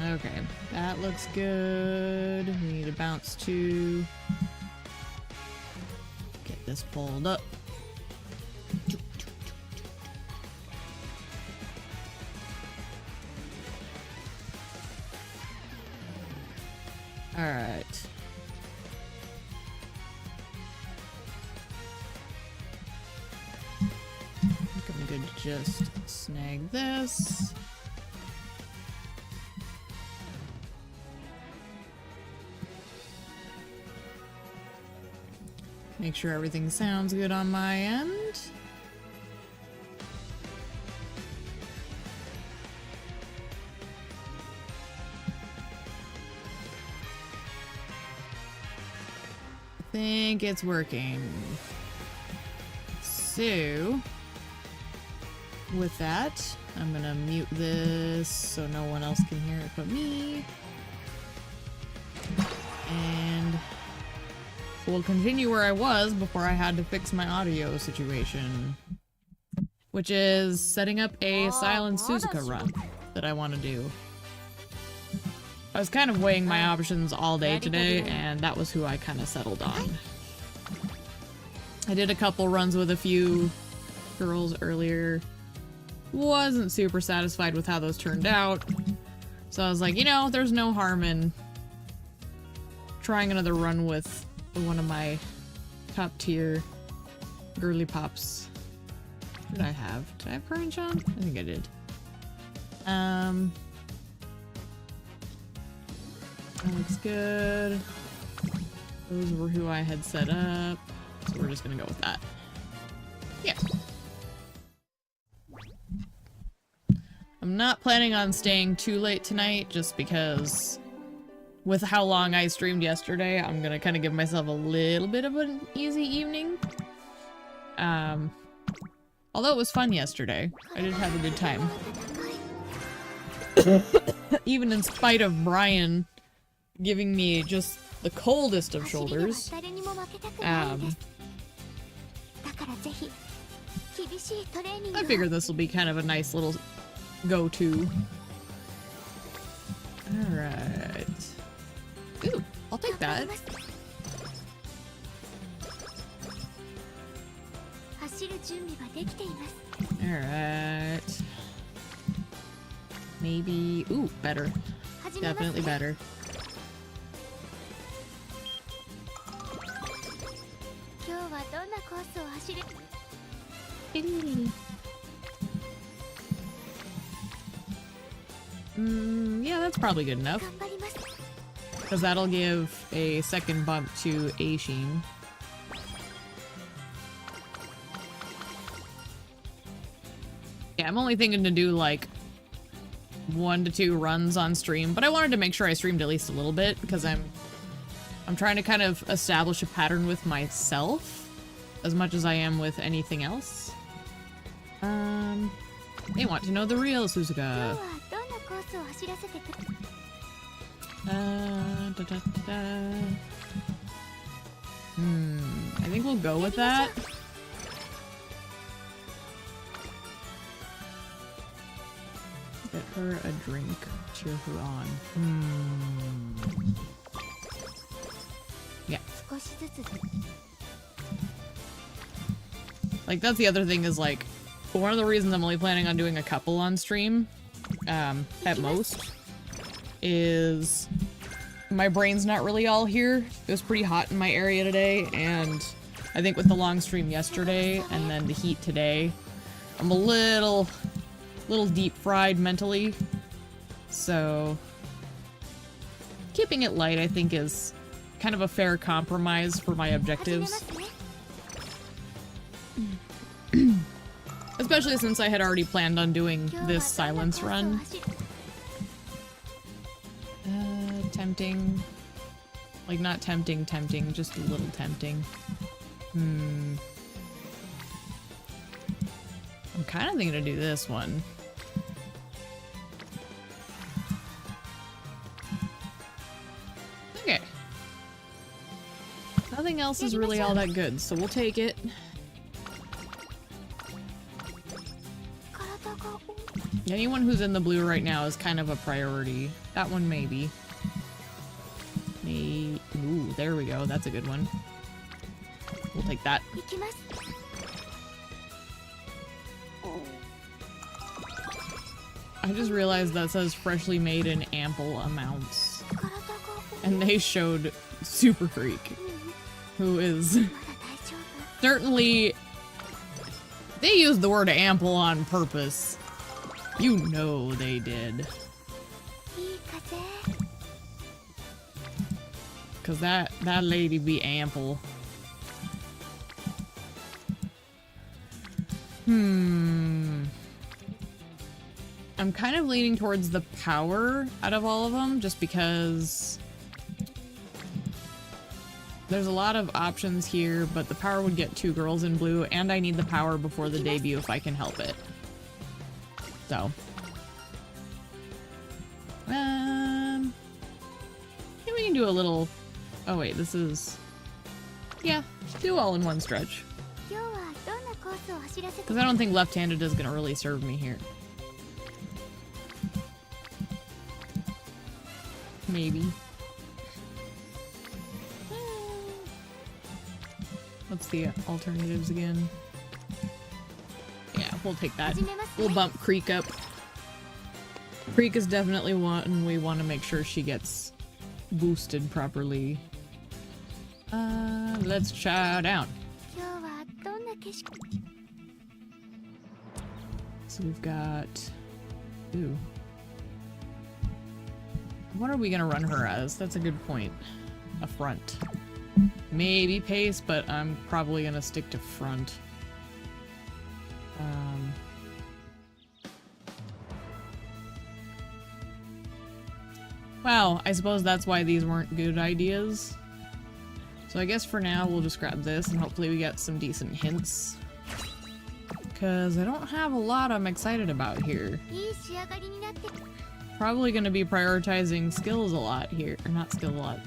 Okay, that looks good. We need to bounce to get this pulled up. All right. I think I'm good to just snag this. Make sure everything sounds good on my end. I think it's working. So, with that, I'm gonna mute this so no one else can hear it but me. And we'll continue where I was before I had to fix my audio situation, which is setting up a Silent Suzuka run that I want to do. I was kind of weighing my options all day today, and that was who I kind of settled on. I did a couple runs with a few girls earlier. Wasn't super satisfied with how those turned out, so I was like, you know, there's no harm in trying another run with one of my top tier girly pops. What did I have? Did I have Courage on? I think I did. That looks good. Those were who I had set up, so we're just gonna go with that. Yeah. I'm not planning on staying too late tonight, just because with how long I streamed yesterday, I'm gonna kind of give myself a little bit of an easy evening. Although it was fun yesterday. I did have a good time. Even in spite of Brian giving me just the coldest of shoulders. I figure this will be kind of a nice little go-to. Alright. Ooh, I'll take that. Alright. Maybe... Ooh, better. Definitely better. Yeah, that's probably good enough. Because that'll give a second bump to Aishin. Yeah, I'm only thinking to do like 1 to 2 runs on stream, but I wanted to make sure I streamed at least a little bit because I'm trying to kind of establish a pattern with myself as much as I am with anything else. They want to know the real Suzuka. I think we'll go with that. Get her a drink. Cheer her on. Yeah. Like, that's the other thing is, like, one of the reasons I'm only planning on doing a couple on stream, at most, is my brain's not really all here. It was pretty hot in my area today, and I think with the long stream yesterday and then the heat today, I'm a little deep fried mentally. So keeping it light, I think, is kind of a fair compromise for my objectives. Especially since I had already planned on doing this silence run. Tempting. Like, not tempting, just a little tempting. I'm kind of thinking to do this one. Okay. Nothing else is really all that good, so we'll take it. Anyone who's in the blue right now is kind of a priority. That one maybe. Ooh, there we go. That's a good one. We'll take that. I just realized that says freshly made in ample amounts. And they showed Super Creek, who is certainly... They used the word ample on purpose. You know they did. Cause that lady be ample. I'm kind of leaning towards the power out of all of them, just because there's a lot of options here, but the power would get 2 girls in blue, and I need the power before the debut if I can help it. So. Yeah, we can do a little... Oh wait, this is... Yeah, do all in one stretch. Because I don't think left-handed is going to really serve me here. Maybe. What's the alternatives again? Yeah, we'll take that. We'll bump Creek up. Creek is definitely one we want to make sure she gets boosted properly. Let's chow down. So we've got... Ooh. What are we gonna run her as? That's a good point. A front. Maybe pace, but I'm probably gonna stick to front. Wow, I suppose that's why these weren't good ideas. So I guess for now we'll just grab this and hopefully we get some decent hints. Because I don't have a lot I'm excited about here. Probably gonna be prioritizing skills a lot here. Or not skills a lot.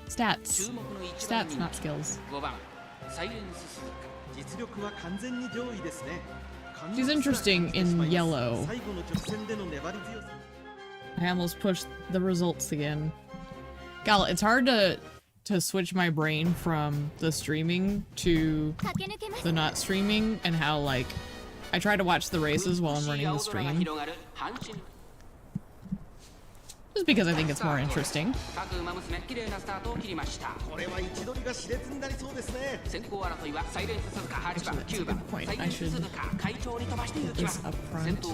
Stats. Stats, not skills. She's interesting in yellow. I almost pushed the results again. Gal, it's hard to switch my brain from the streaming to the not streaming, and how, like, I try to watch the races while I'm running the stream. Just because I think it's more interesting. That's a good point. I should put this up front.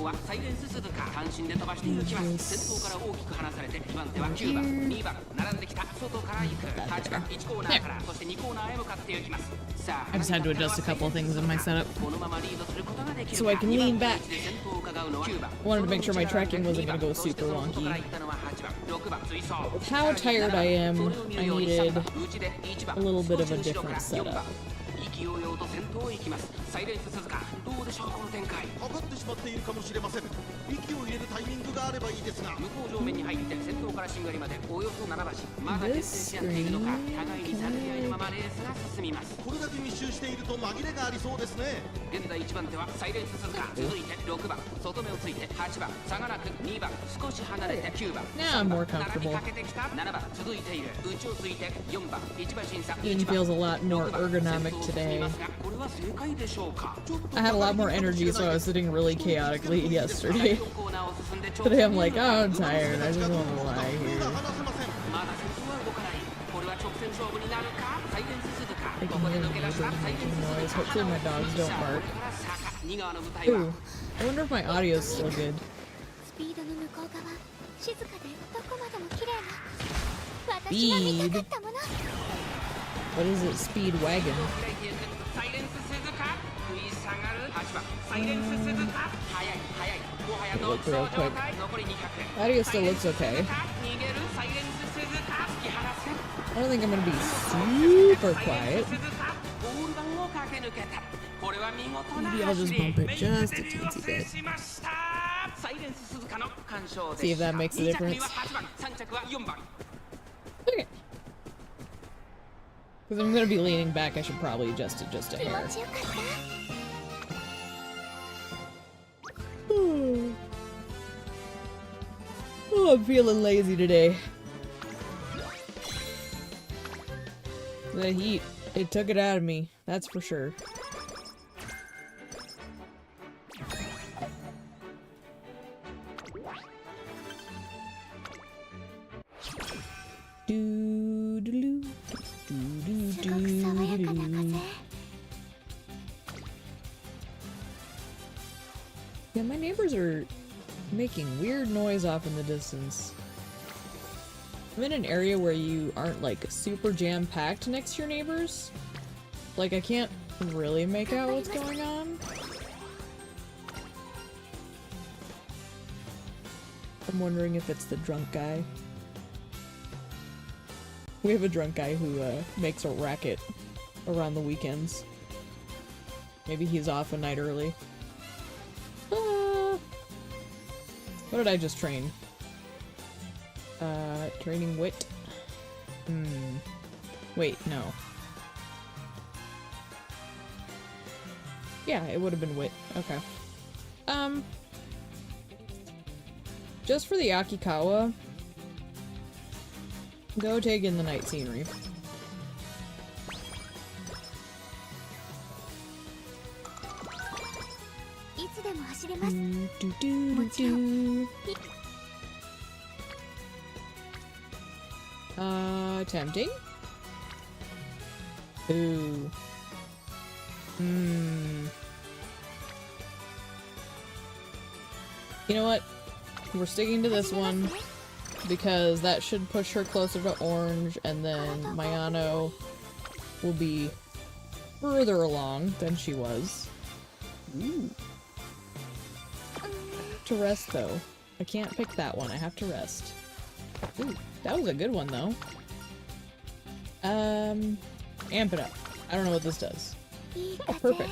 I just had to adjust a couple of things in my setup so I can lean back. I wanted to make sure my tracking wasn't going to go super wonky. With how tired I am, I needed a little bit of a different setup. This screen, now I'm more comfortable. It feels a lot more ergonomic today. I had a lot more energy, so I was sitting really chaotically yesterday. Today I'm like, oh, I'm tired. I just want to lie here. I can hear making noise. Hopefully my dogs don't bark. Ooh, I wonder if my audio's still good. Speed? What is it? Speed wagon? Look real quick. Audio still looks okay. I don't think I'm gonna be super quiet. Maybe I'll just bump it just a teensy bit. See if that makes a difference. Okay. Because I'm gonna be leaning back, I should probably adjust it just a hair. I'm feeling lazy today. The heat, it took it out of me, that's for sure. Yeah, my neighbors are making weird noise off in the distance. I'm in an area where you aren't like super jam-packed next to your neighbors. Like I can't really make out what's going on. I'm wondering if it's the drunk guy. We have a drunk guy who makes a racket around the weekends. Maybe he's off a night early. What did I just train? Training wit? Wait, no. Yeah, it would have been wit. Okay. Just for the Akikawa, go take in the night scenery. Tempting? Ooh. You know what? We're sticking to this one because that should push her closer to orange, and then Mayano will be further along than she was. Ooh. To rest though. I can't pick that one. I have to rest. Ooh, that was a good one though. Amp it up. I don't know what this does. Oh, perfect.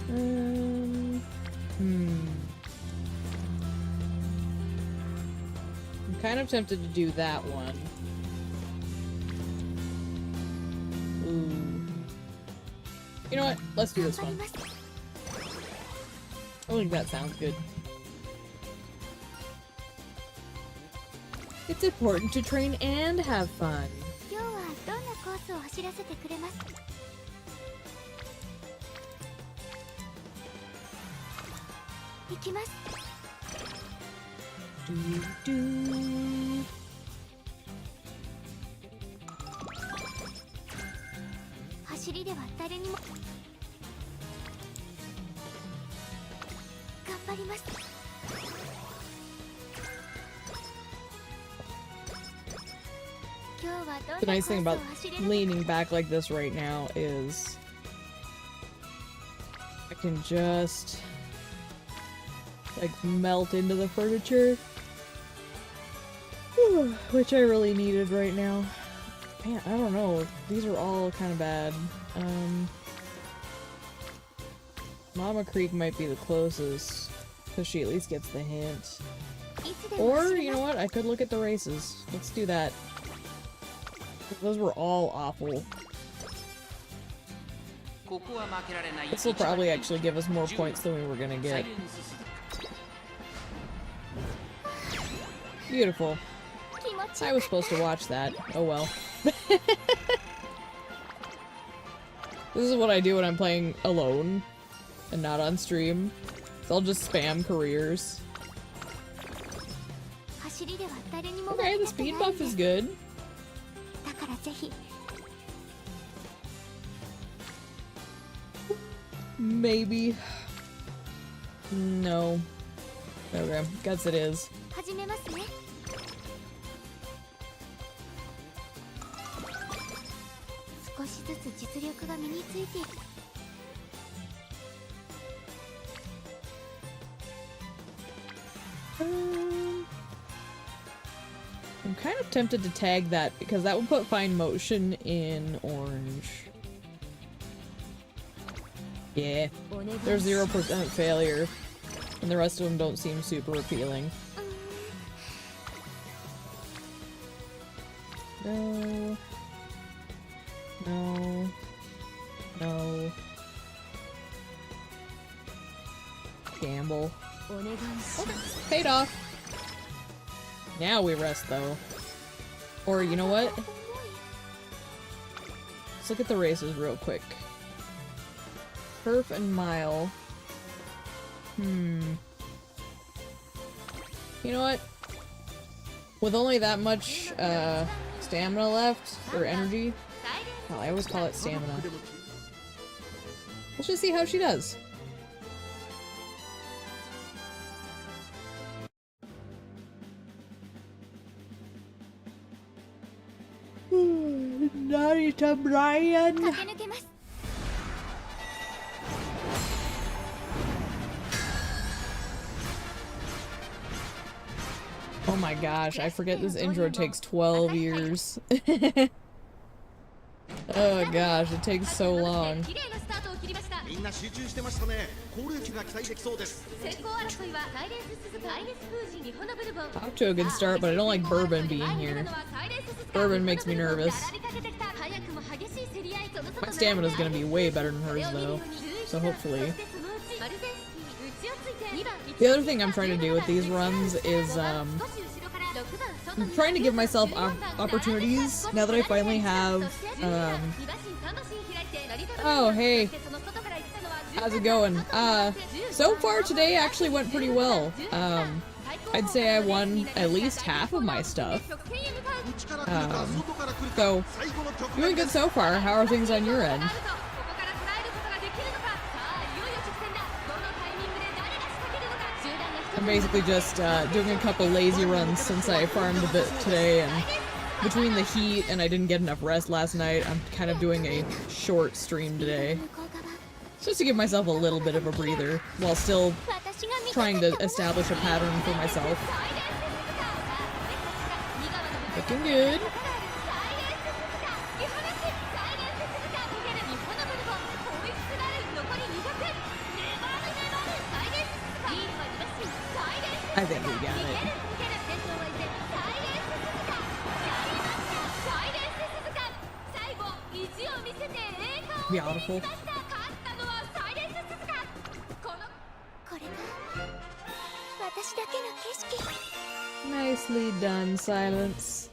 I'm kind of tempted to do that one. Ooh. You know what? Let's do this one. I think that sounds good. It's important to train and have fun. The nice thing about leaning back like this right now is I can just like melt into the furniture, which I really needed right now. Man, I don't know. These are all kind of bad. Mama Creek might be the closest because she at least gets the hint. Or, you know what? I could look at the races. Let's do that. Those were all awful. This will probably actually give us more points than we were gonna get. Beautiful. I was supposed to watch that. Oh well. This is what I do when I'm playing alone and not on stream. So I'll just spam careers. Okay, the speed buff is good. Maybe. No. Okay, guess it is. I'm kind of tempted to tag that because that would put fine motion in orange. Yeah, there's 0% failure, and the rest of them don't seem super appealing. No. No. No. gamble. Okay, paid off. Now we rest, though. Or, you know what? Let's look at the races real quick. Turf and mile. You know what? With only that much, stamina left, or energy. Well, I always call it stamina. Let's just see how she does. Narita Brian! Oh my gosh, I forget this intro takes 12 years. Oh gosh, it takes so long. Off to a good start, but I don't like Bourbon being here. Bourbon makes me nervous. My stamina's gonna be way better than hers though, so hopefully. The other thing I'm trying to do with these runs is, I'm trying to give myself opportunities now that I finally have, oh, hey. How's it going? So far today actually went pretty well. I'd say I won at least half of my stuff. So, doing good so far. How are things on your end? I'm basically just doing a couple lazy runs since I farmed a bit today, and between the heat and I didn't get enough rest last night, I'm kind of doing a short stream today. Just to give myself a little bit of a breather, while still trying to establish a pattern for myself. Looking good. I think we got it. Beautiful. Nicely done, Silence.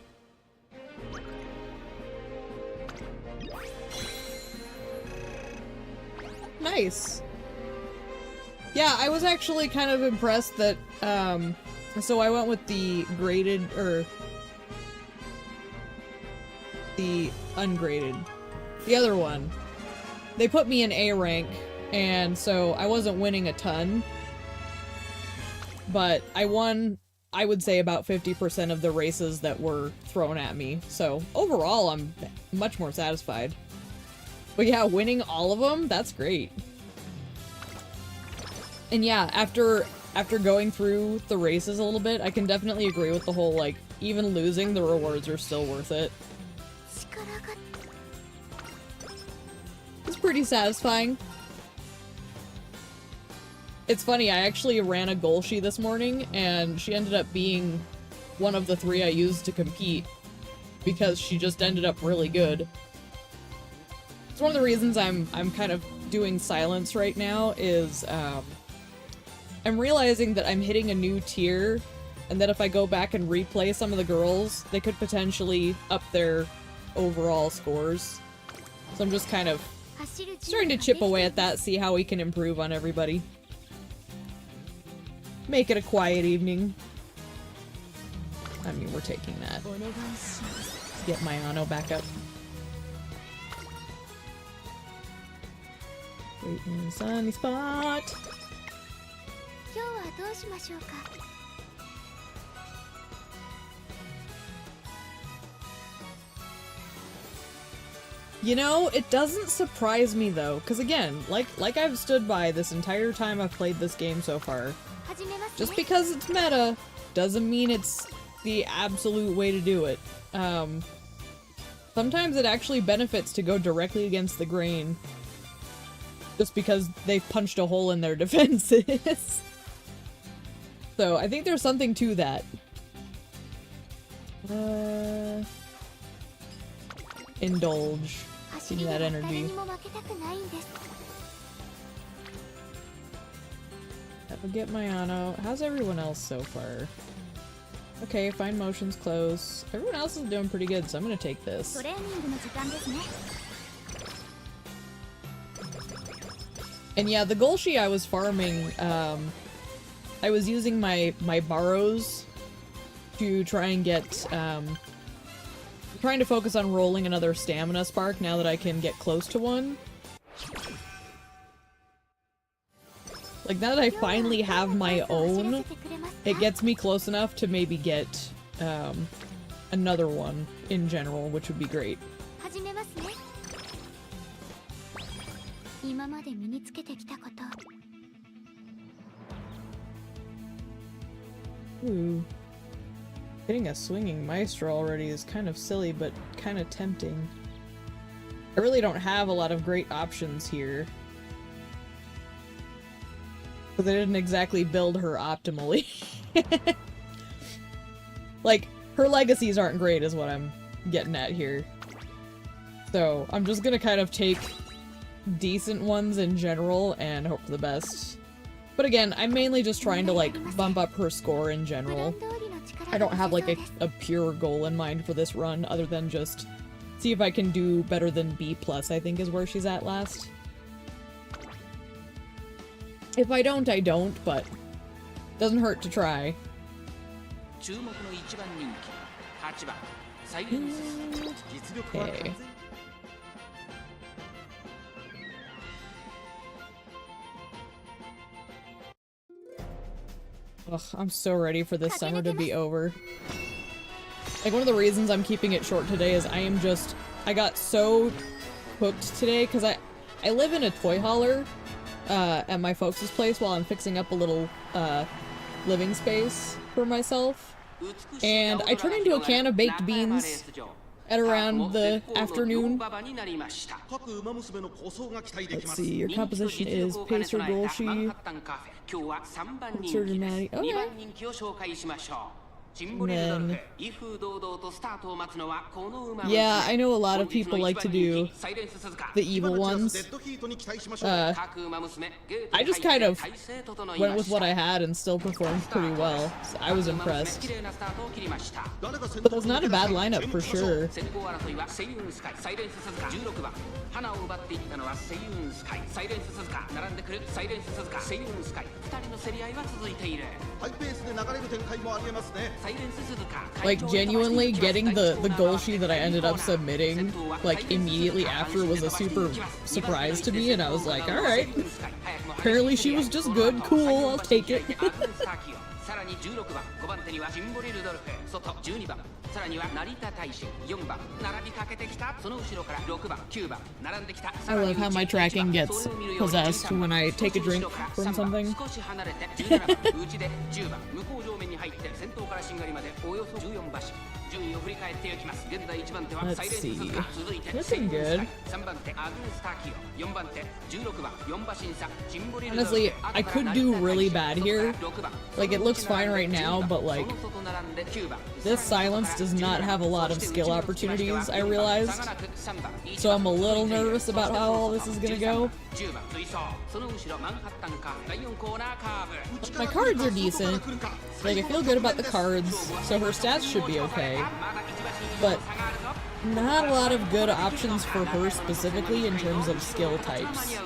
Nice. Yeah, I was actually kind of impressed that, so I went with the graded, or the ungraded. The other one. They put me in A rank, and so I wasn't winning a ton. But I won, I would say, about 50% of the races that were thrown at me. So overall, I'm much more satisfied. But yeah, winning all of them, that's great. And yeah, after going through the races a little bit, I can definitely agree with the whole, like, even losing, the rewards are still worth it. It's pretty satisfying. It's funny, I actually ran a Golshi this morning, and she ended up being one of the 3 I used to compete, because she just ended up really good. It's one of the reasons I'm kind of doing Silence right now, is, I'm realizing that I'm hitting a new tier, and that if I go back and replay some of the girls, they could potentially up their overall scores. So I'm just kind of starting to chip away at that, see how we can improve on everybody. Make it a quiet evening. I mean, we're taking that. Get my Ano back up. Wait in the sunny spot. You know, it doesn't surprise me though, because again, like I've stood by this entire time I've played this game so far, just because it's meta doesn't mean it's the absolute way to do it. Sometimes it actually benefits to go directly against the grain, just because they've punched a hole in their defenses. So I think there's something to that. Indulge. Give me that energy. I'll get Mayano. How's everyone else so far? Okay, fine motion's close. Everyone else is doing pretty good, so I'm gonna take this. And yeah, the Golshi I was farming, I was using my borrows to try and get, trying to focus on rolling another stamina spark now that I can get close to one. Like, now that I finally have my own, it gets me close enough to maybe get, another one in general, which would be great. Ooh. Getting a swinging maestro already is kind of silly, but kind of tempting. I really don't have a lot of great options here. But they didn't exactly build her optimally. Like, her legacies aren't great is what I'm getting at here. So, I'm just gonna kind of take decent ones in general and hope for the best. But again, I'm mainly just trying to, like, bump up her score in general. I don't have, like, a pure goal in mind for this run, other than just see if I can do better than B+, I think is where she's at last. If I don't, I don't, but doesn't hurt to try. Okay. Ugh, I'm so ready for this summer to be over. Like, one of the reasons I'm keeping it short today is I got so hooked today, because I live in a toy hauler, at my folks' place while I'm fixing up a little, living space for myself. And I turned into a can of baked beans at around the afternoon. Let's see, your composition is Pacer Golshi, Surgeon Maddie. Okay. And then, yeah, I know a lot of people like to do the evil ones. I just kind of went with what I had and still performed pretty well. So I was impressed. But that's not a bad lineup for sure. Like, genuinely, getting the Golshi that I ended up submitting, like, immediately after was a super surprise to me, and I was like, alright. Apparently she was just good, cool, I'll take it. I love how my tracking gets possessed when I take a drink from something. Let's see. Looking good. Honestly, I could do really bad here. Like, it looks fine right now, but like, this silence does not have a lot of skill opportunities, I realized. So I'm a little nervous about how all this is gonna go. My cards are decent. Like, I feel good about the cards, so her stats should be okay. But not a lot of good options for her specifically in terms of skill types.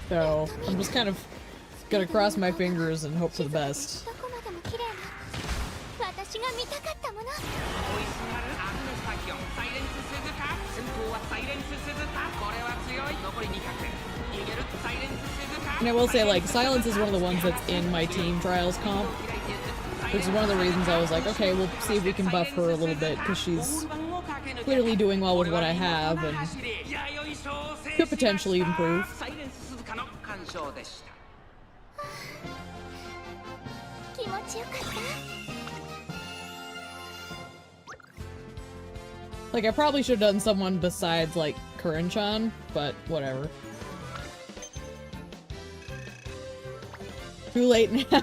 So I'm just kind of gonna cross my fingers and hope for the best. And I will say, like, Silence is one of the ones that's in my team trials comp, which is one of the reasons I was like, okay, we'll see if we can buff her a little bit, because she's clearly doing well with what I have, and could potentially improve. Like, I probably should have done someone besides, like, Kuren-chan, but whatever. Too late now.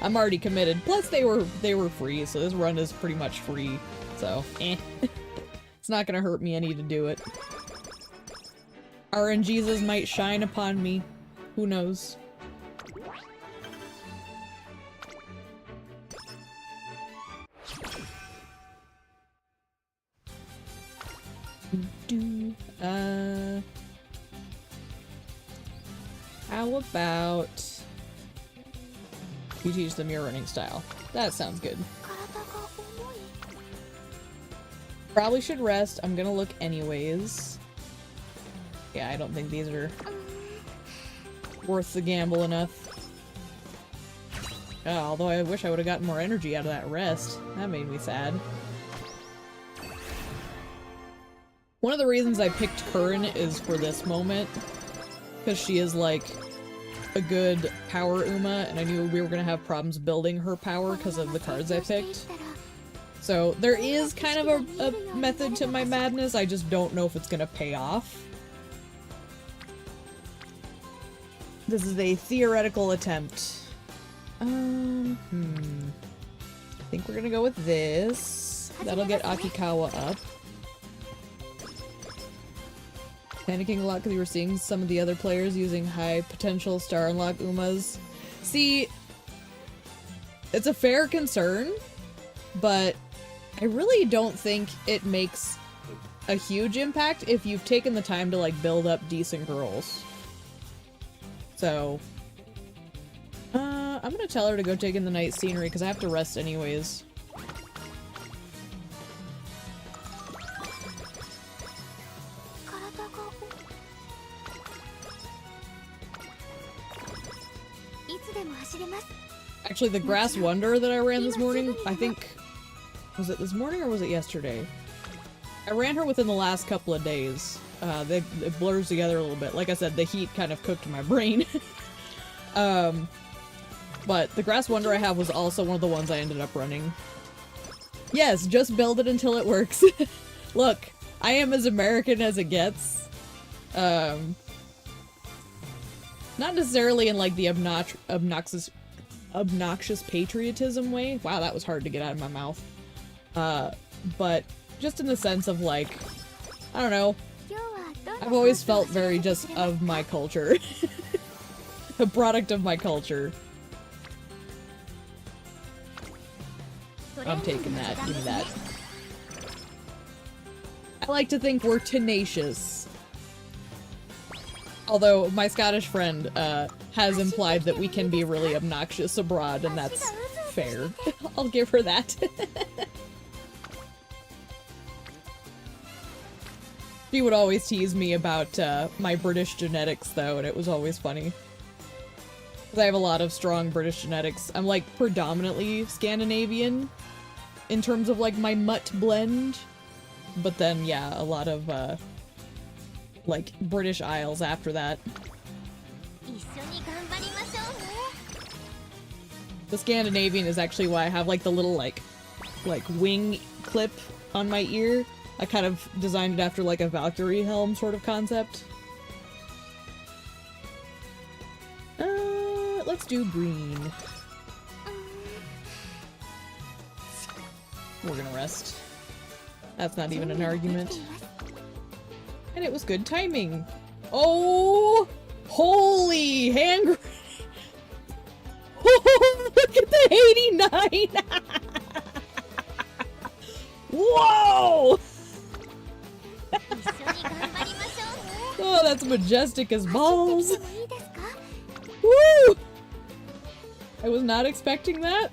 I'm already committed. Plus, they were free, so this run is pretty much free. So, eh. It's not gonna hurt me any to do it. RNGesus might shine upon me. Who knows? How about you teach them your running style? That sounds good. Probably should rest. I'm gonna look anyways. Yeah, I don't think these are worth the gamble enough. Although I wish I would have gotten more energy out of that rest. That made me sad. One of the reasons I picked Curran is for this moment. Because she is like a good power Uma, and I knew we were gonna have problems building her power because of the cards I picked. So there is kind of a method to my madness, I just don't know if it's gonna pay off. This is a theoretical attempt. I think we're gonna go with this. That'll get Akikawa up. Panicking a lot because you were seeing some of the other players using high potential star unlock Umas. See, it's a fair concern, but I really don't think it makes a huge impact if you've taken the time to like build up decent girls. So, I'm gonna tell her to go take in the night scenery because I have to rest anyways. Actually, the Grass Wonder that I ran this morning, I think... Was it this morning or was it yesterday? I ran her within the last couple of days. It blurs together a little bit. Like I said, the heat kind of cooked my brain. But the Grass Wonder I have was also one of the ones I ended up running. Yes, just build it until it works. Look, I am as American as it gets. Not necessarily in like the obnoxious patriotism way. Wow, that was hard to get out of my mouth. But just in the sense of like, I don't know. I've always felt very just of my culture. A product of my culture. I'm taking that. Give me that. I like to think we're tenacious. Although my Scottish friend has implied that we can be really obnoxious abroad, and that's fair. I'll give her that. She would always tease me about my British genetics, though, and it was always funny. Because I have a lot of strong British genetics. I'm, like, predominantly Scandinavian in terms of, like, my mutt blend. But then, yeah, a lot of, like, British Isles after that. The Scandinavian is actually why I have, like, the little, like wing clip on my ear. I kind of designed it after, like, a Valkyrie helm sort of concept. Let's do green. We're gonna rest. That's not even an argument. And it was good timing. Oh! Holy hand grenade! Oh, look at the 89! Whoa! Oh, that's majestic as balls. Woo! I was not expecting that.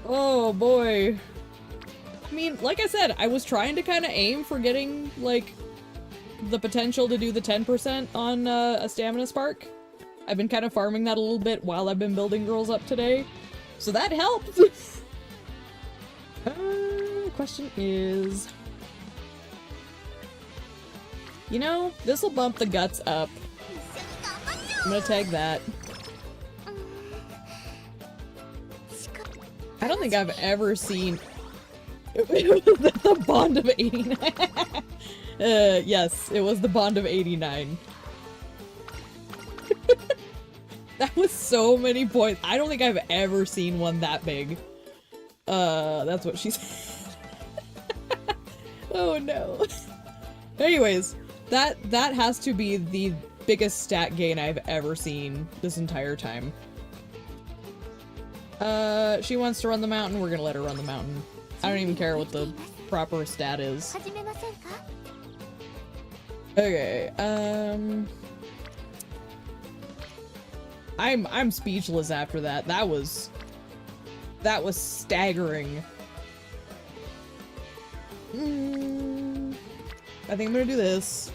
Oh boy. I mean, like I said, I was trying to kind of aim for getting, like, the potential to do the 10% on a stamina spark. I've been kind of farming that a little bit while I've been building girls up today. So that helped! The question is... You know, this'll bump the guts up. I'm gonna tag that. I don't think I've ever seen... the bond of 89. Yes, it was the bond of 89. That was so many points. I don't think I've ever seen one that big. That's what she said. Oh no. Anyways, that has to be the biggest stat gain I've ever seen this entire time. She wants to run the mountain, we're gonna let her run the mountain. I don't even care what the proper stat is. Okay, I'm speechless after that. That was staggering. I think I'm gonna do this.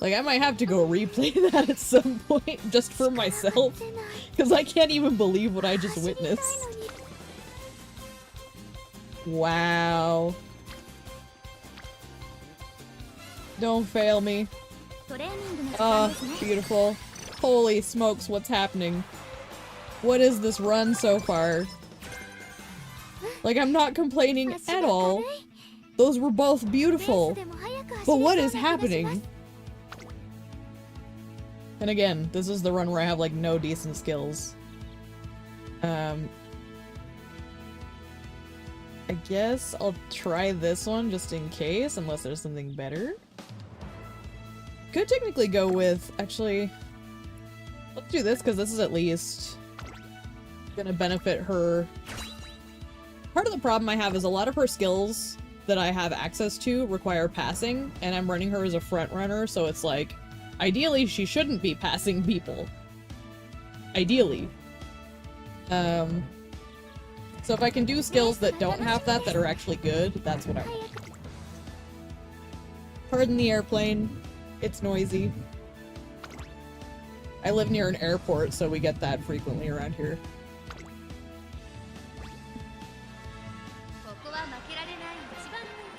Like, I might have to go replay that at some point, just for myself, because I can't even believe what I just witnessed. Wow. Don't fail me. Oh, beautiful. Holy smokes, what's happening? What is this run so far? Like, I'm not complaining at all. Those were both beautiful. But what is happening? And again, this is the run where I have, like, no decent skills. I guess I'll try this one just in case, unless there's something better. Could technically go with, actually, let's do this because this is at least gonna benefit her. Part of the problem I have is a lot of her skills that I have access to require passing, and I'm running her as a front runner, so it's like, ideally she shouldn't be passing people. Ideally. So if I can do skills that don't have that, that are actually good, that's what I want. Pardon the airplane. It's noisy. I live near an airport, so we get that frequently around here.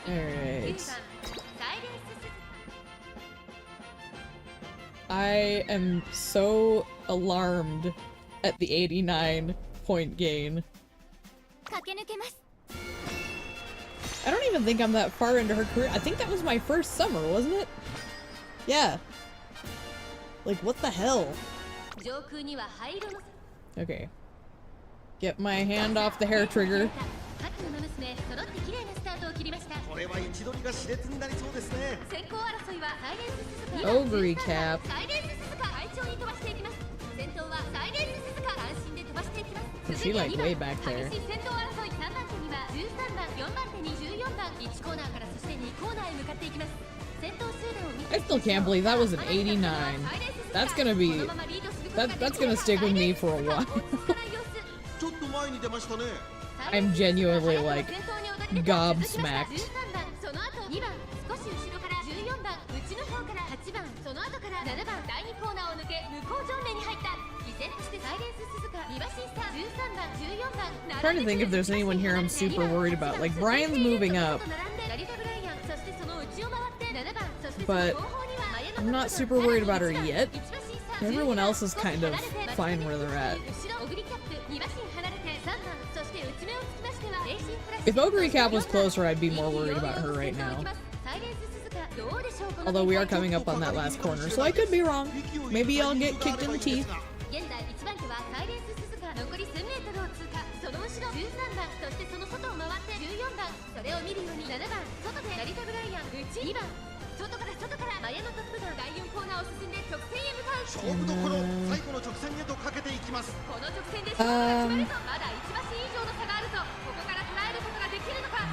Alright. I am so alarmed at the 89 point gain. I don't even think I'm that far into her career. I think that was my first summer, wasn't it? Yeah. Like, what the hell? Okay. Get my hand off the hair trigger. Ogre cap. Is she like way back there? I still can't believe that was an 89. That's gonna be... That's gonna stick with me for a while. I'm genuinely, like, gobsmacked. I'm trying to think if there's anyone here I'm super worried about. Like, Brian's moving up, but I'm not super worried about her yet. Everyone else is kind of fine where they're at. If Ogre Cap was closer, I'd be more worried about her right now. Although we are coming up on that last corner, so I could be wrong. Maybe I'll get kicked in the teeth.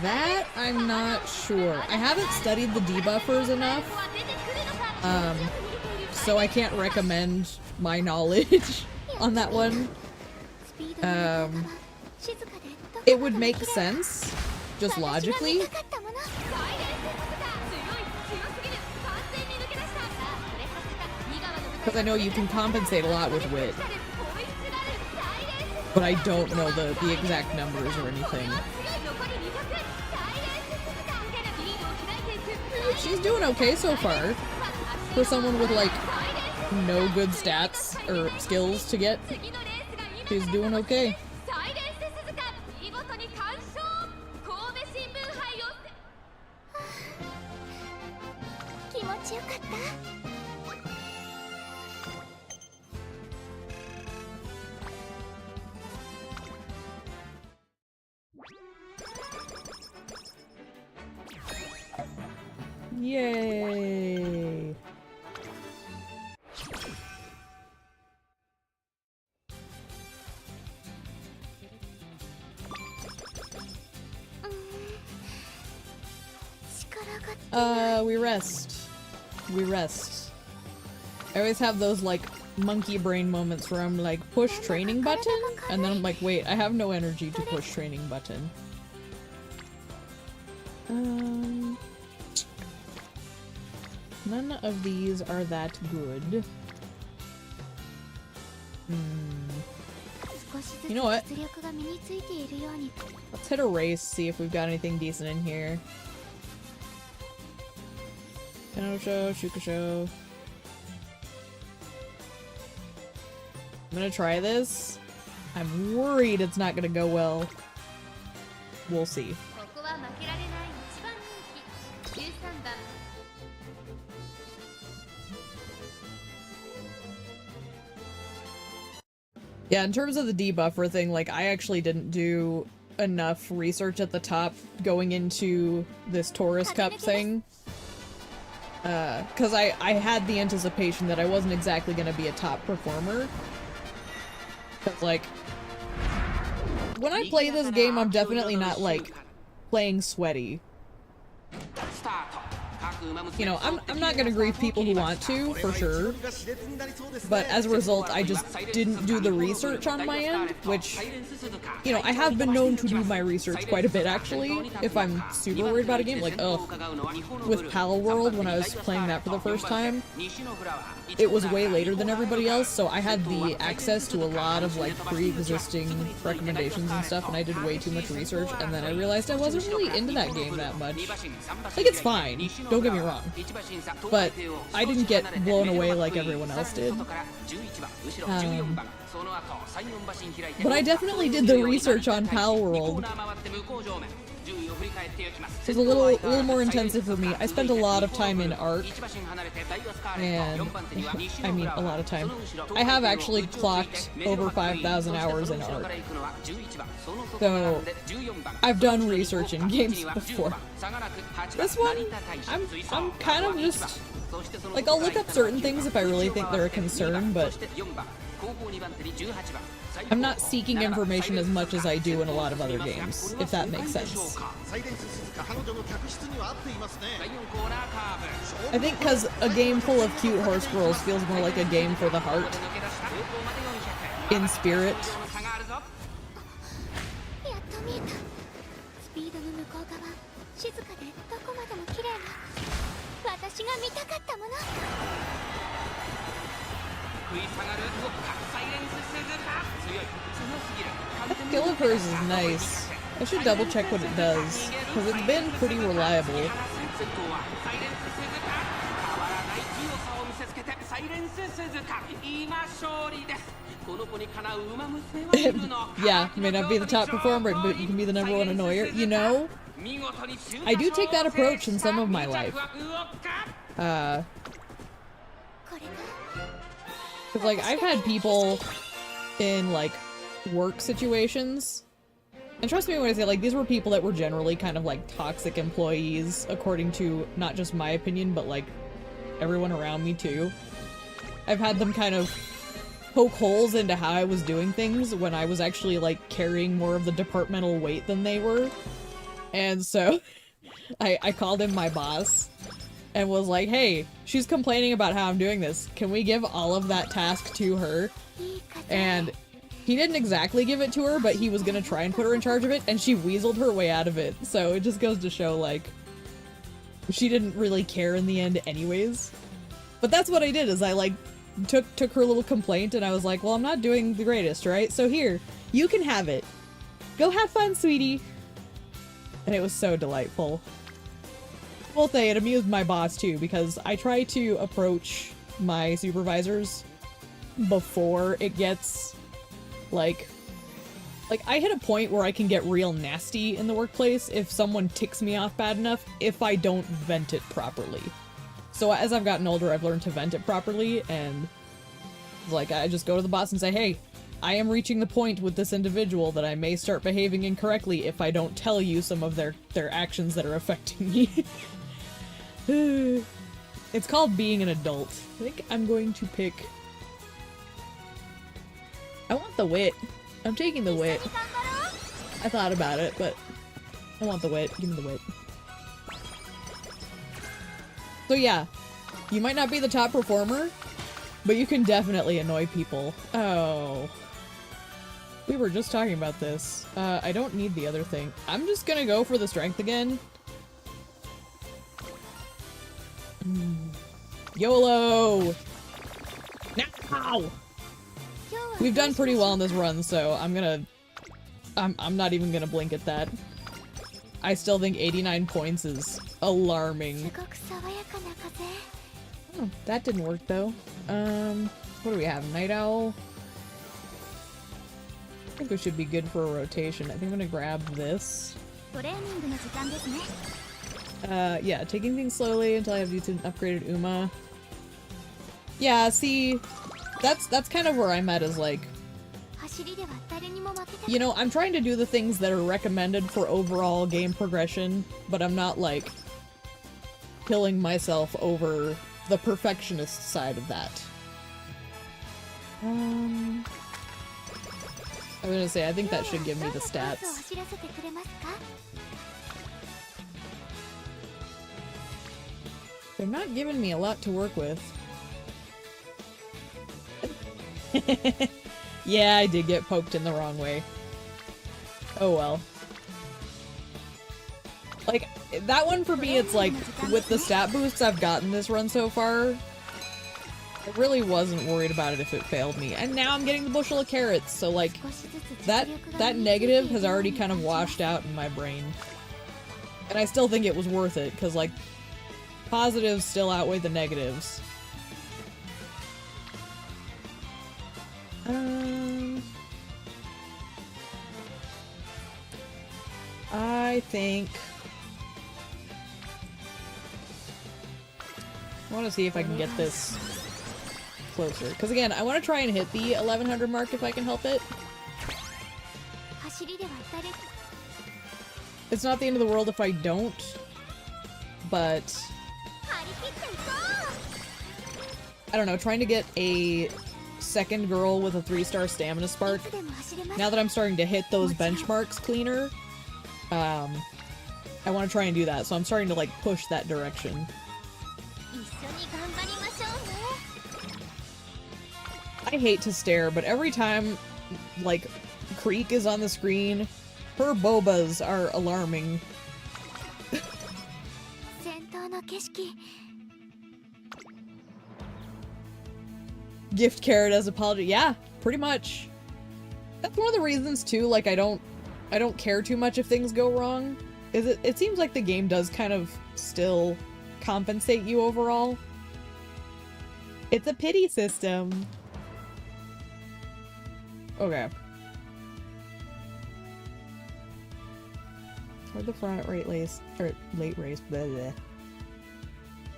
That I'm not sure. I haven't studied the debuffers enough, so I can't recommend my knowledge on that one. It would make sense, just logically. Because I know you can compensate a lot with wit. But I don't know the exact numbers or anything. She's doing okay so far. For someone with, like, no good stats or skills to get. She's doing okay. Yay! We rest. We rest. I always have those, like, monkey brain moments where I'm like, push training button? And then I'm like, wait, I have no energy to push training button. None of these are that good. You know what? Let's hit a race, see if we've got anything decent in here. Kanosho, Shukasho. I'm gonna try this. I'm worried it's not gonna go well. We'll see. Yeah, in terms of the debuffer thing, like, I actually didn't do enough research at the top going into this Taurus Cup thing. Because I had the anticipation that I wasn't exactly gonna be a top performer. Because, like, when I play this game, I'm definitely not, like, playing sweaty. You know, I'm not gonna grieve people who want to, for sure. But as a result, I just didn't do the research on my end, which, you know, I have been known to do my research quite a bit, actually, if I'm super worried about a game. Like, with Pal World, when I was playing that for the first time, it was way later than everybody else, so I had the access to a lot of, like, pre-existing recommendations and stuff, and I did way too much research, and then I realized I wasn't really into that game that much. Like, it's fine, don't get me wrong, but I didn't get blown away like everyone else did. But I definitely did the research on Pal World. It was a little more intensive for me. I spent a lot of time in art, and I mean a lot of time. I have actually clocked over 5,000 hours in art, so I've done research in games before. This one, I'm kind of just like, I'll look up certain things if I really think they're a concern, but I'm not seeking information as much as I do in a lot of other games, if that makes sense. I think because a game full of cute horse girls feels more like a game for the heart, in spirit. That skill of hers is nice. I should double check what it does, because it's been pretty reliable. Yeah, may not be the top performer, but you can be the #1 annoyer. You know, I do take that approach in some of my life. Cause, like, I've had people in, like, work situations, and trust me when I say, like, these were people that were generally kind of, like, toxic employees, according to not just my opinion, but, like, everyone around me, too. I've had them kind of poke holes into how I was doing things when I was actually, like, carrying more of the departmental weight than they were. And so, I called him my boss, and was like, hey, she's complaining about how I'm doing this. Can we give all of that task to her? And he didn't exactly give it to her, but he was gonna try and put her in charge of it, and she weaseled her way out of it. So it just goes to show, like, she didn't really care in the end anyways. But that's what I did, is I, like, took her little complaint, and I was like, well, I'm not doing the greatest, right? So here, you can have it. Go have fun, sweetie. And it was so delightful. Well, it amused my boss too, because I try to approach my supervisors before it gets, like, I hit a point where I can get real nasty in the workplace if someone ticks me off bad enough if I don't vent it properly. So as I've gotten older, I've learned to vent it properly, and, like, I just go to the boss and say, hey, I am reaching the point with this individual that I may start behaving incorrectly if I don't tell you some of their actions that are affecting me. It's called being an adult. I think I'm going to pick... I want the wit. I'm taking the wit. I thought about it, but I want the wit. Give me the wit. So yeah, you might not be the top performer, but you can definitely annoy people. Oh. We were just talking about this. I don't need the other thing. I'm just gonna go for the strength again. YOLO! Now! We've done pretty well in this run, so I'm not even gonna blink at that. I still think 89 points is alarming. Oh, that didn't work though. What do we have? Night Owl? I think we should be good for a rotation. I think I'm gonna grab this. Yeah, taking things slowly until I have an upgraded Uma. Yeah, see, that's kind of where I'm at, is like, you know, I'm trying to do the things that are recommended for overall game progression, but I'm not, like, killing myself over the perfectionist side of that. I was gonna say, I think that should give me the stats. They're not giving me a lot to work with. Yeah, I did get poked in the wrong way. Oh well. Like, that one for me, it's like, with the stat boosts I've gotten this run so far, I really wasn't worried about it if it failed me. And now I'm getting the bushel of carrots, so like, that negative has already kind of washed out in my brain. And I still think it was worth it, because like, positives still outweigh the negatives. I think I want to see if I can get this closer. Because again, I want to try and hit the 1100 mark if I can help it. It's not the end of the world if I don't, but I don't know, trying to get a second girl with a 3-star stamina spark, now that I'm starting to hit those benchmarks cleaner, I want to try and do that, so I'm starting to like push that direction. I hate to stare, but every time like Creek is on the screen, her bobas are alarming. Gift carrot as apology. Yeah, pretty much. That's one of the reasons too, like I don't care too much if things go wrong. It seems like the game does kind of still compensate you overall. It's a pity system. Okay. Or the front rate lace, or late race, blah, blah.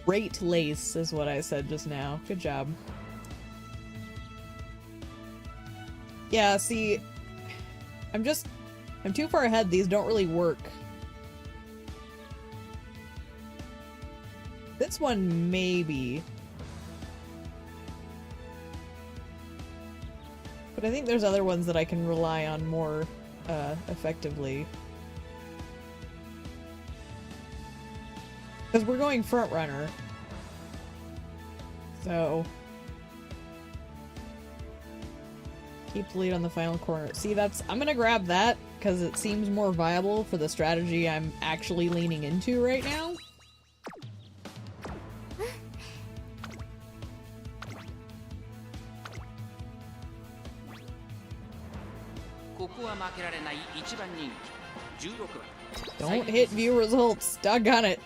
Rate lace is what I said just now. Good job. Yeah, see, I'm too far ahead. These don't really work. This one, maybe. But I think there's other ones that I can rely on more, effectively. Because we're going front runner. So keep the lead on the final corner. See, I'm gonna grab that because it seems more viable for the strategy I'm actually leaning into right now. Don't hit view results. Doggone it.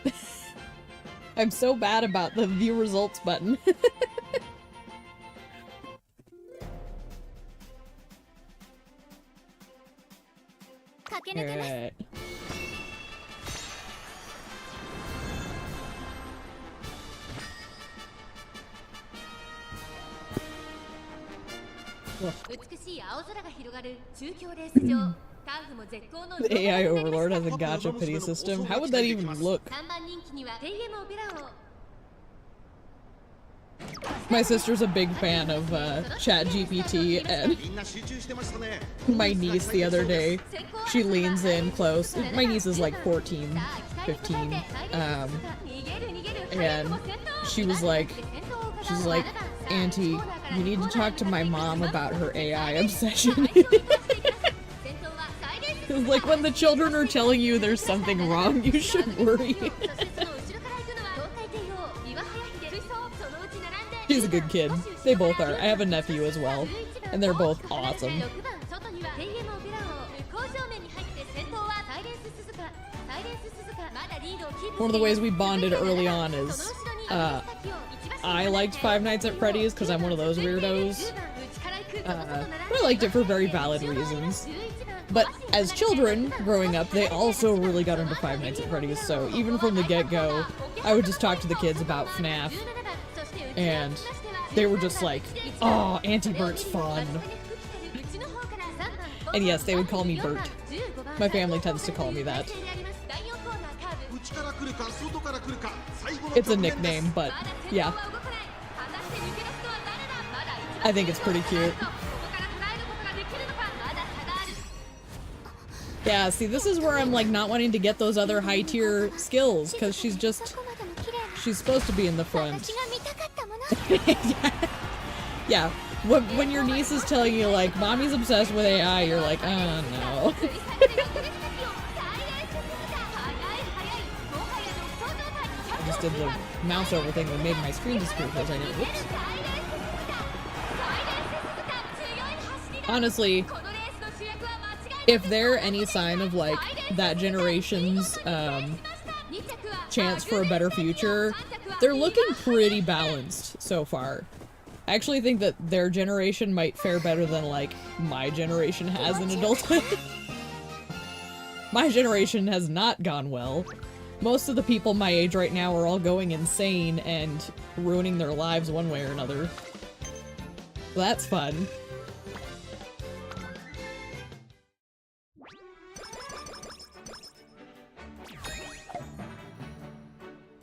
I'm so bad about the view results button. Alright. The AI Overlord has a gacha pity system. How would that even look? My sister's a big fan of ChatGPT, and my niece the other day, she leans in close. My niece is like 14, 15. and she's like, Auntie, you need to talk to my mom about her AI obsession. Like, when the children are telling you there's something wrong, you should worry. She's a good kid. They both are. I have a nephew as well, and they're both awesome. One of the ways we bonded early on is, I liked Five Nights at Freddy's because I'm one of those weirdos. I liked it for very valid reasons. But as children, growing up, they also really got into Five Nights at Freddy's, so even from the get-go, I would just talk to the kids about FNAF, and they were just like, oh, Auntie Bert's fun. And yes, they would call me Bert. My family tends to call me that. It's a nickname, but yeah. I think it's pretty cute. Yeah, see, this is where I'm like not wanting to get those other high tier skills, because she's supposed to be in the front. Yeah. When your niece is telling you like, Mommy's obsessed with AI, you're like, oh no. I just did the mouse over thing that made my screen disappear for a second. Whoops. Honestly, if they're any sign of like that generation's chance for a better future, they're looking pretty balanced so far. I actually think that their generation might fare better than like my generation has in adulthood. My generation has not gone well. Most of the people my age right now are all going insane and ruining their lives one way or another. So that's fun.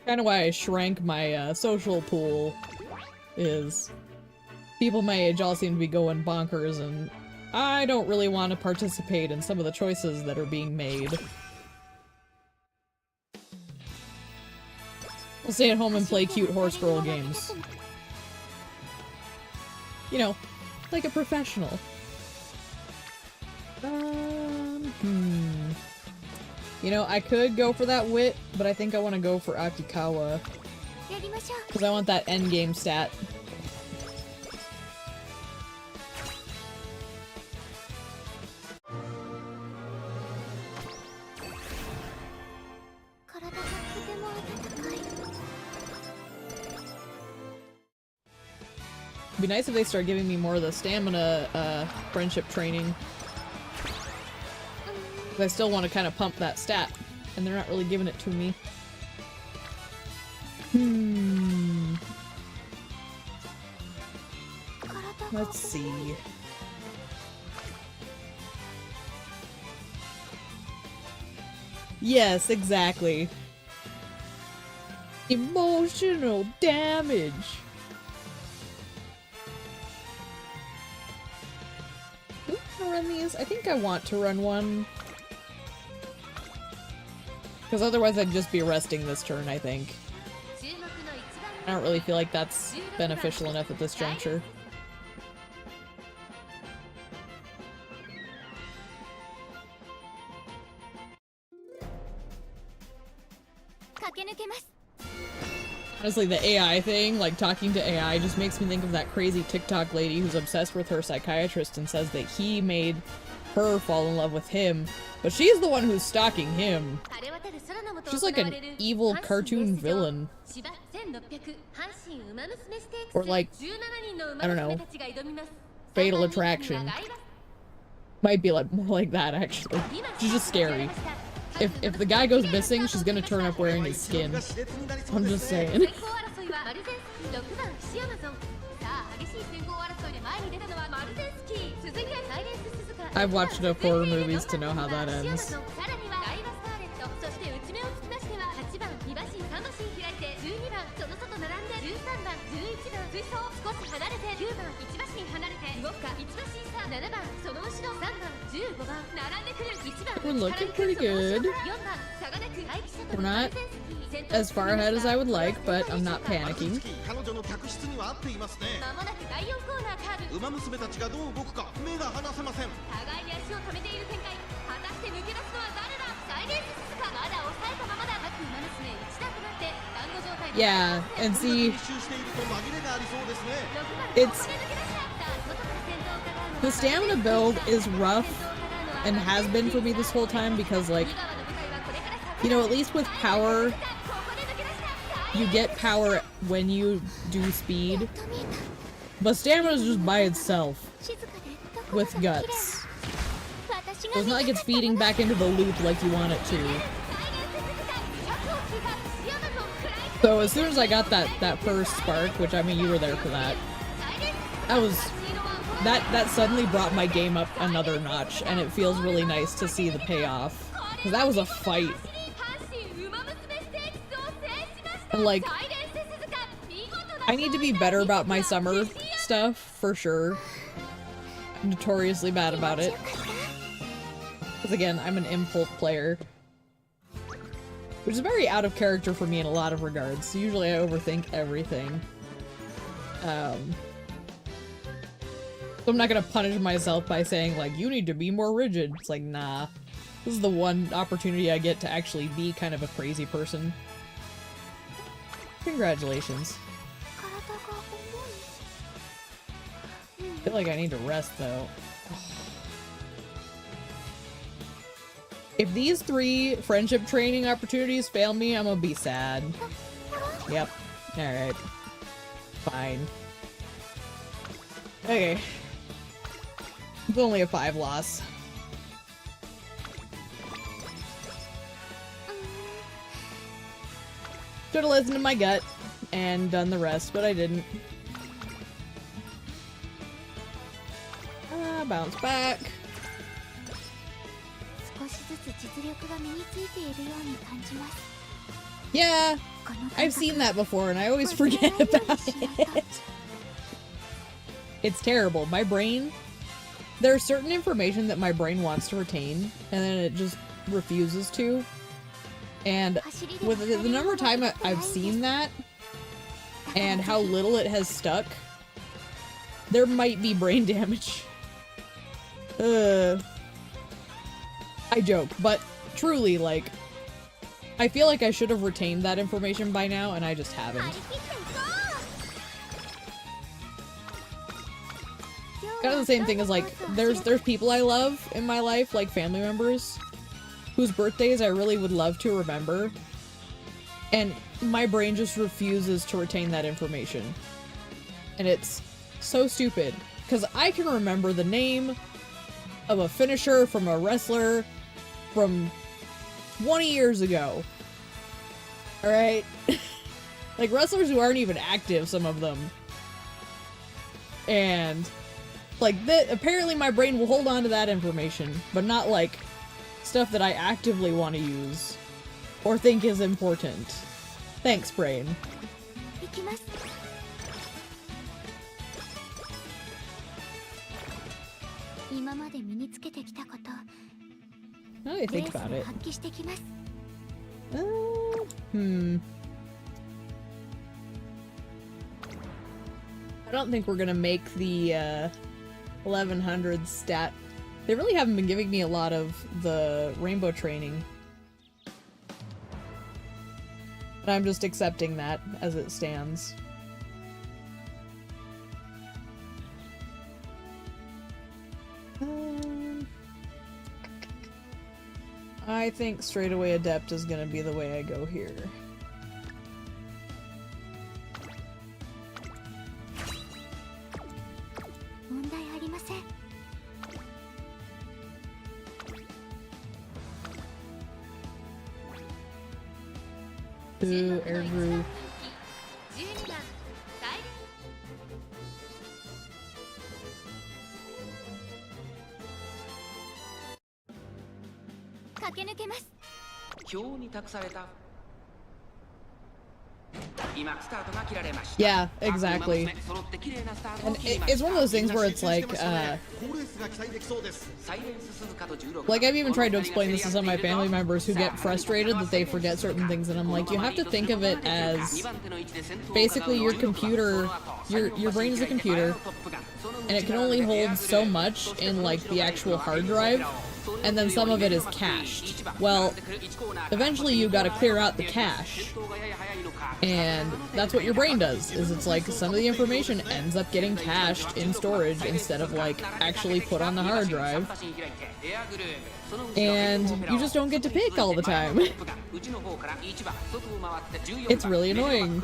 Kind of why I shrank my social pool is people my age all seem to be going bonkers, and I don't really want to participate in some of the choices that are being made. We'll stay at home and play cute horse girl games. You know, like a professional. You know, I could go for that wit, but I think I want to go for Akikawa. Because I want that endgame stat. It'd be nice if they start giving me more of the stamina friendship training. I still want to kind of pump that stat, and they're not really giving it to me. Let's see. Yes, exactly. Emotional damage. Do I want to run these? I think I want to run one. Because otherwise I'd just be resting this turn, I think. I don't really feel like that's beneficial enough at this juncture. Honestly, the AI thing, like talking to AI, just makes me think of that crazy TikTok lady who's obsessed with her psychiatrist and says that he made her fall in love with him, but she's the one who's stalking him. She's like an evil cartoon villain. Or like, I don't know, Fatal Attraction. Might be like more like that, actually. She's just scary. If the guy goes missing, she's gonna turn up wearing his skin. I'm just saying. I've watched enough horror movies to know how that ends. We're looking pretty good. We're not as far ahead as I would like, but I'm not panicking. Yeah, and see, the stamina build is rough and has been for me this whole time because, like, you know, at least with power, you get power when you do speed, but stamina is just by itself with guts. So it's not like it's feeding back into the loop like you want it to. So as soon as I got that first spark, which I mean you were there for that, that suddenly brought my game up another notch, and it feels really nice to see the payoff. Because that was a fight. And like, I need to be better about my summer stuff, for sure. I'm notoriously bad about it. Because again, I'm an impulse player. Which is very out of character for me in a lot of regards. Usually I overthink everything. So I'm not gonna punish myself by saying, like, you need to be more rigid. It's like, nah. This is the one opportunity I get to actually be kind of a crazy person. Congratulations. I feel like I need to rest, though. If these 3 friendship training opportunities fail me, I'm gonna be sad. Yep. Alright. Fine. Okay. It's only a 5 loss. Should've listened to my gut and done the rest, but I didn't. Bounce back. Yeah, I've seen that before and I always forget about it. It's terrible. My brain, there's certain information that my brain wants to retain and then it just refuses to. And with the number of time I've seen that and how little it has stuck, there might be brain damage. I joke, but truly, like, I feel like I should have retained that information by now, and I just haven't. Kind of the same thing as, like, there's people I love in my life, like family members, whose birthdays I really would love to remember, and my brain just refuses to retain that information. And it's so stupid, because I can remember the name of a finisher from a wrestler from 20 years ago. Alright? Like, wrestlers who aren't even active, some of them. And, like, apparently my brain will hold on to that information, but not, like, stuff that I actively want to use or think is important. Thanks, brain. Now that I think about it. I don't think we're gonna make the 1100 stat. They really haven't been giving me a lot of the rainbow training. But I'm just accepting that as it stands. I think straightaway adept is gonna be the way I go here. Ooh, air groove. Yeah, exactly. And it's one of those things where it's like I've even tried to explain this to some of my family members who get frustrated that they forget certain things, and I'm like, you have to think of it as basically your computer, your brain is a computer, and it can only hold so much in like the actual hard drive, and then some of it is cached. Well, eventually you gotta clear out the cache. And that's what your brain does, is it's like some of the information ends up getting cached in storage instead of like actually put on the hard drive. And you just don't get to pick all the time. It's really annoying.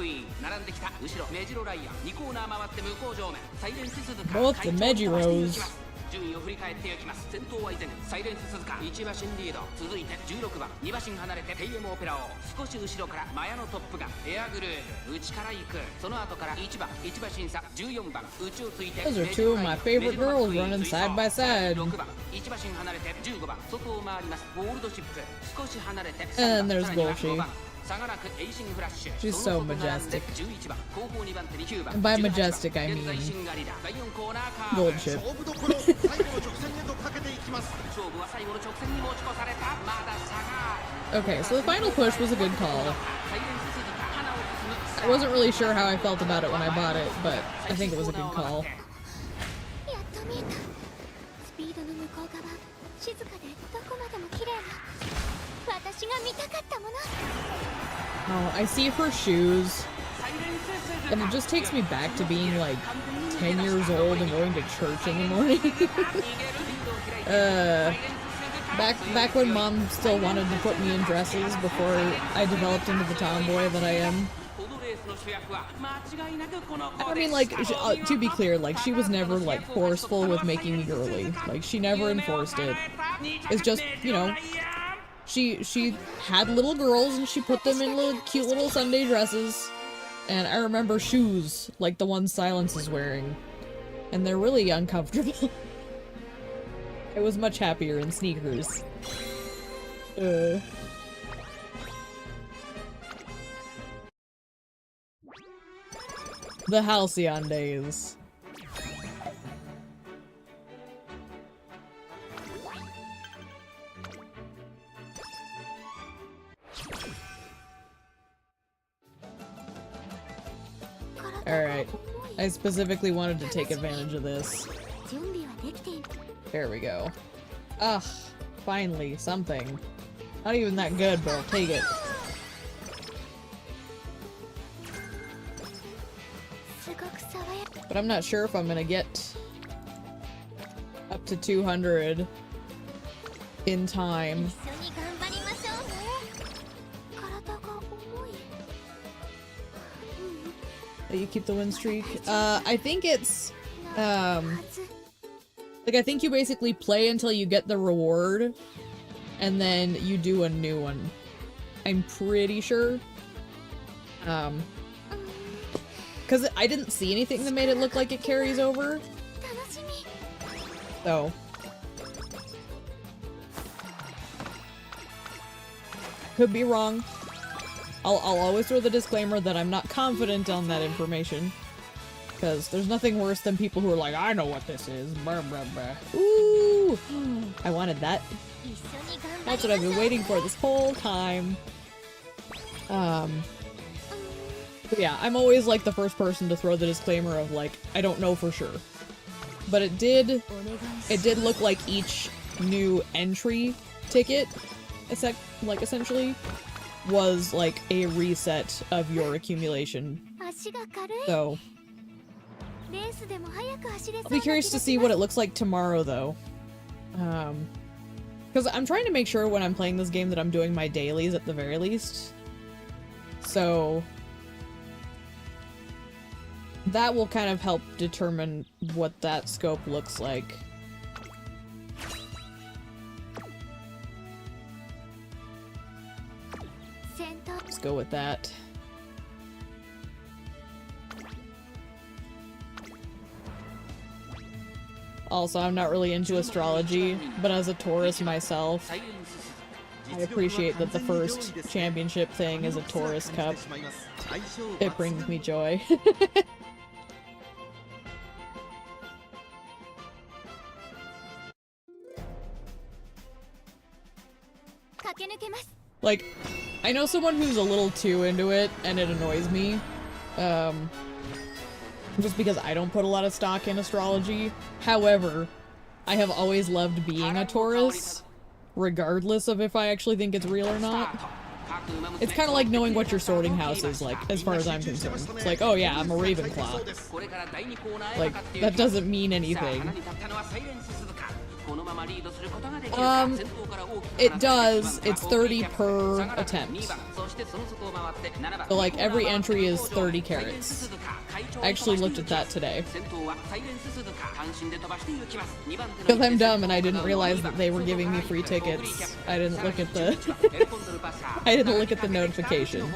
Both the Mejiros. 順位を振り返っていきます。先頭は依然サイレンス鈴鹿1馬身リード、続いて16番2馬身離れてテイエムオペラを少し後ろからマヤのトップガンエアグルーヴ内から行く、その後から1番1馬身差14番内をついて Those are two of my favorite girls running side by side. 6番1馬身離れて15番外を回ります。ゴールドシップ少し離れて And there's Golshi. She's so majestic. And by majestic, I mean gold ship. Okay, so the final push was a good call. I wasn't really sure how I felt about it when I bought it, but I think it was a good call. Oh, I see her shoes, and it just takes me back to being like 10 years old and going to church in the morning. Back when mom still wanted to put me in dresses before I developed into the tomboy that I am. I mean, like, to be clear, like, she was never, like, forceful with making me girly. Like, she never enforced it. It's just, you know, she had little girls and she put them in little cute little Sunday dresses. And I remember shoes, like the ones Silence is wearing. And they're really uncomfortable. I was much happier in sneakers. The Halcyon days. Alright. I specifically wanted to take advantage of this. There we go. Ugh. Finally, something. Not even that good, but I'll take it. But I'm not sure if I'm gonna get up to 200 in time. You keep the win streak? I think it's, like, I think you basically play until you get the reward, and then you do a new one. I'm pretty sure. Because I didn't see anything that made it look like it carries over. So. Could be wrong. I'll always throw the disclaimer that I'm not confident on that information. Because there's nothing worse than people who are like, I know what this is. Blah, blah, blah. Ooh! I wanted that. That's what I've been waiting for this whole time. But yeah, I'm always like the first person to throw the disclaimer of like, I don't know for sure. But it did look like each new entry ticket, essentially, was like a reset of your accumulation. So I'll be curious to see what it looks like tomorrow though. Because I'm trying to make sure when I'm playing this game that I'm doing my dailies at the very least. So that will kind of help determine what that scope looks like. Let's go with that. Also, I'm not really into astrology, but as a Taurus myself, I appreciate that the first championship thing is a tourist cup. It brings me joy. Like, I know someone who's a little too into it, and it annoys me. Just because I don't put a lot of stock in astrology. However, I have always loved being a Taurus, regardless of if I actually think it's real or not. It's kind of like knowing what your sorting house is like, as far as I'm concerned. It's like, oh yeah, I'm a Ravenclaw. Like, that doesn't mean anything. It does. It's 30 per attempt. So like every entry is 30 carats. I actually looked at that today. Because I'm dumb and I didn't realize that they were giving me free tickets. I didn't look at the I didn't look at the notification.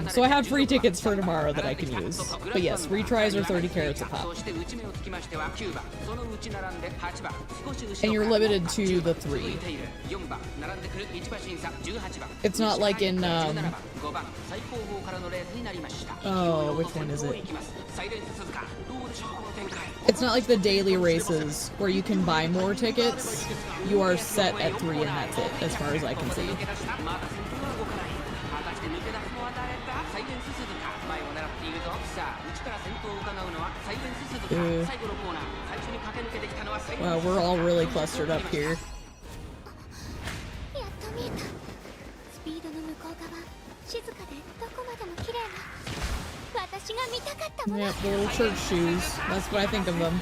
So I have free tickets for tomorrow that I can use. But yes, retries are 30 carats a pop. And you're limited to the 3. It's not like in oh, which one is it? It's not like the daily races where you can buy more tickets. You are set at 3 and that's it, as far as I can see. Wow, we're all really clustered up here. Yep, the little church shoes. That's what I think of them.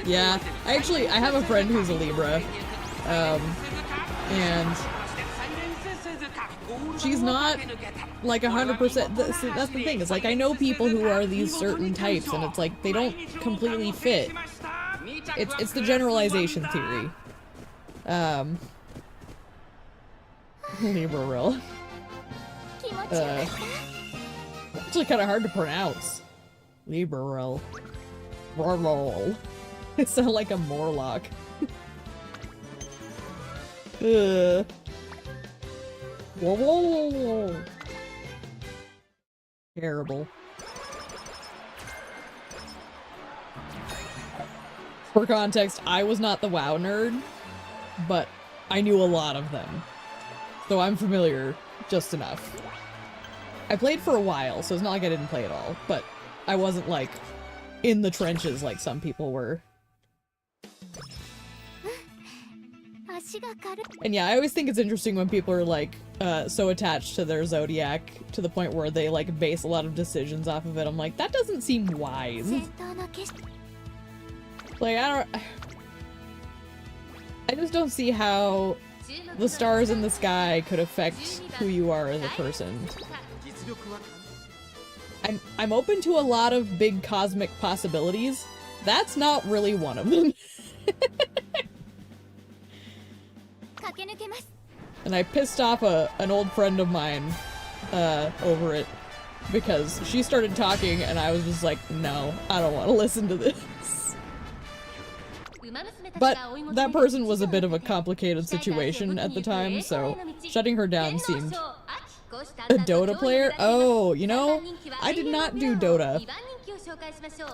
Yeah, I have a friend who's a Libra, and she's not like 100%. That's the thing. It's like I know people who are these certain types, and it's like they don't completely fit. It's the generalization theory. Libra real. Actually kind of hard to pronounce. Libra. It sounds like a Morlock. Terrible. For context, I was not the WoW nerd, but I knew a lot of them. So I'm familiar just enough. I played for a while, so it's not like I didn't play at all, but I wasn't like in the trenches like some people were. And yeah, I always think it's interesting when people are like so attached to their zodiac to the point where they like base a lot of decisions off of it. I'm like, that doesn't seem wise. Like, I just don't see how the stars in the sky could affect who you are as a person. I'm open to a lot of big cosmic possibilities. That's not really one of them. And I pissed off an old friend of mine over it because she started talking and I was just like, no, I don't want to listen to this. But that person was a bit of a complicated situation at the time, so shutting her down seemed... A Dota player? Oh, you know, I did not do Dota.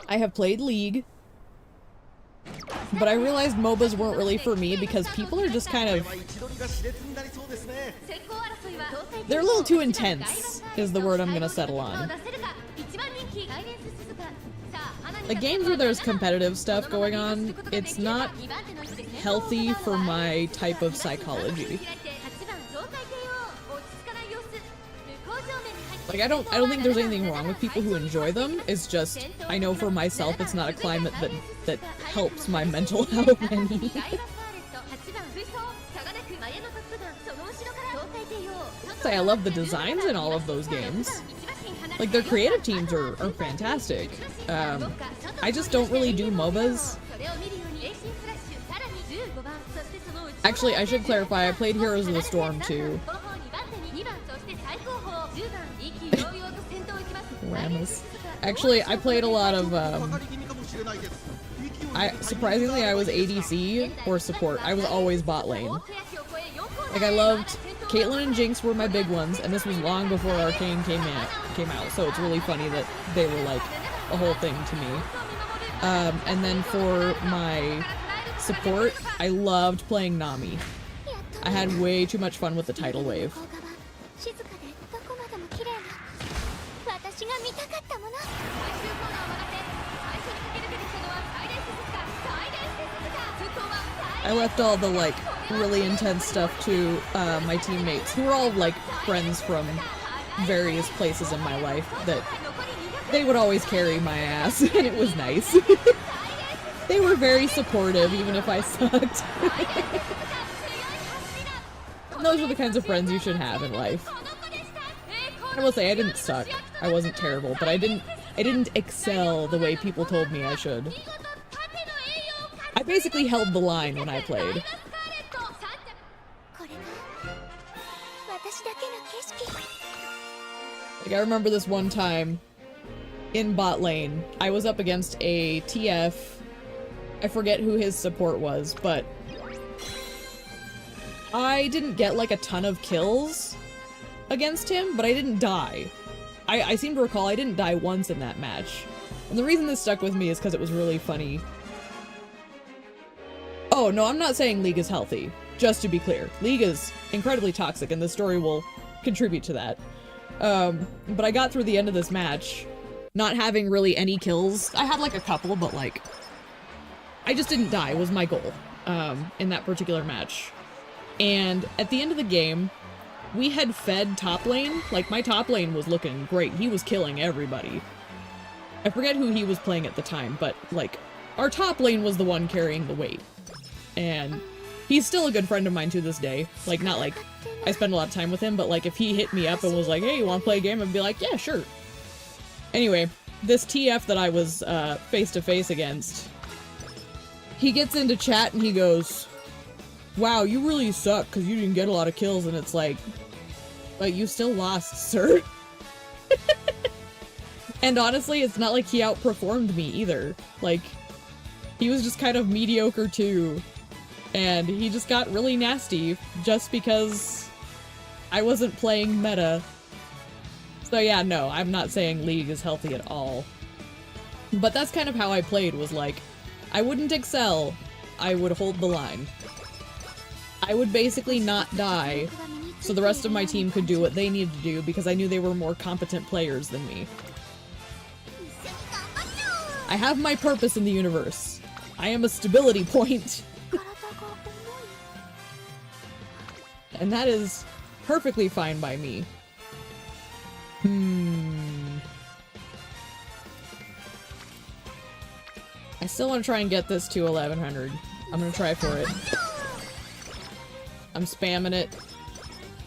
I have played League, but I realized MOBAs weren't really for me because people are just kind of... They're a little too intense, is the word I'm gonna settle on. Like, games where there's competitive stuff going on, it's not healthy for my type of psychology. Like, I don't think there's anything wrong with people who enjoy them. It's just, I know for myself it's not a climate that helps my mental health any. I love the designs in all of those games. Like, their creative teams are fantastic. I just don't really do MOBAs. Actually, I should clarify, I played Heroes of the Storm too. Ramus. Actually, I played a lot of, surprisingly, I was ADC or support. I was always bot lane. Like, I loved... Caitlyn and Jinx were my big ones, and this was long before Arcane came out, so it's really funny that they were, like, a whole thing to me. And then for my support, I loved playing Nami. I had way too much fun with the tidal wave. I left all the, like, really intense stuff to my teammates, who were all, like, friends from various places in my life, that they would always carry my ass, and it was nice. They were very supportive, even if I sucked. And those are the kinds of friends you should have in life. I will say, I didn't suck. I wasn't terrible, but I didn't excel the way people told me I should. I basically held the line when I played. Like, I remember this one time in bot lane, I was up against a TF. I forget who his support was, but I didn't get like a ton of kills against him, but I didn't die. I seem to recall I didn't die once in that match. And the reason this stuck with me is because it was really funny. Oh, no, I'm not saying League is healthy. Just to be clear. League is incredibly toxic, and this story will contribute to that. But I got through the end of this match, not having really any kills. I had, like, a couple, but, like, I just didn't die, was my goal, in that particular match. And at the end of the game, we had fed top lane. Like, my top lane was looking great. He was killing everybody. I forget who he was playing at the time, but, like, our top lane was the one carrying the weight. And he's still a good friend of mine to this day. Like, not like I spend a lot of time with him, but like if he hit me up and was like, hey, you want to play a game? I'd be like, yeah, sure. Anyway, this TF that I was face to face against, he gets into chat and he goes, wow, you really suck because you didn't get a lot of kills. And it's like, but you still lost, sir. And honestly, it's not like he outperformed me either. Like, he was just kind of mediocre too. And he just got really nasty just because I wasn't playing meta. So yeah, no, I'm not saying League is healthy at all. But that's kind of how I played, was like, I wouldn't excel, I would hold the line. I would basically not die, so the rest of my team could do what they needed to do because I knew they were more competent players than me. I have my purpose in the universe. I am a stability point. And that is perfectly fine by me. I still want to try and get this to 1100. I'm gonna try for it. I'm spamming it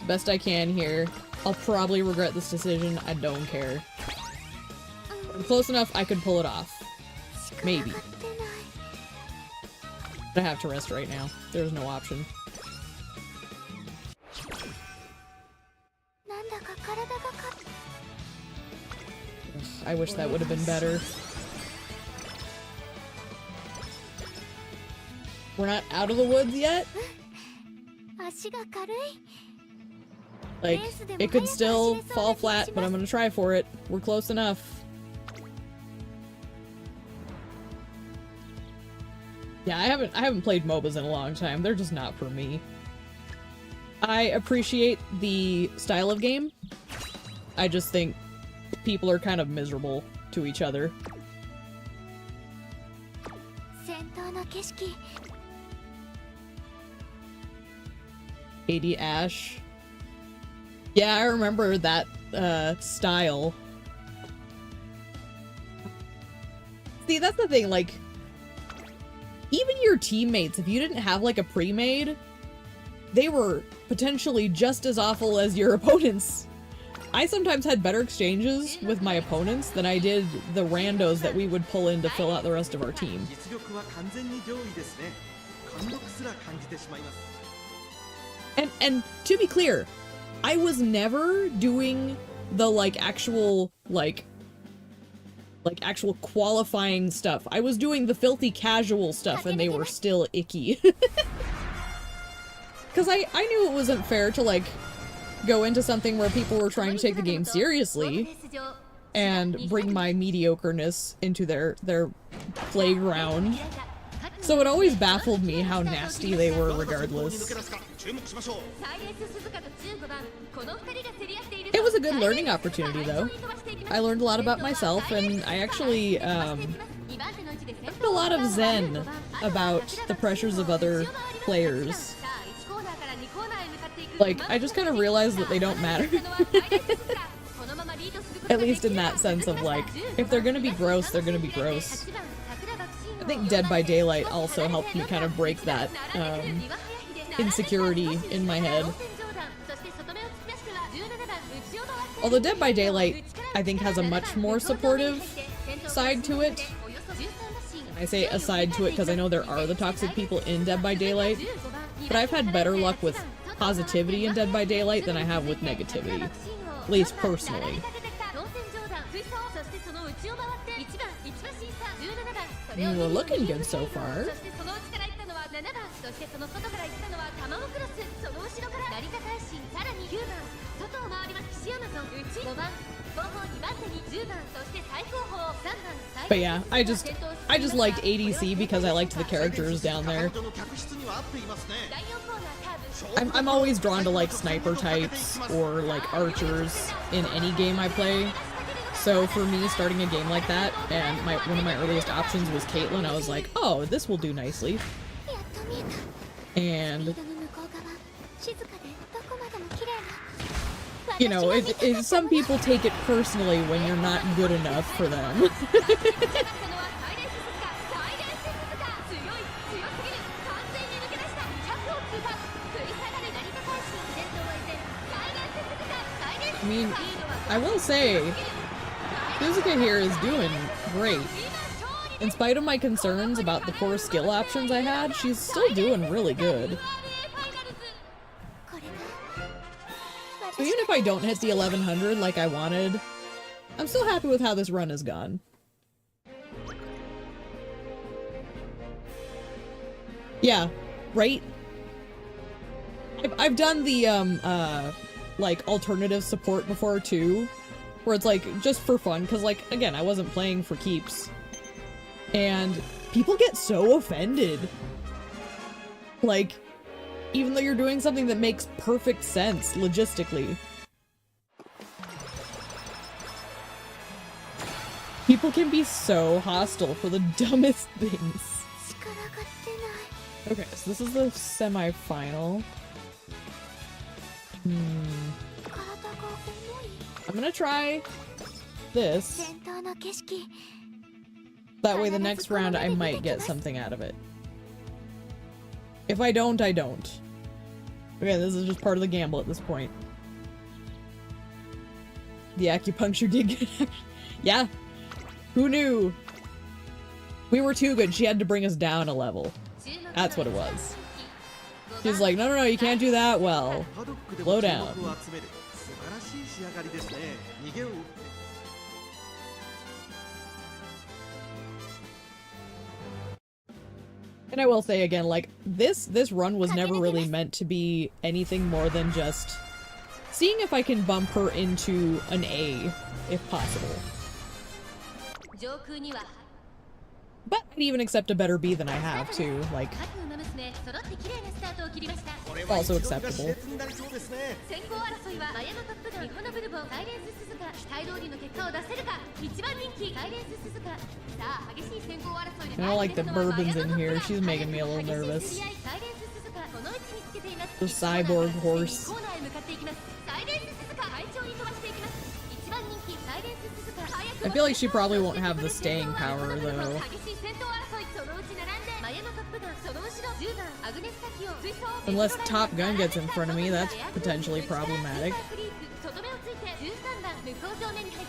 best I can here. I'll probably regret this decision. I don't care. I'm close enough I could pull it off. Maybe. But I have to rest right now. There's no option. I wish that would have been better. We're not out of the woods yet? Like, it could still fall flat, but I'm gonna try for it. We're close enough. Yeah, I haven't played MOBAs in a long time. They're just not for me. I appreciate the style of game. I just think people are kind of miserable to each other. AD Ashe. Yeah, I remember that style. See, that's the thing, like, even your teammates, if you didn't have like a pre-made, they were potentially just as awful as your opponents. I sometimes had better exchanges with my opponents than I did the randos that we would pull in to fill out the rest of our team. And to be clear, I was never doing the like actual like like actual qualifying stuff. I was doing the filthy casual stuff and they were still icky. Because I knew it wasn't fair to like go into something where people were trying to take the game seriously and bring my mediocreness into their playground. So it always baffled me how nasty they were regardless. It was a good learning opportunity though. I learned a lot about myself and I actually learned a lot of zen about the pressures of other players. Like, I just kind of realized that they don't matter. At least in that sense of like, if they're gonna be gross, they're gonna be gross. I think Dead by Daylight also helped me kind of break that insecurity in my head. Although Dead by Daylight, I think, has a much more supportive side to it. I say a side to it because I know there are the toxic people in Dead by Daylight, but I've had better luck with positivity in Dead by Daylight than I have with negativity, at least personally. You were looking good so far. But yeah, I just liked ADC because I liked the characters down there. I'm always drawn to like sniper types or like archers in any game I play. So for me, starting a game like that, and one of my earliest options was Caitlyn, I was like, oh, this will do nicely. And you know, some people take it personally when you're not good enough for them. I mean, I will say, Suzuka here is doing great. In spite of my concerns about the poor skill options I had, she's still doing really good. So even if I don't hit the 1100 like I wanted, I'm still happy with how this run has gone. Yeah, right? I've done the, like, alternative support before, too. Where it's, like, just for fun, because, like, again, I wasn't playing for keeps. And people get so offended. Like, even though you're doing something that makes perfect sense, logistically. People can be so hostile for the dumbest things. Okay, so this is the semi-final. I'm gonna try this. That way the next round I might get something out of it. If I don't, I don't. Okay, this is just part of the gamble at this point. The acupuncture did get action. Yeah. Who knew? We were too good. She had to bring us down a level. That's what it was. She's like, no, no, no, you can't do that well. Slow down. And I will say again, like, this run was never really meant to be anything more than just seeing if I can bump her into an A, if possible. But I'd even accept a better B than I have, too. Like, also acceptable. I don't like the bourbons in here. She's making me a little nervous. The cyborg horse. I feel like she probably won't have the staying power, though. Unless Top Gun gets in front of me, that's potentially problematic.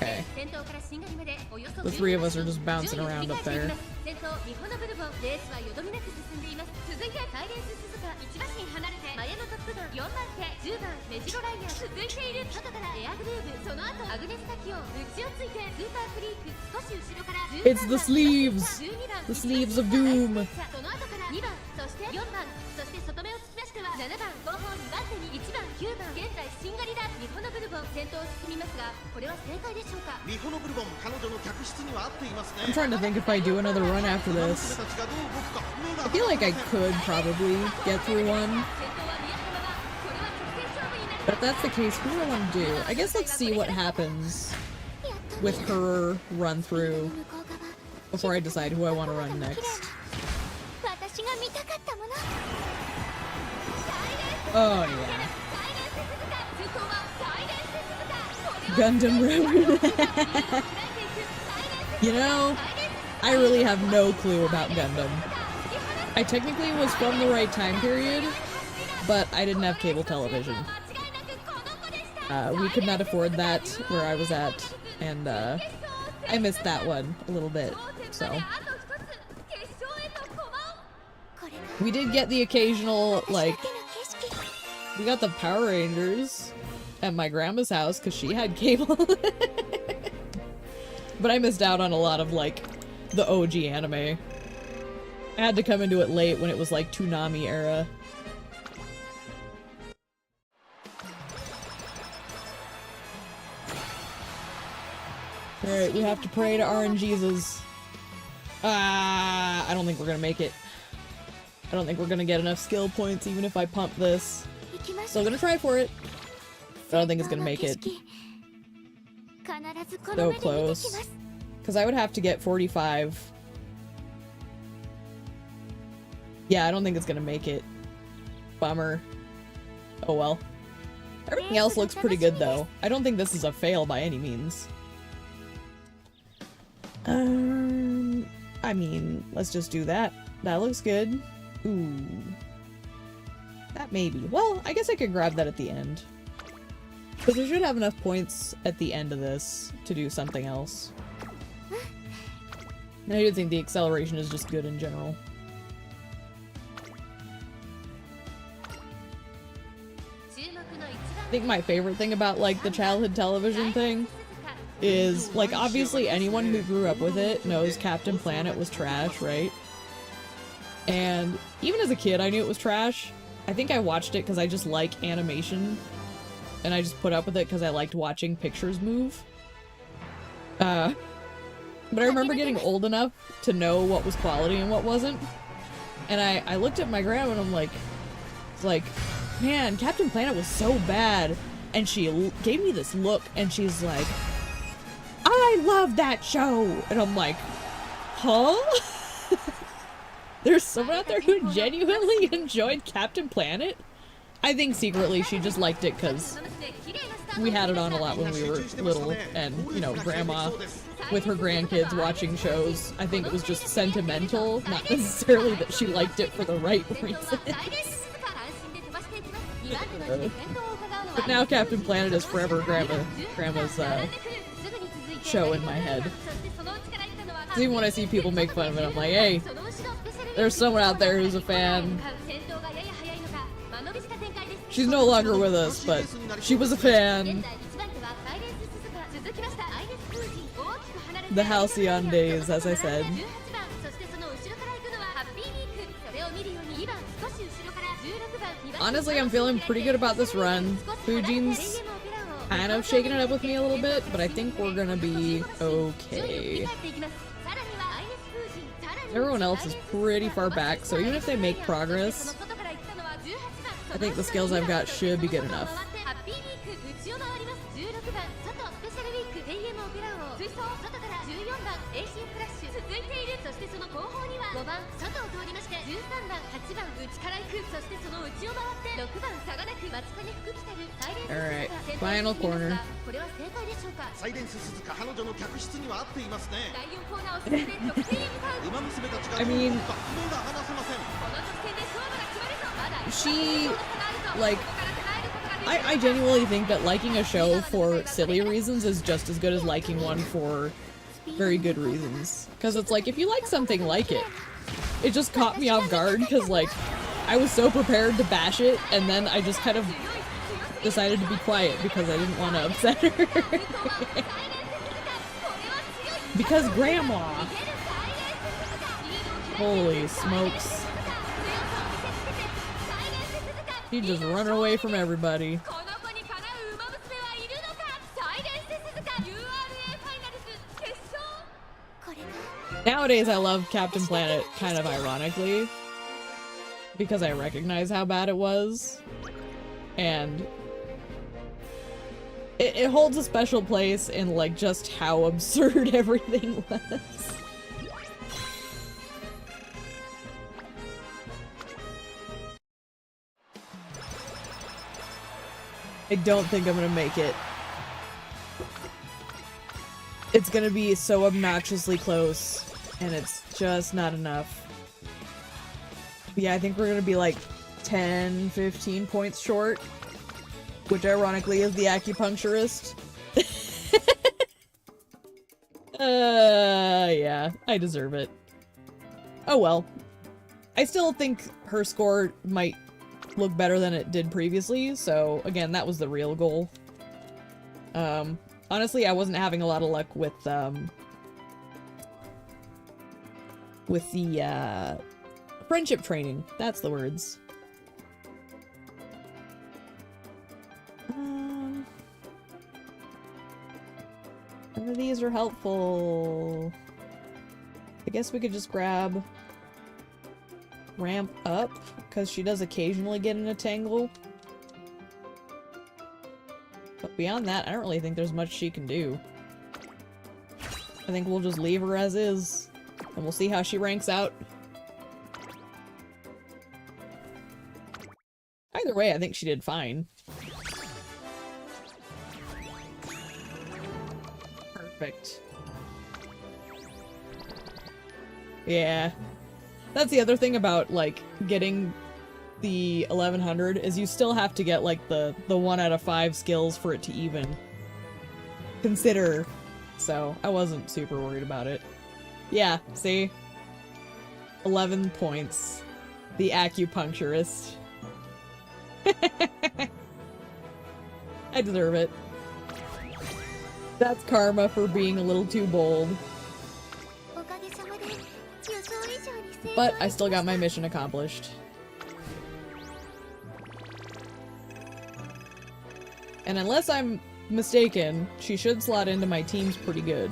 Okay. The three of us are just bouncing around up there. It's the sleeves! The sleeves of doom! I'm trying to think if I do another run after this. I feel like I could probably get through one. But if that's the case, who do I want to do? I guess let's see what happens with her run through before I decide who I want to run next. Oh yeah. Gundam Road. You know, I really have no clue about Gundam. I technically was from the right time period, but I didn't have cable television. We could not afford that where I was at, and I missed that one a little bit, so. We did get the occasional, like, we got the Power Rangers at my grandma's house because she had cable. But I missed out on a lot of, like, the OG anime. I had to come into it late when it was, like, Toonami era. Alright, we have to pray to RNGesus. I don't think we're gonna make it. I don't think we're gonna get enough skill points even if I pump this. Still gonna try for it. But I don't think it's gonna make it. So close. Because I would have to get 45. Yeah, I don't think it's gonna make it. Bummer. Oh well. Everything else looks pretty good though. I don't think this is a fail by any means. I mean, let's just do that. That looks good. Ooh. That maybe. Well, I guess I could grab that at the end. Because we should have enough points at the end of this to do something else. And I do think the acceleration is just good in general. I think my favorite thing about, like, the childhood television thing is, like, obviously anyone who grew up with it knows Captain Planet was trash, right? And even as a kid, I knew it was trash. I think I watched it because I just like animation. And I just put up with it because I liked watching pictures move. But I remember getting old enough to know what was quality and what wasn't. And I looked at my grandma and I'm like, it's like, man, Captain Planet was so bad. And she gave me this look and she's like, I love that show! And I'm like, huh? There's someone out there who genuinely enjoyed Captain Planet? I think secretly she just liked it because we had it on a lot when we were little and, you know, grandma with her grandkids watching shows. I think it was just sentimental, not necessarily that she liked it for the right reasons. But now Captain Planet is forever grandma's show in my head. So even when I see people make fun of it, I'm like, hey, there's someone out there who's a fan. She's no longer with us, but she was a fan. The halcyon days, as I said. Honestly, I'm feeling pretty good about this run. Fujin's kind of shaking it up with me a little bit, but I think we're gonna be okay. Everyone else is pretty far back, so even if they make progress, I think the skills I've got should be good enough. Alright, final corner. I mean, she, like, I genuinely think that liking a show for silly reasons is just as good as liking one for very good reasons. Because it's like, if you like something, like it. It just caught me off guard because, like, I was so prepared to bash it, and then I just kind of decided to be quiet because I didn't want to upset her. Because Grandma! Holy smokes. She just run away from everybody. Nowadays I love Captain Planet kind of ironically because I recognize how bad it was, and it holds a special place in like just how absurd everything was. I don't think I'm gonna make it. It's gonna be so obnoxiously close, and it's just not enough. Yeah, I think we're gonna be like 10, 15 points short, which ironically is the acupuncturist. Yeah, I deserve it. Oh well. I still think her score might look better than it did previously, so again, that was the real goal. Honestly, I wasn't having a lot of luck with the friendship training. That's the words. None of these are helpful. I guess we could just grab Ramp Up, because she does occasionally get in a tangle. But beyond that, I don't really think there's much she can do. I think we'll just leave her as is, and we'll see how she ranks out. Either way, I think she did fine. Perfect. Yeah. That's the other thing about, like, getting the 1100 is you still have to get, like, the 1 out of 5 skills for it to even consider. So, I wasn't super worried about it. Yeah, see? 11 points. The acupuncturist. I deserve it. That's karma for being a little too bold. But I still got my mission accomplished. And unless I'm mistaken, she should slot into my teams pretty good.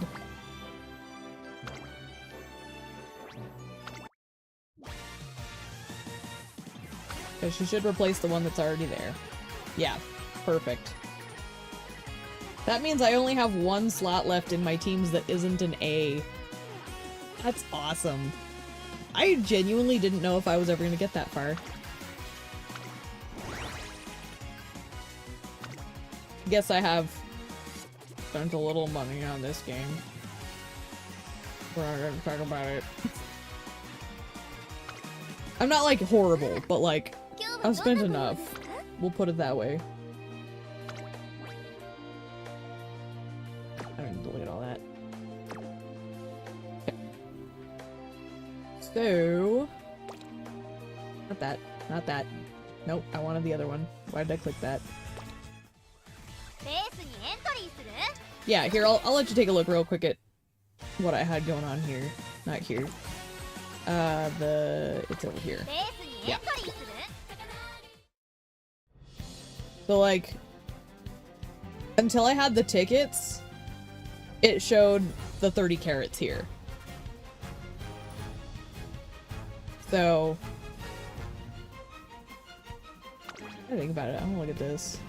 Because she should replace the one that's already there. Yeah, perfect. That means I only have 1 slot left in my teams that isn't an A. That's awesome. I genuinely didn't know if I was ever going to get that far. Guess I have spent a little money on this game. We're not going to talk about it. I'm not, like, horrible, but, like, I've spent enough. We'll put it that way. I didn't delete all that. So... Not that. Not that. Nope, I wanted the other one. Why did I click that? Yeah, here, I'll let you take a look real quick at what I had going on here. Not here. It's over here. Yeah. So, like, until I had the tickets, it showed the 30 carats here. So, I think about it. I want to look at this.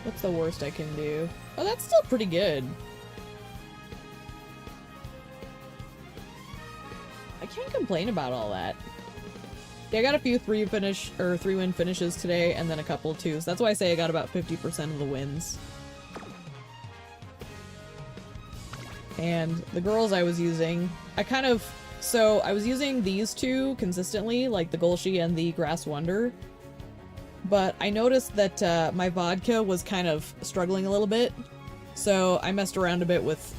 What's the worst I can do? Oh, that's still pretty good. I can't complain about all that. Yeah, I got a few 3-win finishes today, and then a couple of 2s. That's why I say I got about 50% of the wins. And the girls I was using, so I was using these 2 consistently, like the Golshi and the Grass Wonder. but I noticed that my vodka was kind of struggling a little bit, so I messed around a bit with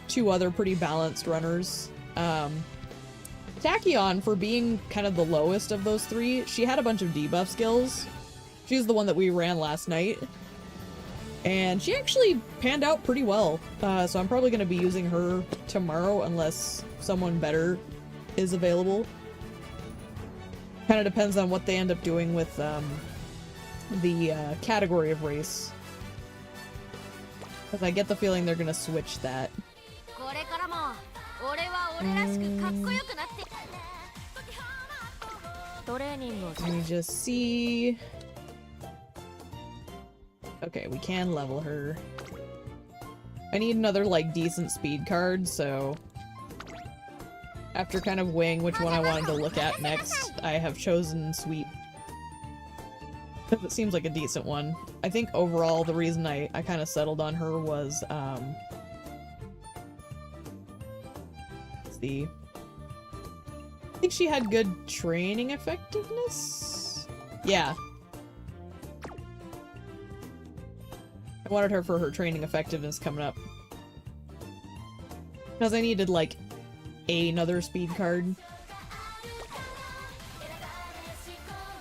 two other pretty balanced runners. Tachyon, for being kind of the lowest of those three, she had a bunch of debuff skills. She's the one that we ran last night, and she actually panned out pretty well, so I'm probably going to be using her tomorrow unless someone better is available. Kind of depends on what they end up doing with the category of race. Because I get the feeling they're going to switch that. Let me just see. Okay, we can level her. I need another, like, decent speed card, so after kind of weighing which one I wanted to look at next, I have chosen Sweep. Because it seems like a decent one. I think overall the reason I kind of settled on her was, let's see. I think she had good training effectiveness? Yeah. I wanted her for her training effectiveness coming up. Because I needed, like, another speed card.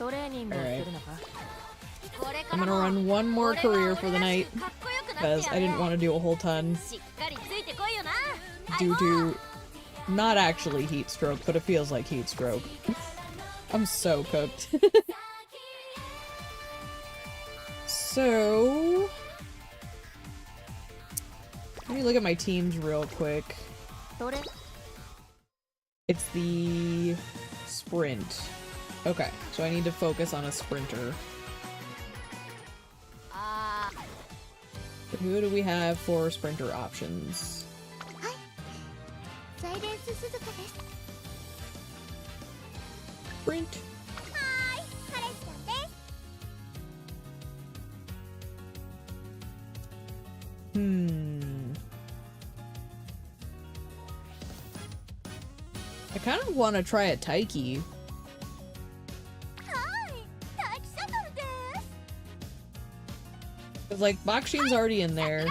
Alright. I'm gonna run one more career for the night, because I didn't want to do a whole ton due to not actually heat stroke, but it feels like heat stroke. I'm so cooked. So let me look at my teams real quick. It's the sprint. Okay, so I need to focus on a sprinter. Who do we have for sprinter options? Sprint. I kind of want to try a Taiki. Because, like, Bakshin's already in there.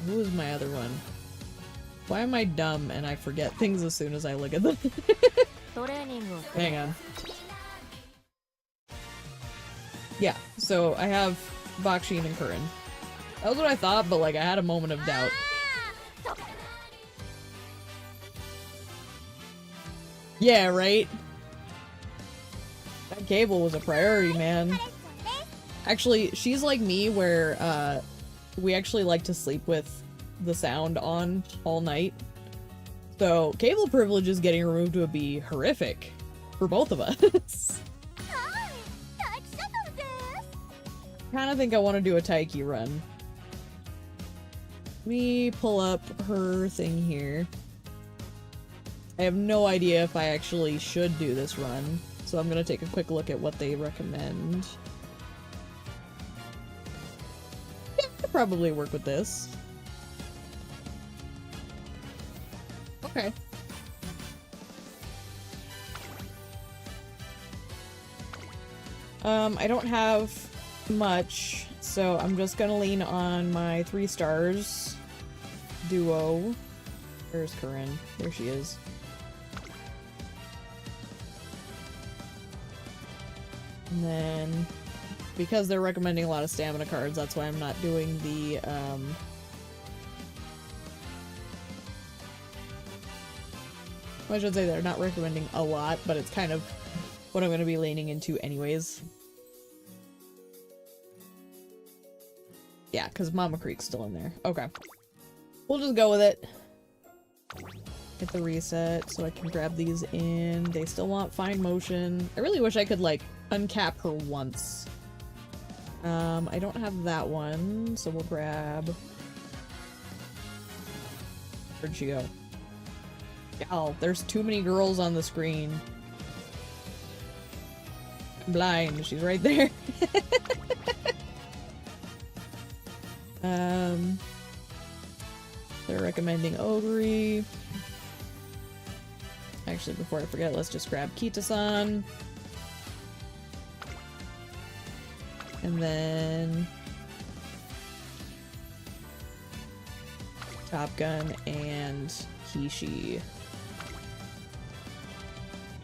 Who is my other one? Why am I dumb and I forget things as soon as I look at them? Hang on. Yeah, so I have Bakshin and Kurin. That was what I thought, but, like, I had a moment of doubt. Yeah, right? That cable was a priority, man. Actually, she's like me where, we actually like to sleep with the sound on all night. So, cable privileges getting removed would be horrific for both of us. Kind of think I want to do a Taiki run. Let me pull up her thing here. I have no idea if I actually should do this run, so I'm gonna take a quick look at what they recommend. Yeah, I could probably work with this. Okay. I don't have much, so I'm just gonna lean on my 3 stars duo. Where's Corinne? There she is. And then, because they're recommending a lot of stamina cards, that's why I'm not doing the, I should say they're not recommending a lot, but it's kind of what I'm going to be leaning into anyways. Yeah, because Mama Creek's still in there. Okay. We'll just go with it. Hit the reset so I can grab these in. They still want fine motion. I really wish I could, like, uncap her once. I don't have that one, so we'll grab... Where'd she go? Gal, there's too many girls on the screen. I'm blind. She's right there. They're recommending Ogre. Actually, before I forget, let's just grab Kita-san. And then Top Gun and Kishi.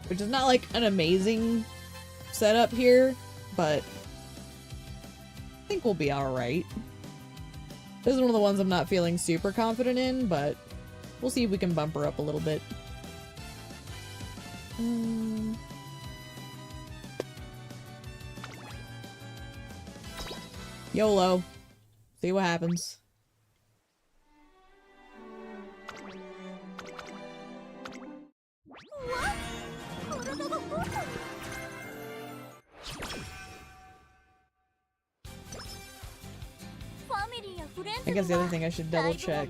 Which is not like an amazing setup here, but I think we'll be alright. This is one of the ones I'm not feeling super confident in, but we'll see if we can bump her up a little bit. YOLO. See what happens. I guess the other thing I should double check.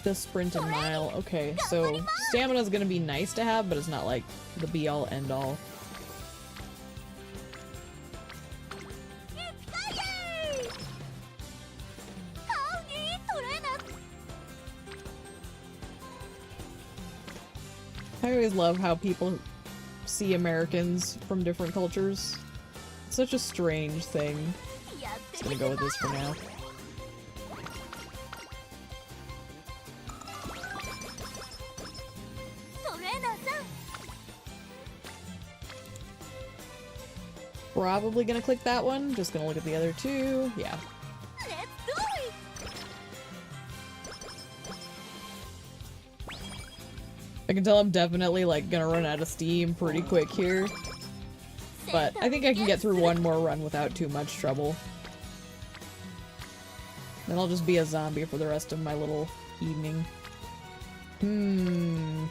The sprint and mile. Okay, so stamina is gonna be nice to have, but it's not like the be all end all. I always love how people see Americans from different cultures. It's such a strange thing. Just gonna go with this for now. Probably gonna click that one. Just gonna look at the other two. Yeah. I can tell I'm definitely like gonna run out of steam pretty quick here. But I think I can get through one more run without too much trouble. Then I'll just be a zombie for the rest of my little evening. I'm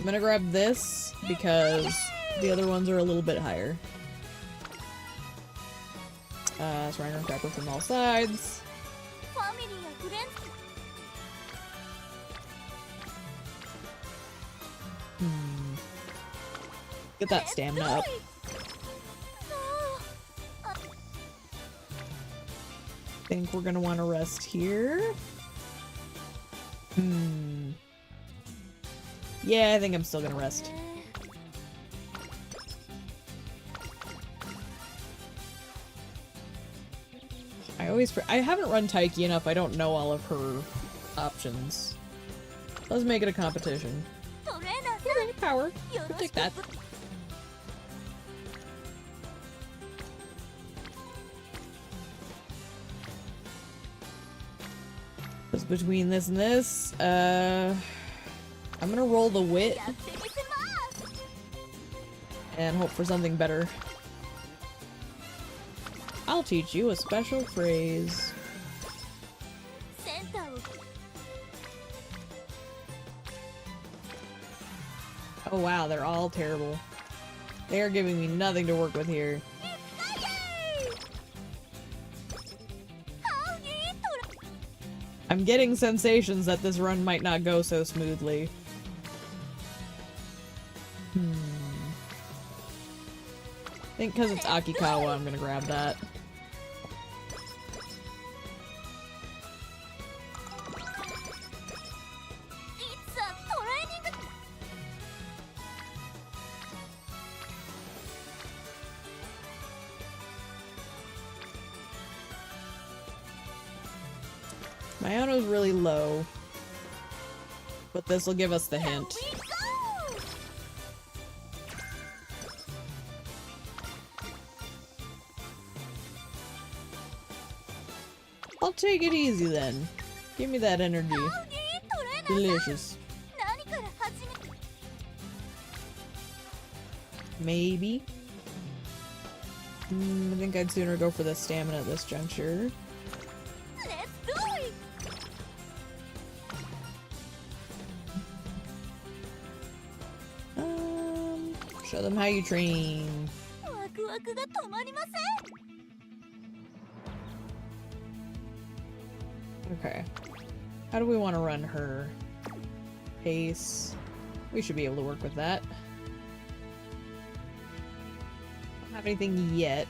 gonna grab this because the other ones are a little bit higher. Surround and grab her from all sides. Get that stamina up. Think we're gonna want to rest here. Yeah, I think I'm still gonna rest. I haven't run Taiki enough, I don't know all of her options. Let's make it a competition. Okay, power. We'll take that. Just between this and this, I'm gonna roll the wit and hope for something better. I'll teach you a special phrase. Oh wow, they're all terrible. They are giving me nothing to work with here. I'm getting sensations that this run might not go so smoothly. I think because it's Akikawa, I'm gonna grab that. Mayano's really low, but this will give us the hint. I'll take it easy then. Give me that energy. Delicious. Maybe. I think I'd sooner go for the stamina at this juncture. Show them how you train. Okay. How do we want to run her? Pace. We should be able to work with that. Don't have anything yet.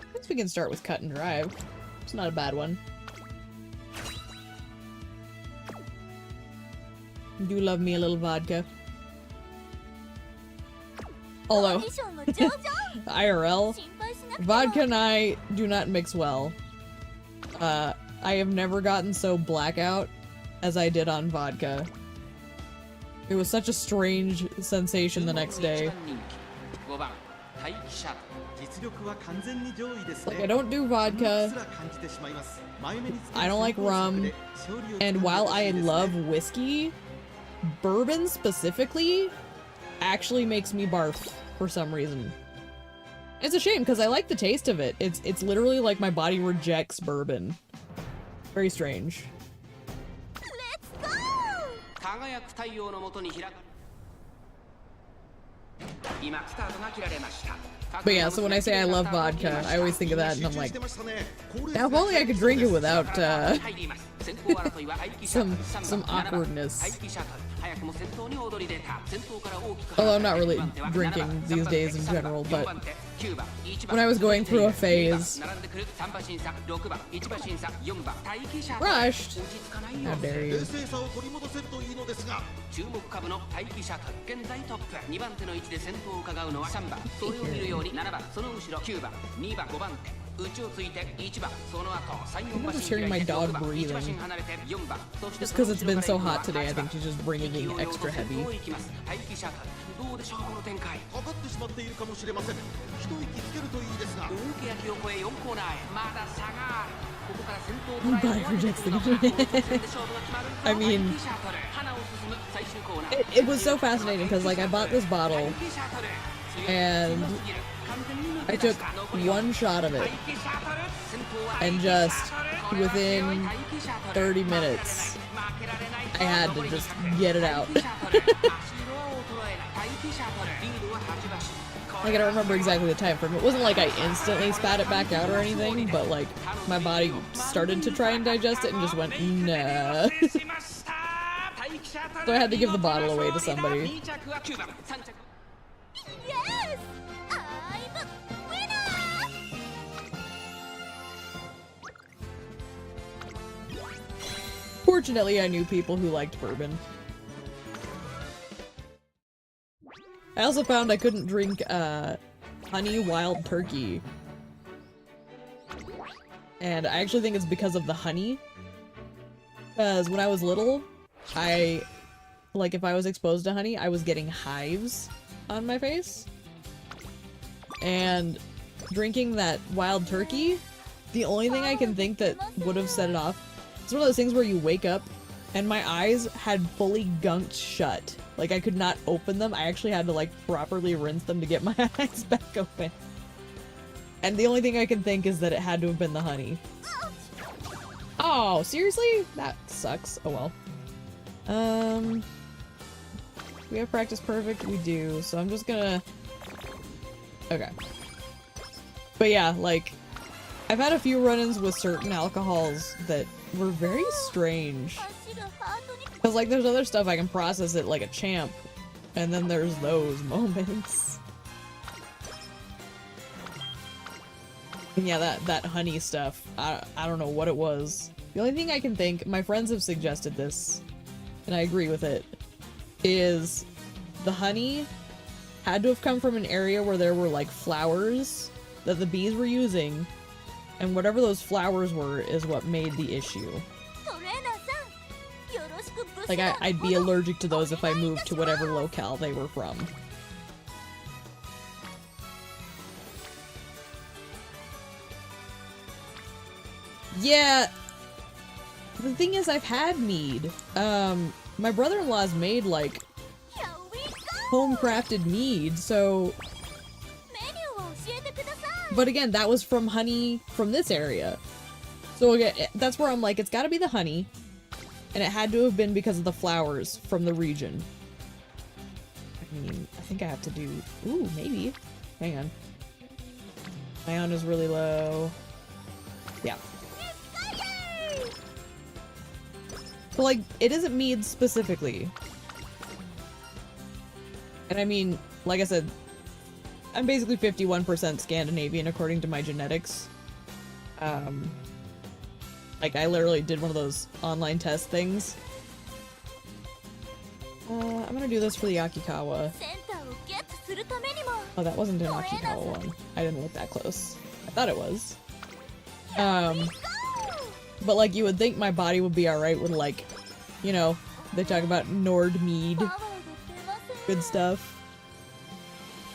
I guess we can start with cut and drive. It's not a bad one. Do love me a little vodka. Although, IRL, vodka and I do not mix well. I have never gotten so blackout as I did on vodka. It was such a strange sensation the next day. Like, I don't do vodka, I don't like rum, and while I love whiskey, bourbon specifically actually makes me barf for some reason. It's a shame because I like the taste of it. It's literally like my body rejects bourbon. Very strange. Let's go! But yeah, so when I say I love vodka, I always think of that and I'm like, now if only I could drink it without some awkwardness. Although I'm not really drinking these days in general, but when I was going through a phase, rushed, how dare you. I'm just hearing my dog breathing. Just because it's been so hot today, I think she's just breathing extra heavy. Body rejects the I mean, it was so fascinating because, like, I bought this bottle and I took one shot of it and just within 30 minutes I had to just get it out. Like, I don't remember exactly the time frame. It wasn't like I instantly spat it back out or anything, but like my body started to try and digest it and just went, nah. So I had to give the bottle away to somebody. Yes! I'm winner! Fortunately, I knew people who liked bourbon. I also found I couldn't drink honey wild turkey. And I actually think it's because of the honey. Because when I was little, like, if I was exposed to honey, I was getting hives on my face. And drinking that wild turkey, the only thing I can think that would have set it off, it's one of those things where you wake up and my eyes had fully gunked shut. Like, I could not open them. I actually had to, like, properly rinse them to get my eyes back open. And the only thing I can think is that it had to have been the honey. Oh, seriously? That sucks. Oh well. We have practice perfect? We do. So I'm just gonna... Okay. But yeah, like, I've had a few run-ins with certain alcohols that were very strange. Because, like, there's other stuff I can process it like a champ, and then there's those moments. And yeah, that honey stuff, I don't know what it was. The only thing I can think, my friends have suggested this, and I agree with it, is the honey had to have come from an area where there were, like, flowers that the bees were using, and whatever those flowers were is what made the issue. Like, I'd be allergic to those if I moved to whatever locale they were from. Yeah, the thing is, I've had mead. My brother-in-law's made, like, home-crafted mead, so... But again, that was from honey from this area. So again, that's where I'm like, it's gotta be the honey. And it had to have been because of the flowers from the region. I mean, I think I have to do... Ooh, maybe. Hang on. Ion is really low. Yeah. So, like, it isn't mead specifically. And I mean, like I said, I'm basically 51% Scandinavian according to my genetics. Like, I literally did one of those online test things. I'm gonna do this for the Akikawa. Oh, that wasn't an Okinawa one. I didn't look that close. I thought it was. But like you would think my body would be alright with like, you know, they talk about Nord mead. Good stuff.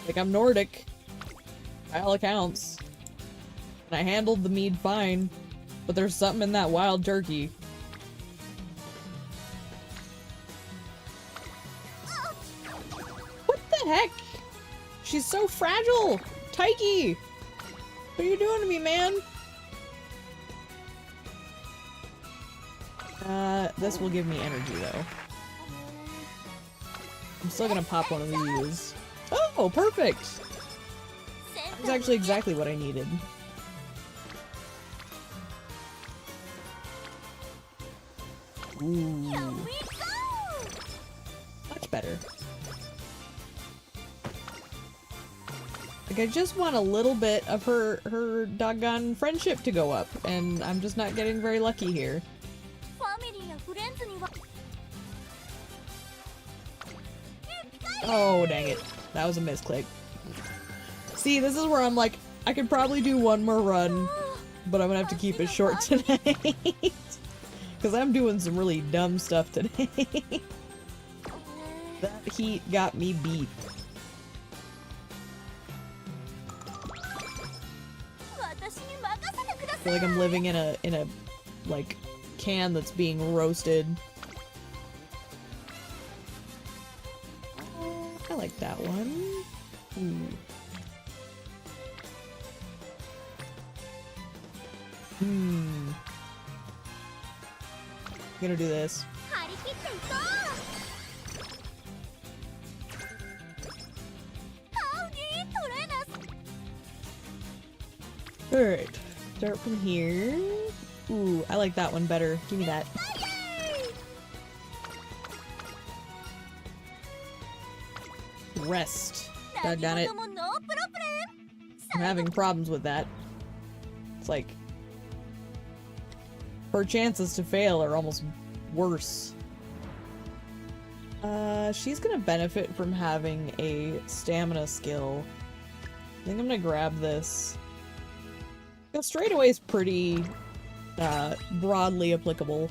Like I'm Nordic. By all accounts. And I handled the mead fine. But there's something in that wild turkey. What the heck? She's so fragile! Taiki! What are you doing to me, man? This will give me energy, though. I'm still gonna pop one of these. Oh, perfect! That's actually exactly what I needed. Ooh. Much better. Like, I just want a little bit of her doggone friendship to go up, and I'm just not getting very lucky here. Oh, dang it. That was a misclick. See, this is where I'm like, I could probably do one more run, but I'm gonna have to keep it short tonight. Because I'm doing some really dumb stuff today. That heat got me beat. I feel like I'm living in a like can that's being roasted. I like that one. Ooh. I'm gonna do this. Alright, start from here. Ooh, I like that one better. Give me that. Rest. Doggone it. I'm having problems with that. It's like her chances to fail are almost worse. She's gonna benefit from having a stamina skill. I think I'm gonna grab this. Straight away is pretty broadly applicable.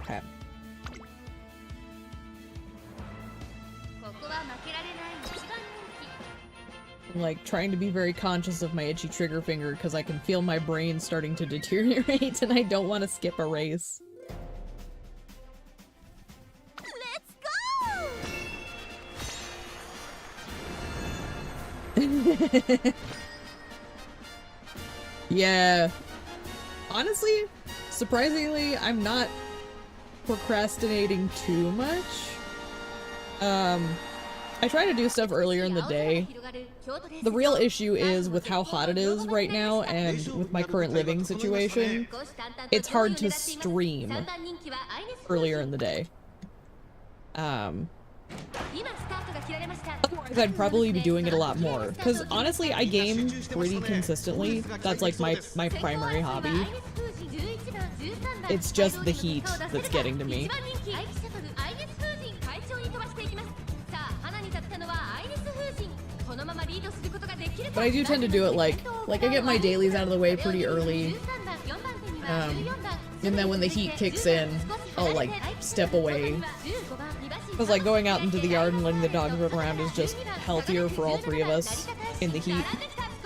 Okay. I'm like trying to be very conscious of my itchy trigger finger because I can feel my brain starting to deteriorate and I don't want to skip a race. Yeah. Honestly, surprisingly, I'm not procrastinating too much. I try to do stuff earlier in the day. The real issue is with how hot it is right now and with my current living situation, it's hard to stream earlier in the day. Otherwise, I'd probably be doing it a lot more. Because honestly, I game pretty consistently. That's like my primary hobby. It's just the heat that's getting to me. But I do tend to do it like I get my dailies out of the way pretty early. And then when the heat kicks in, I'll like step away. Because like going out into the yard and letting the dogs run around is just healthier for all three of us in the heat.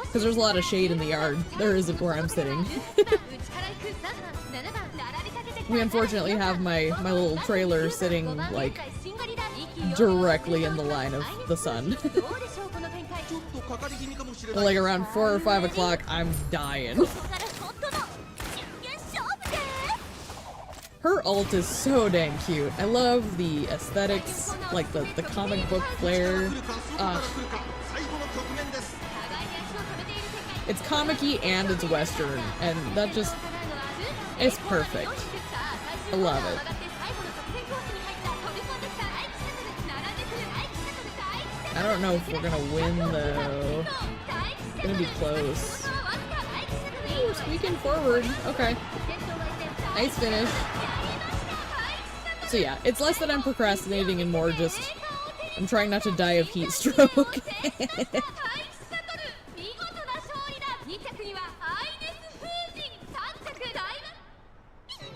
Because there's a lot of shade in the yard. There isn't where I'm sitting. We unfortunately have my little trailer sitting like directly in the line of the sun. Like around 4 or 5 o'clock, I'm dying. Her ult is so dang cute. I love the aesthetics, like the comic book flair. It's comic-y and it's western, and that just, it's perfect. I love it. I don't know if we're gonna win though. It's gonna be close. Ooh, squeaking forward. Okay. Nice finish. So yeah, it's less that I'm procrastinating and more just I'm trying not to die of heat stroke.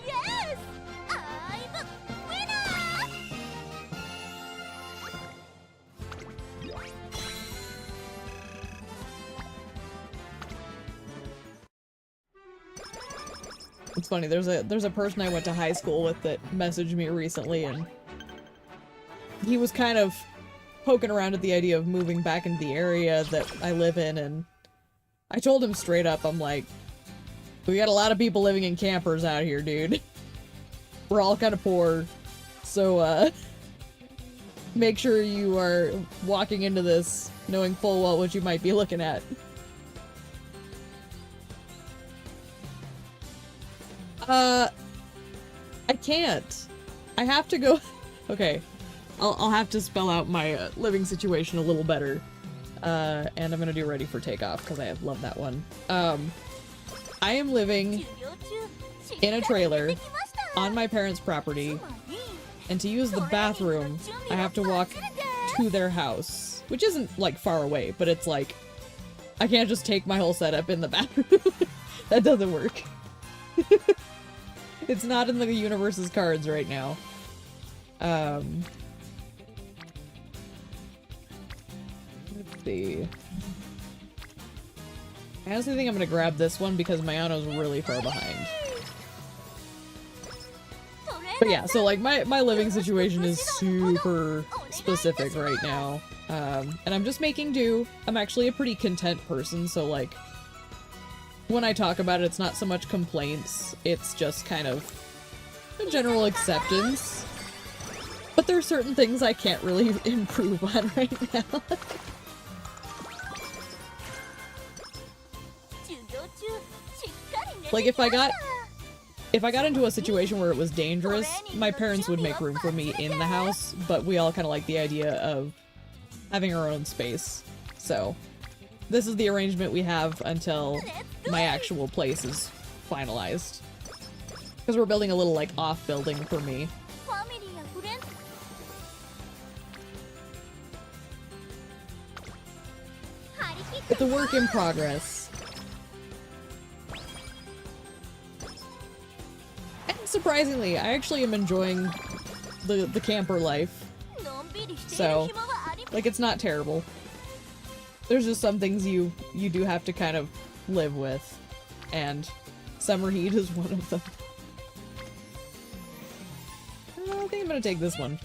Yes! I'm a winner! It's funny, there's a person I went to high school with that messaged me recently, and he was kind of poking around at the idea of moving back into the area that I live in, and I told him straight up, I'm like, we got a lot of people living in campers out here, dude. We're all kind of poor, so make sure you are walking into this knowing full well what you might be looking at. I can't. I have to go. Okay, I'll have to spell out my living situation a little better. And I'm gonna do Ready for Takeoff because I love that one. I am living in a trailer on my parents' property, and to use the bathroom, I have to walk to their house, which isn't like far away, but it's like I can't just take my whole setup in the bathroom. That doesn't work. It's not in the universe's cards right now. Let's see. I honestly think I'm gonna grab this one because Mayano's really far behind. But yeah, so like my living situation is super specific right now. And I'm just making do. I'm actually a pretty content person, so like when I talk about it, it's not so much complaints, it's just kind of a general acceptance. But there are certain things I can't really improve on right now. Like if I got into a situation where it was dangerous, my parents would make room for me in the house, but we all kind of like the idea of having our own space. So this is the arrangement we have until my actual place is finalized. Because we're building a little, like, off building for me. It's a work in progress. And surprisingly, I actually am enjoying the camper life. So, like, it's not terrible. There's just some things you do have to kind of live with, and summer heat is one of them. I think I'm gonna take this one.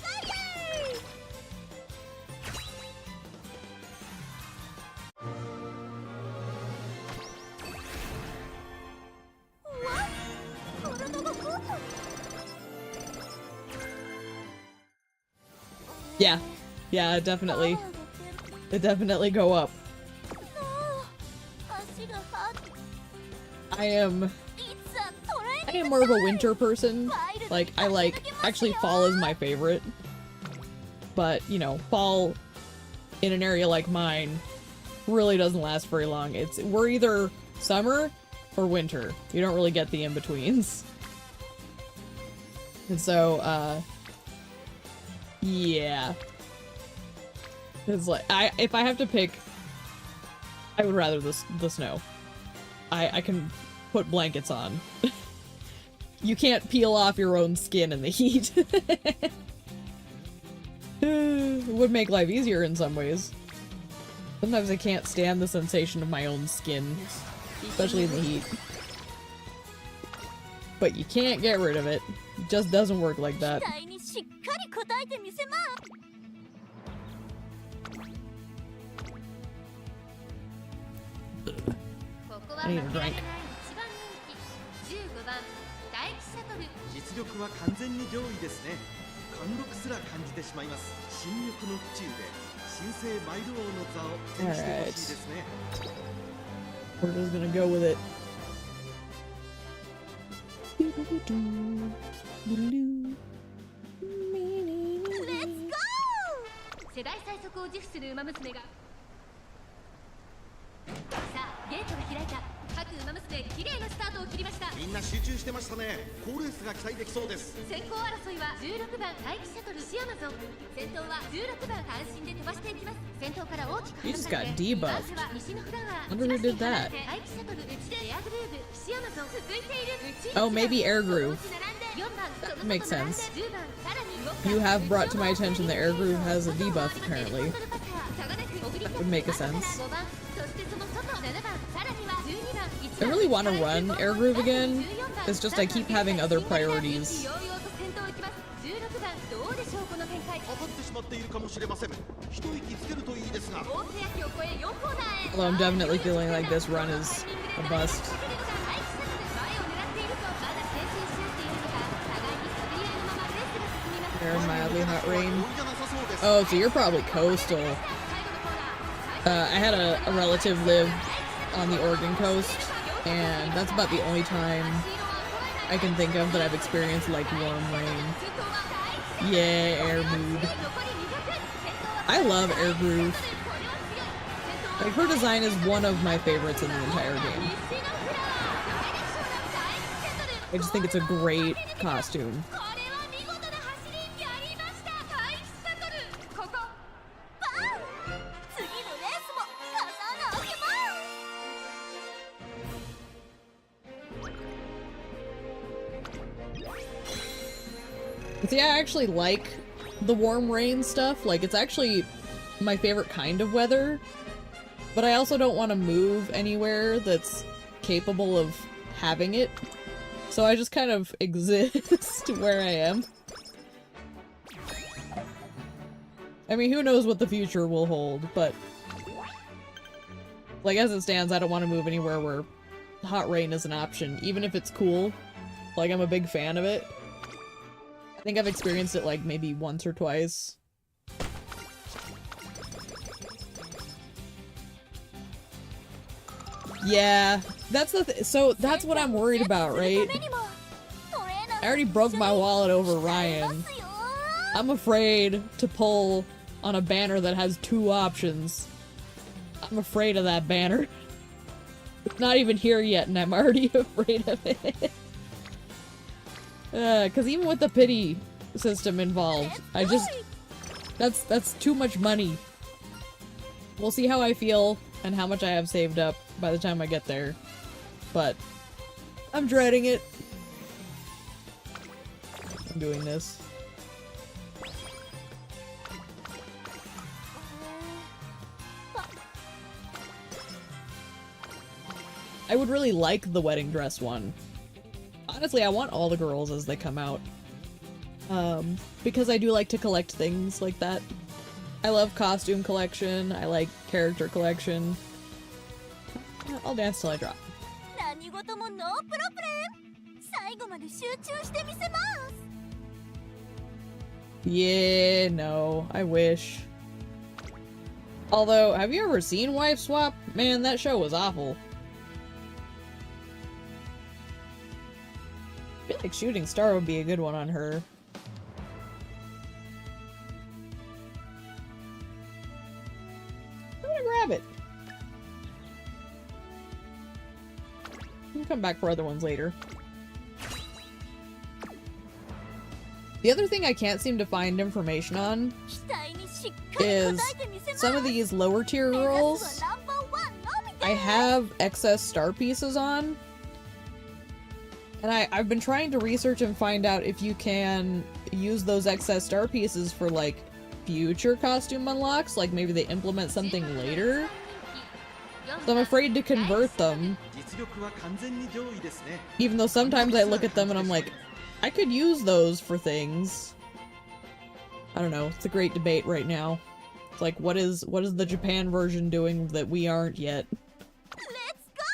Yeah. Yeah, definitely. They definitely go up. I am more of a winter person. Like, actually fall is my favorite. But, you know, fall in an area like mine really doesn't last very long. We're either summer or winter. You don't really get the in-betweens. And so, yeah. It's like, if I have to pick, I would rather the snow. I can put blankets on. You can't peel off your own skin in the heat. It would make life easier in some ways. Sometimes I can't stand the sensation of my own skin, especially in the heat. But you can't get rid of it. It just doesn't work like that. I need a drink. 実力は完全に上位ですね。貫禄すら感じてしまいます。新緑の府中で新生マイル王の座を手にしてほしいですね。We're just gonna go with it. Let's go! 世代最速を自負するウマ娘がさあゲートが開いた各ウマ娘きれい麗なスタートを切りました。みんな集中してましたね。好レースが期待できそうです。先行争いは16番待機シャトルシアマゾン、先頭は16番単身で飛ばしていきます。先頭から大きく You just got debuffed. まずは西のフラワー Wonder who did that. 待機シャトル内でエアグルーヴシアマゾン、続いている内 Oh, maybe Air Groove. 4番 That makes sense. 10番さらに You have brought to my attention that Air Groove has a debuff, apparently. That would make a sense. I really want to run Air Groove again. It's just I keep having other priorities. 当たってしまっているかもしれません。一息つけるといいですが。 Although I'm definitely feeling like this run is a bust. They're mildly hot rain. Oh, so you're probably coastal. I had a relative live on the Oregon coast, and that's about the only time I can think of that I've experienced like warm rain. Yeah, air mood. I love Air Groove. Like, her design is one of my favorites in the entire game. I just think it's a great costume. See, I actually like the warm rain stuff. Like, it's actually my favorite kind of weather. But I also don't want to move anywhere that's capable of having it. So I just kind of exist where I am. I mean, who knows what the future will hold, but... like, as it stands, I don't want to move anywhere where hot rain is an option, even if it's cool. Like, I'm a big fan of it. I think I've experienced it like maybe once or twice. Yeah, that's the so that's what I'm worried about, right? I already broke my wallet over Ryan. I'm afraid to pull on a banner that has 2 options. I'm afraid of that banner. It's not even here yet and I'm already afraid of it. Cause even with the pity system involved, I just... That's too much money. We'll see how I feel and how much I have saved up by the time I get there. But... I'm dreading it. I'm doing this. I would really like the wedding dress one. Honestly, I want all the girls as they come out. Because I do like to collect things like that. I love costume collection, I like character collection. I'll dance till I drop. Yeah, no, I wish. Although, have you ever seen Wife Swap? Man, that show was awful. I feel like Shooting Star would be a good one on her. I'm gonna grab it. We'll come back for other ones later. The other thing I can't seem to find information on is some of these lower tier girls I have excess star pieces on. And I've been trying to research and find out if you can use those excess star pieces for, like, future costume unlocks, like maybe they implement something later. So I'm afraid to convert them. Even though sometimes I look at them and I'm like, I could use those for things. I don't know, it's a great debate right now. It's like, what is the Japan version doing that we aren't yet?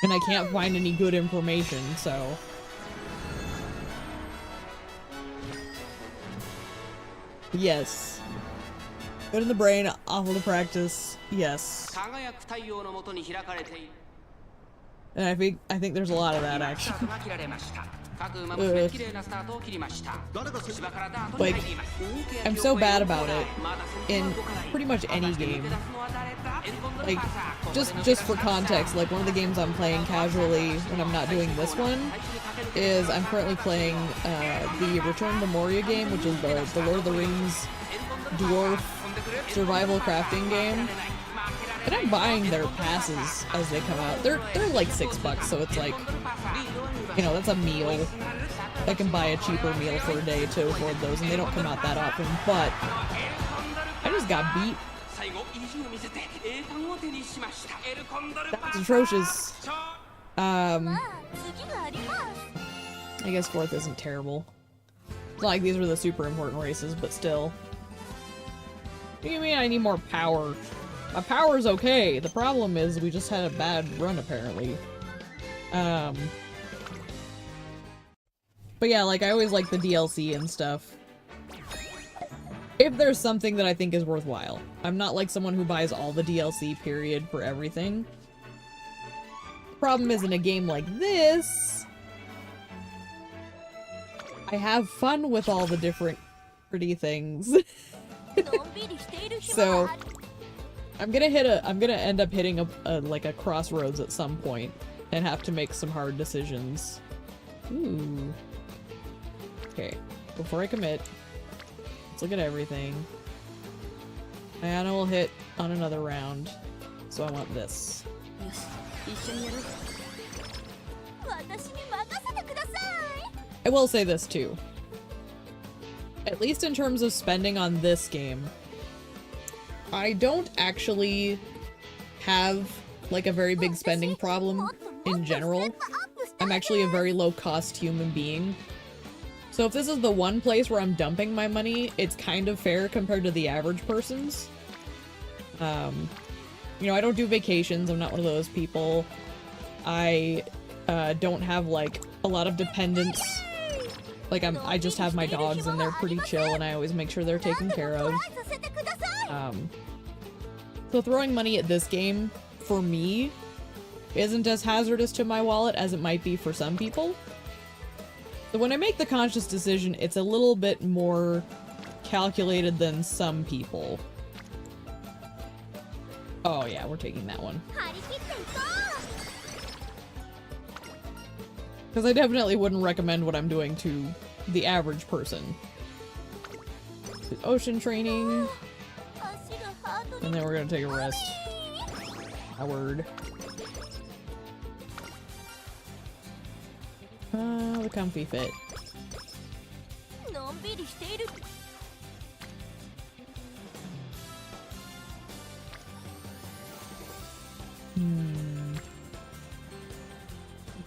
And I can't find any good information, so... Yes. Good in the brain, awful to practice. Yes. And I think there's a lot of that, actually. Like, I'm so bad about it in pretty much any game. Like, just for context, like one of the games I'm playing casually when I'm not doing this one is I'm currently playing the Return to Moria game, which is the Lord of the Rings dwarf survival crafting game. And I'm buying their passes as they come out. They're like $6, so it's like, you know, that's a meal. I can buy a cheaper meal for a day to afford those, and they don't come out that often, but I just got beat. That's atrocious. I guess 4th isn't terrible. It's not like these were the super important races, but still. What do you mean I need more power? My power's okay. The problem is we just had a bad run, apparently. But yeah, like, I always like the DLC and stuff. If there's something that I think is worthwhile. I'm not like someone who buys all the DLC, period, for everything. The problem is, in a game like this, I have fun with all the different pretty things. So, I'm gonna end up hitting like a crossroads at some point and have to make some hard decisions. Ooh. Okay, before I commit, let's look at everything. Diana will hit on another round, so I want this. I will say this too. At least in terms of spending on this game, I don't actually have like a very big spending problem in general. I'm actually a very low-cost human being. So if this is the one place where I'm dumping my money, it's kind of fair compared to the average person's. You know, I don't do vacations. I'm not one of those people. I don't have like a lot of dependents. Like I just have my dogs and they're pretty chill and I always make sure they're taken care of. So throwing money at this game, for me, isn't as hazardous to my wallet as it might be for some people. So when I make the conscious decision, it's a little bit more calculated than some people. Oh yeah, we're taking that one. Because I definitely wouldn't recommend what I'm doing to the average person. Ocean training. And then we're gonna take a rest. Howard. The comfy fit. I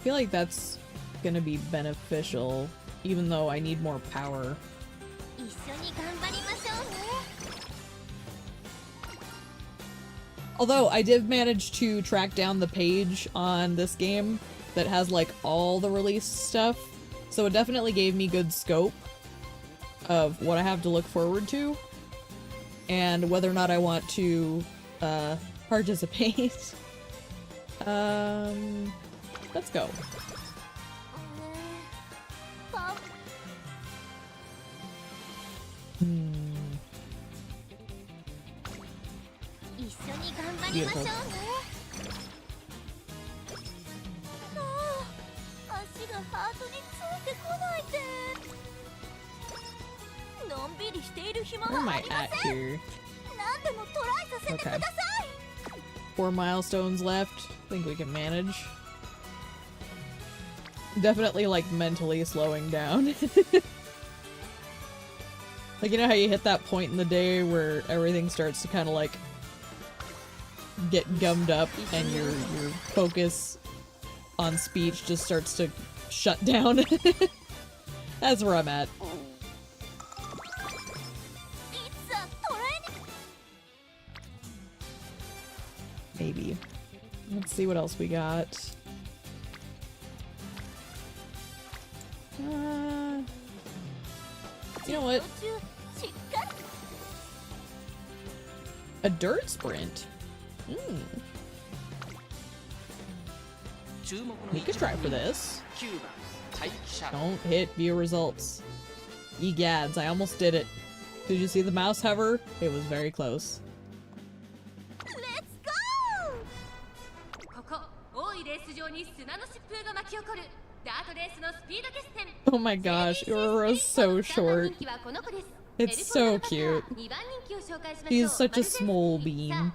feel like that's gonna be beneficial, even though I need more power. Although I did manage to track down the page on this game that has like all the released stuff, so it definitely gave me good scope of what I have to look forward to and whether or not I want to participate. Let's go. Beautiful. Where am I at here? Okay. 4 milestones left. I think we can manage. Definitely, like, mentally slowing down. Like, you know how you hit that point in the day where everything starts to kind of, like, get gummed up and your focus on speech just starts to shut down? That's where I'm at. Maybe. Let's see what else we got. You know what? A dirt sprint? We could try for this. Don't hit view results. Egads, I almost did it. Did you see the mouse hover? It was very close. Let's go! ここ大いレース場に砂の疾風が巻き起こるダートレースのスピード決戦 Oh my gosh, Aurora's so short. It's so cute. He's such a small bean.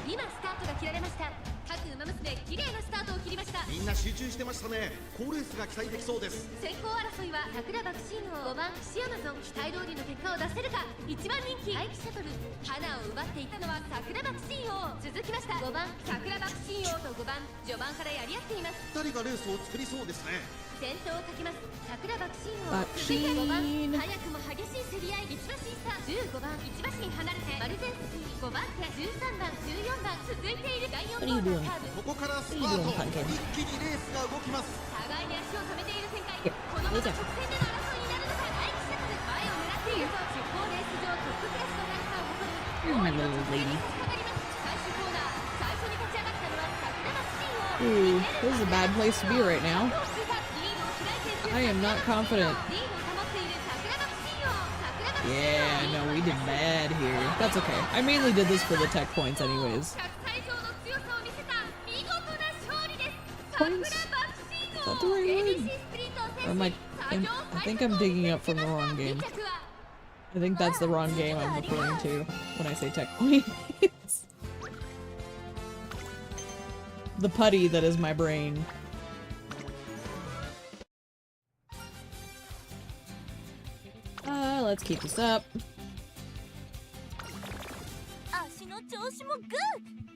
今スタートが切られました各馬娘綺麗なスタートを切りました。みんな集中してましたね。好レースが期待できそうです。先行争いは桜爆心王5番シアマゾン期待通りの結果を出せるか。1番人気大気シャトル花を奪っていたのは桜爆心王続きました5番桜爆心王と5番序盤からやり合っています。2人がレースを作りそうですね。先頭をかけます桜爆心王続いて5番早くも激しい競り合い1馬身差15番1馬身離れてマルゼンスキー5番手13番14番続いている第4コーナーカーブここからスパート一気にレースが動きます。互いに足を止めている展開このまま直線での争いになるのか大気シャトル前を狙っていると地方レース場トップクラスの長さを誇る My little lady. 最終コーナー最初に立ち上がったのは桜爆心王 Ooh, this is a bad place to be right now. I am not confident. Yeah, no, we did bad here. That's okay. I mainly did this for the tech points anyways. Points? Is that the right word? Or am I think I'm digging up from the wrong game. I think that's the wrong game I'm referring to when I say tech points. The putty that is my brain. Let's keep this up.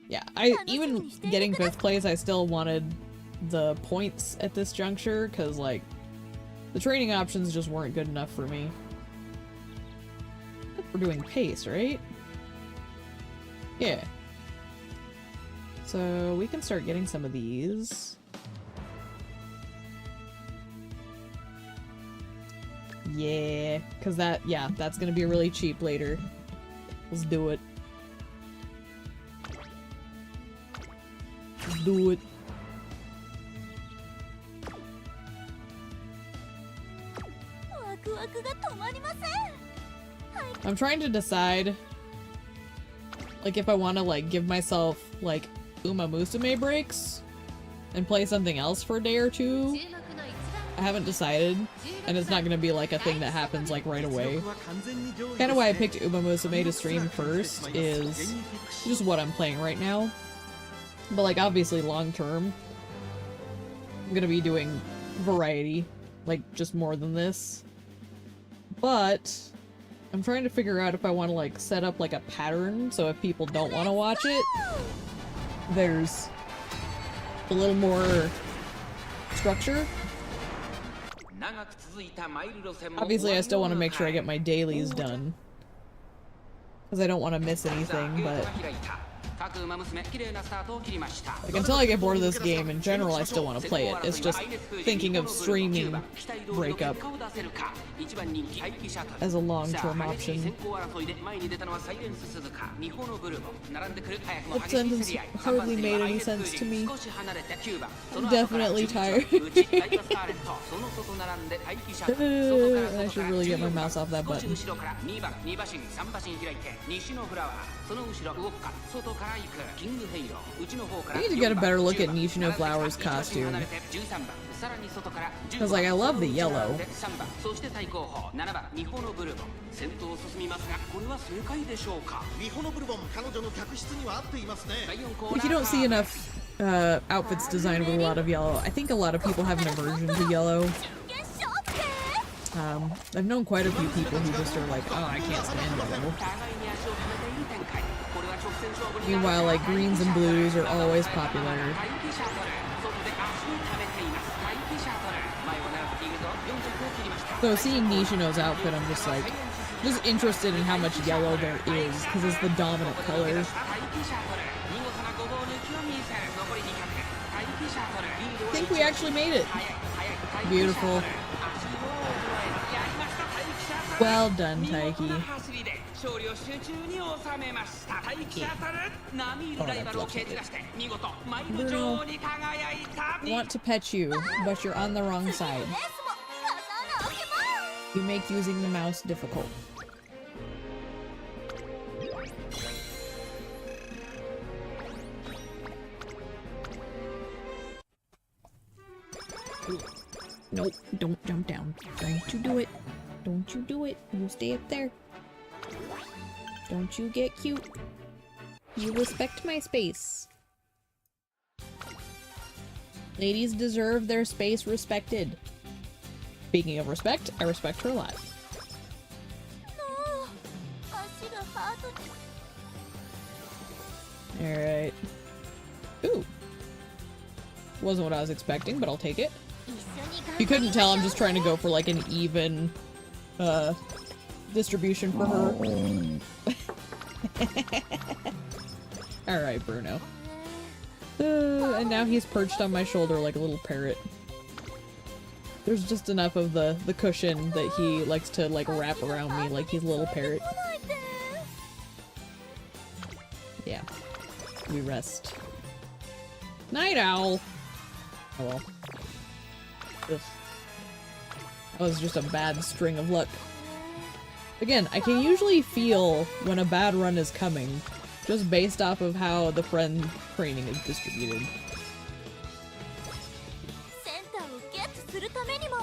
Yeah, even getting 5th place, I still wanted the points at this juncture, because, like, the training options just weren't good enough for me. We're doing pace, right? Yeah. So, we can start getting some of these. Yeah, because that's gonna be really cheap later. Let's do it. Let's do it. I'm trying to decide, like, if I want to, like, give myself, like, Umamusume breaks and play something else for a day or two. I haven't decided, and it's not gonna be like a thing that happens like right away. Kind of why I picked Umamusume to stream first is just what I'm playing right now. But like obviously long term, I'm gonna be doing variety, like just more than this. But I'm trying to figure out if I want to like set up like a pattern so if people don't want to watch it, there's a little more structure. Obviously, I still want to make sure I get my dailies done, because I don't want to miss anything, but like, until I get bored of this game, in general, I still want to play it. It's just thinking of streaming Breakup as a long-term option. That sentence hardly made any sense to me. I'm definitely tired. I should really get my mouse off that button. I need to get a better look at Nishino Flower's costume. Because, like, I love the yellow. Like, you don't see enough outfits designed with a lot of yellow. I think a lot of people have an aversion to yellow. I've known quite a few people who just are like, oh, I can't stand yellow. Meanwhile, like, greens and blues are always popular. So seeing Nishino's outfit, I'm just like, just interested in how much yellow there is, because it's the dominant color. I think we actually made it. Beautiful. Well done, Taiki. 勝利を集中に収めました。待機シャトル並みいるライバルを蹴散らして見事マイル女王に輝いた。 I want to pet you, but you're on the wrong side. レースも刀を開けます You make using the mouse difficult. Nope, don't jump down. Don't you do it. Don't you do it. You stay up there. Don't you get cute. You respect my space. Ladies deserve their space respected. Speaking of respect, I respect her a lot. の足がハートに Alright. Ooh. Wasn't what I was expecting, but I'll take it. 一緒に You couldn't tell I'm just trying to go for like an even distribution for her. Alright, Bruno. And now he's perched on my shoulder like a little parrot. There's just enough of the cushion that he likes to like wrap around me like he's a little parrot. 来ないで Yeah. We rest. Night owl! Oh well. Ugh. That was just a bad string of luck. Again, I can usually feel when a bad run is coming, just based off of how the friend training is distributed. センターをゲットするためにも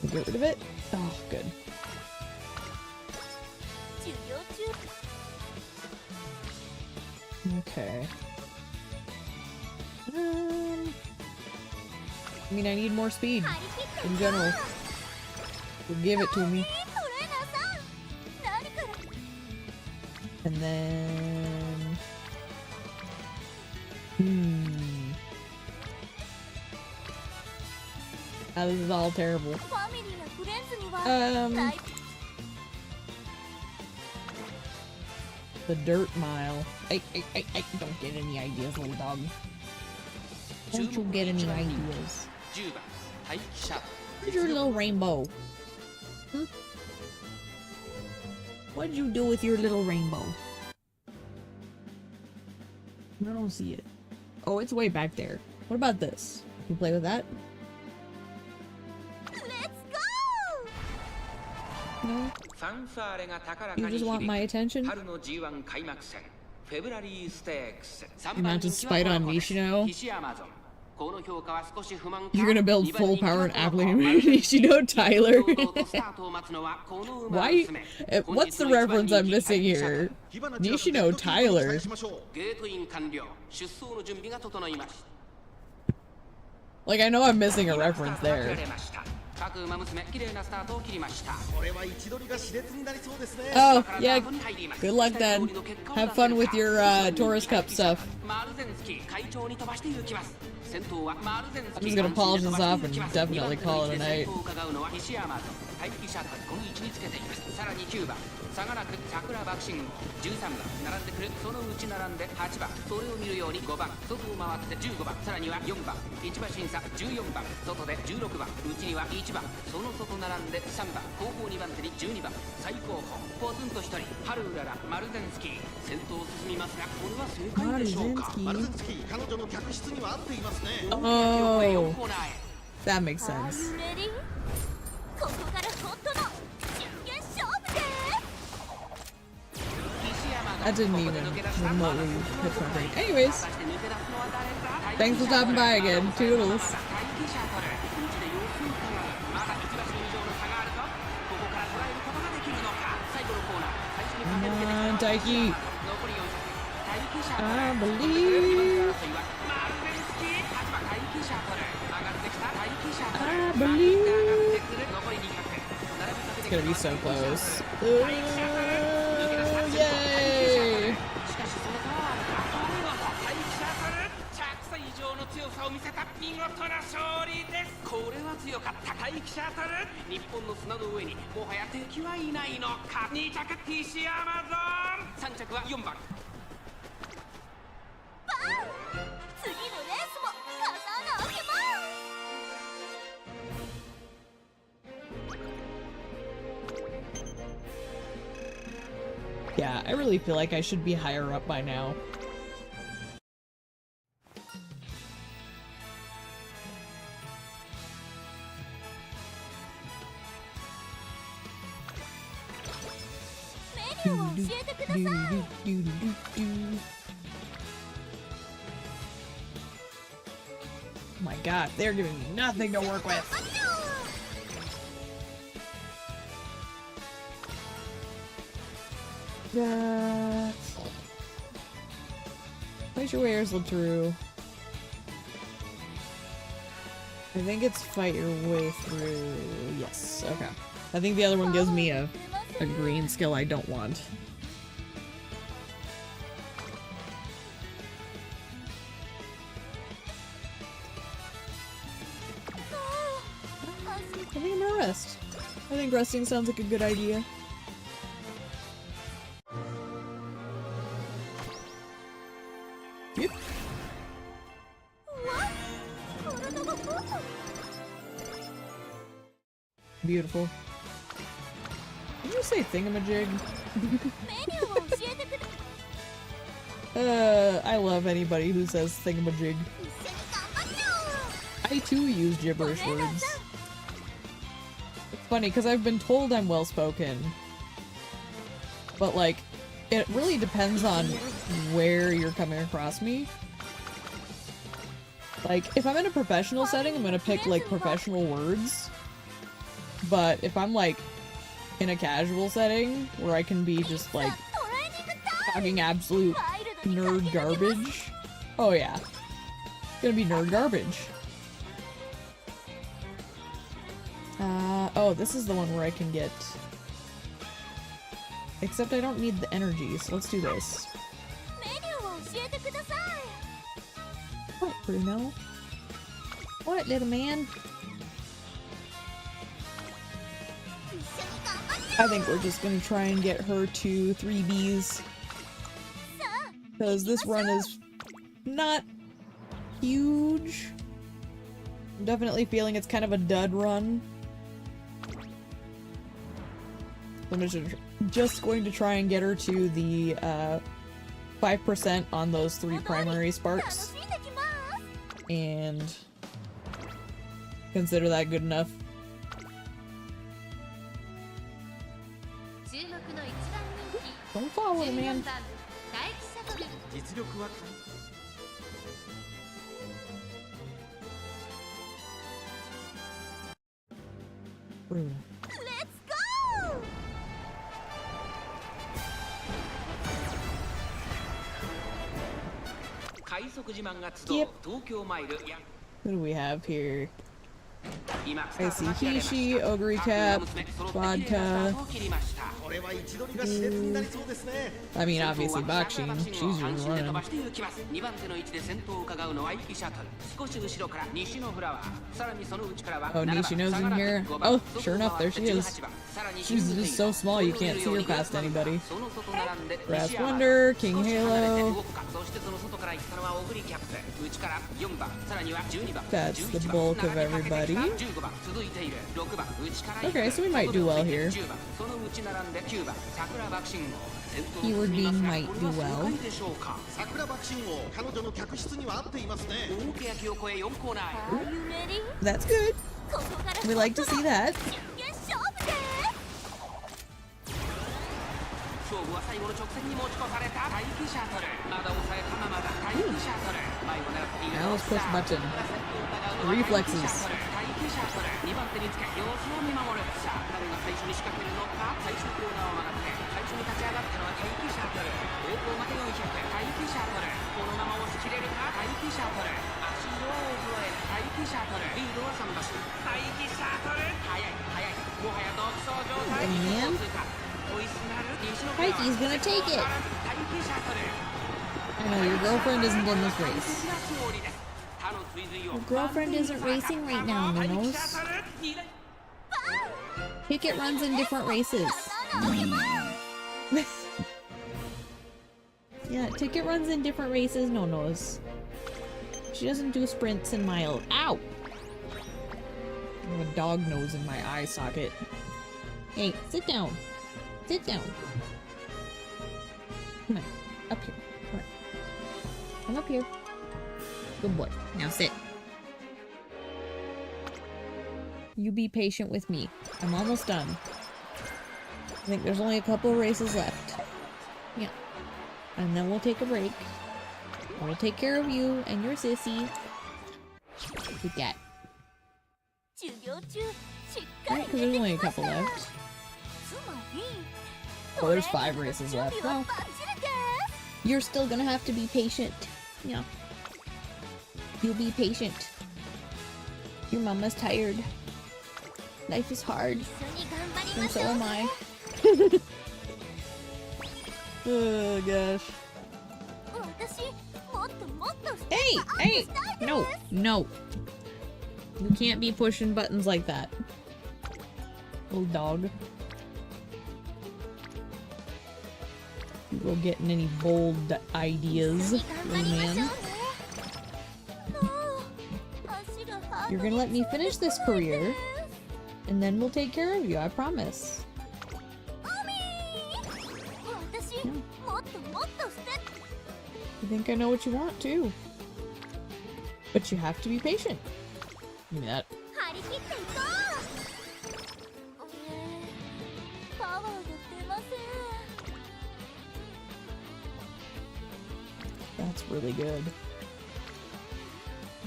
Get rid of it? Oh, good. 授業中 Okay. I mean, I need more speed 張り切って in general. So give it to me. トレーナーさん何から And then... Oh, this is all terrible. ファミリーやフレンズには ライ The dirt mile. I don't get any ideas, little dog. Don't you get any ideas? 10番待機シャト Where's your little rainbow? Hmm? What did you do with your little rainbow? I don't see it. Oh, it's way back there. What about this? Can you play with that? レッツゴ No? ファンファーレが高らか You に just want 響 my く attention? 春の G1 開幕戦フェブラリーステークス You're not to spite on Nishino? 岸山園この評価は少し不満か You're gonna build full power and apple Appling Nishino Tyler. Why? What's the reference I'm missing here? Nishino Tyler. ゲートイン完了出走の準備が整いました Like, I know I'm missing a reference there. 各馬娘綺麗なスタートを切りました これは位置取りが熾烈になりそうですね Oh, yeah. Good luck then. Have fun with your Taurus Cup stuff. マルゼンスキー快調に飛ばしていきます先頭はマルゼンス I'm キ just ー gonna polish this off and definitely call it a night. 先頭を伺うのは西山と待機シャトルこの位置につけていますさらに9番差がなく桜爆心13番並んでくるそのうち並んで8番それを見るように5番外を回って15番さらには4番1馬審査14番外で16番内には1番その外並んで3番後方2番手に12番最後方ポツンと1人春うららマルゼンスキー先頭を進みますがこれは正解でしょうかマルゼンスキー彼女の客室には合っていますね Oh, that makes ー sense. Are you ready? ここから本当の真剣勝負です That didn't even remotely hit something. Anyways, thanks for stopping by again. Toodles. Come on, Taiki. I believe. I believe. It's gonna be so close. Yay! これは強かった待機シャトル日本の砂の上にもはや敵はいないのか2着ティシアマゾン3着は4番次のレースも刀を開けます Yeah, I really feel like I should be higher up by now. Oh my god, they're giving me nothing to work with. Place your wares, Laturu. I think it's fight your way through. Yes, okay. I think the other one gives me a green skill I don't want. I think I'm gonna rest. I think resting sounds like a good idea. Yep. Beautiful. Did you say thingamajig? I love anybody who says thingamajig. I too use gibberish words. It's funny because I've been told I'm well spoken, but like, it really depends on where you're coming across me. Like, if I'm in a professional setting, I'm gonna pick like professional words. But if I'm like in a casual setting where I can be just like talking absolute nerd garbage, oh yeah, it's gonna be nerd garbage. Oh, this is the one where I can get... Except I don't need the energy, so let's do this. What, Bruno? What, little man? I think we're just gonna try and get her to 3Bs. Because this run is not huge. I'm definitely feeling it's kind of a dud run. I'm just going to try and get her to the 5% on those 3 primary sparks. And consider that good enough. Don't follow him, man. Bruno. Let's go! Yep. Who do we have here? I see Hishi, Ogre Cap, Vodka. I mean, obviously Bakshin. She's just running. Oh, Nishino's in here? Oh, sure enough, there she is. She's just so small you can't see her past anybody. Brass Wonder, King Halo. That's the bulk of everybody. Okay, so we might do well here. Keyword being might do well. That's good. We like to see that. Now let's push button. Reflexes. Man. Mikey's gonna take it. I know your girlfriend isn't in this race. Your girlfriend isn't racing right now, Minos. Picket runs in different races. Yeah, Ticket runs in different races, Nonos. She doesn't do sprints and miles. Ow! I have a dog nose in my eye socket. Hey, sit down. Sit down. Come on. Up here. Come on. Come up here. Good boy. Now sit. You be patient with me. I'm almost done. I think there's only a couple races left. Yeah. And then we'll take a break. We'll take care of you and your sissy. With that. 授業中しっか Right, り because there's only a couple left. つまり Oh, there's 5 races left. 準備は Well, バッチリです you're still gonna have to be patient. Yeah. You'll be patient. Your mama's tired. Life is hard. 一緒に頑張り And まし so ょう am I. Oh gosh. 私もっともっと Hey! Hey! No! No! You can't be pushing buttons like that. Little dog. You go getting any bold ideas, 一緒に little 頑張りましょう man. ね 走るハード You're gonna let me finish this career, and then we'll take care of you, I promise. 私もっともっとステップ I think I know what you want, too. But you have to be patient. Give me that. 張り切っていこうパワーが出ません That's really good.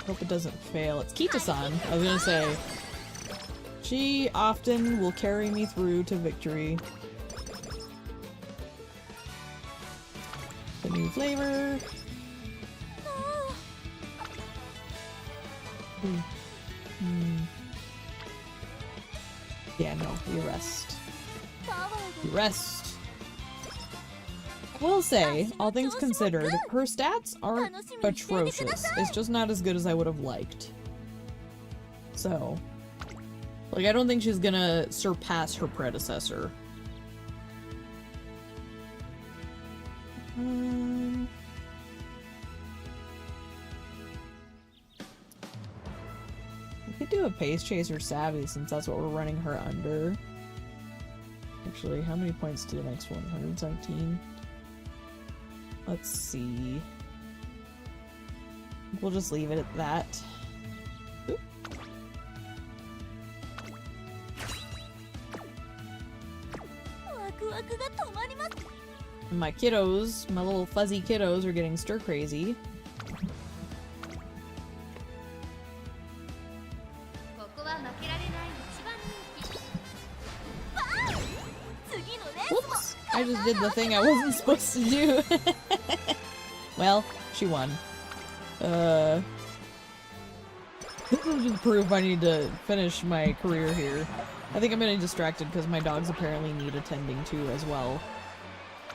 Hope it doesn't fail. It's Kita-san. I was gonna say. She often will carry me through to victory. The new flavor. Yeah, no, you rest. パワー You rest. I will say, all things considered, her stats aren't atrocious. It's just not as good as I would have liked. So, like, I don't think she's gonna surpass her predecessor. We could do a Pace Chaser Savvy since that's what we're running her under. Actually, how many points to the next one? 117? Let's see. We'll just leave it at that. Oop. And my kiddos, my little fuzzy kiddos are getting stir crazy. ここは負けられない一番人気 Whoops! I just did the thing I wasn't supposed to do. Well, she won. This will just prove I need to finish my career here. I think I'm getting distracted because my dogs apparently need attending to as well.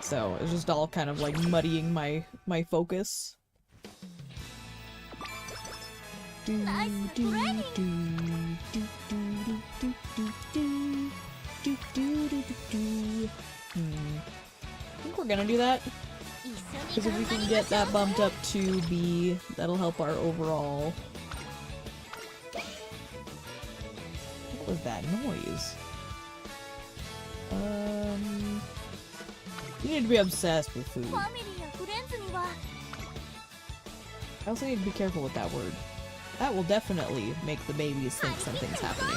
So it's just all kind of like muddying my focus. Do, do, do, do, do, do, do, do, do. Do, do, do, do, do. I think we're gonna do that. Because if we can get that bumped up to B, that'll help our overall. What was that noise? You need to be obsessed with food. ファミリーやフレンズには I also need to be careful with that word. That will definitely make the babies think something's happening.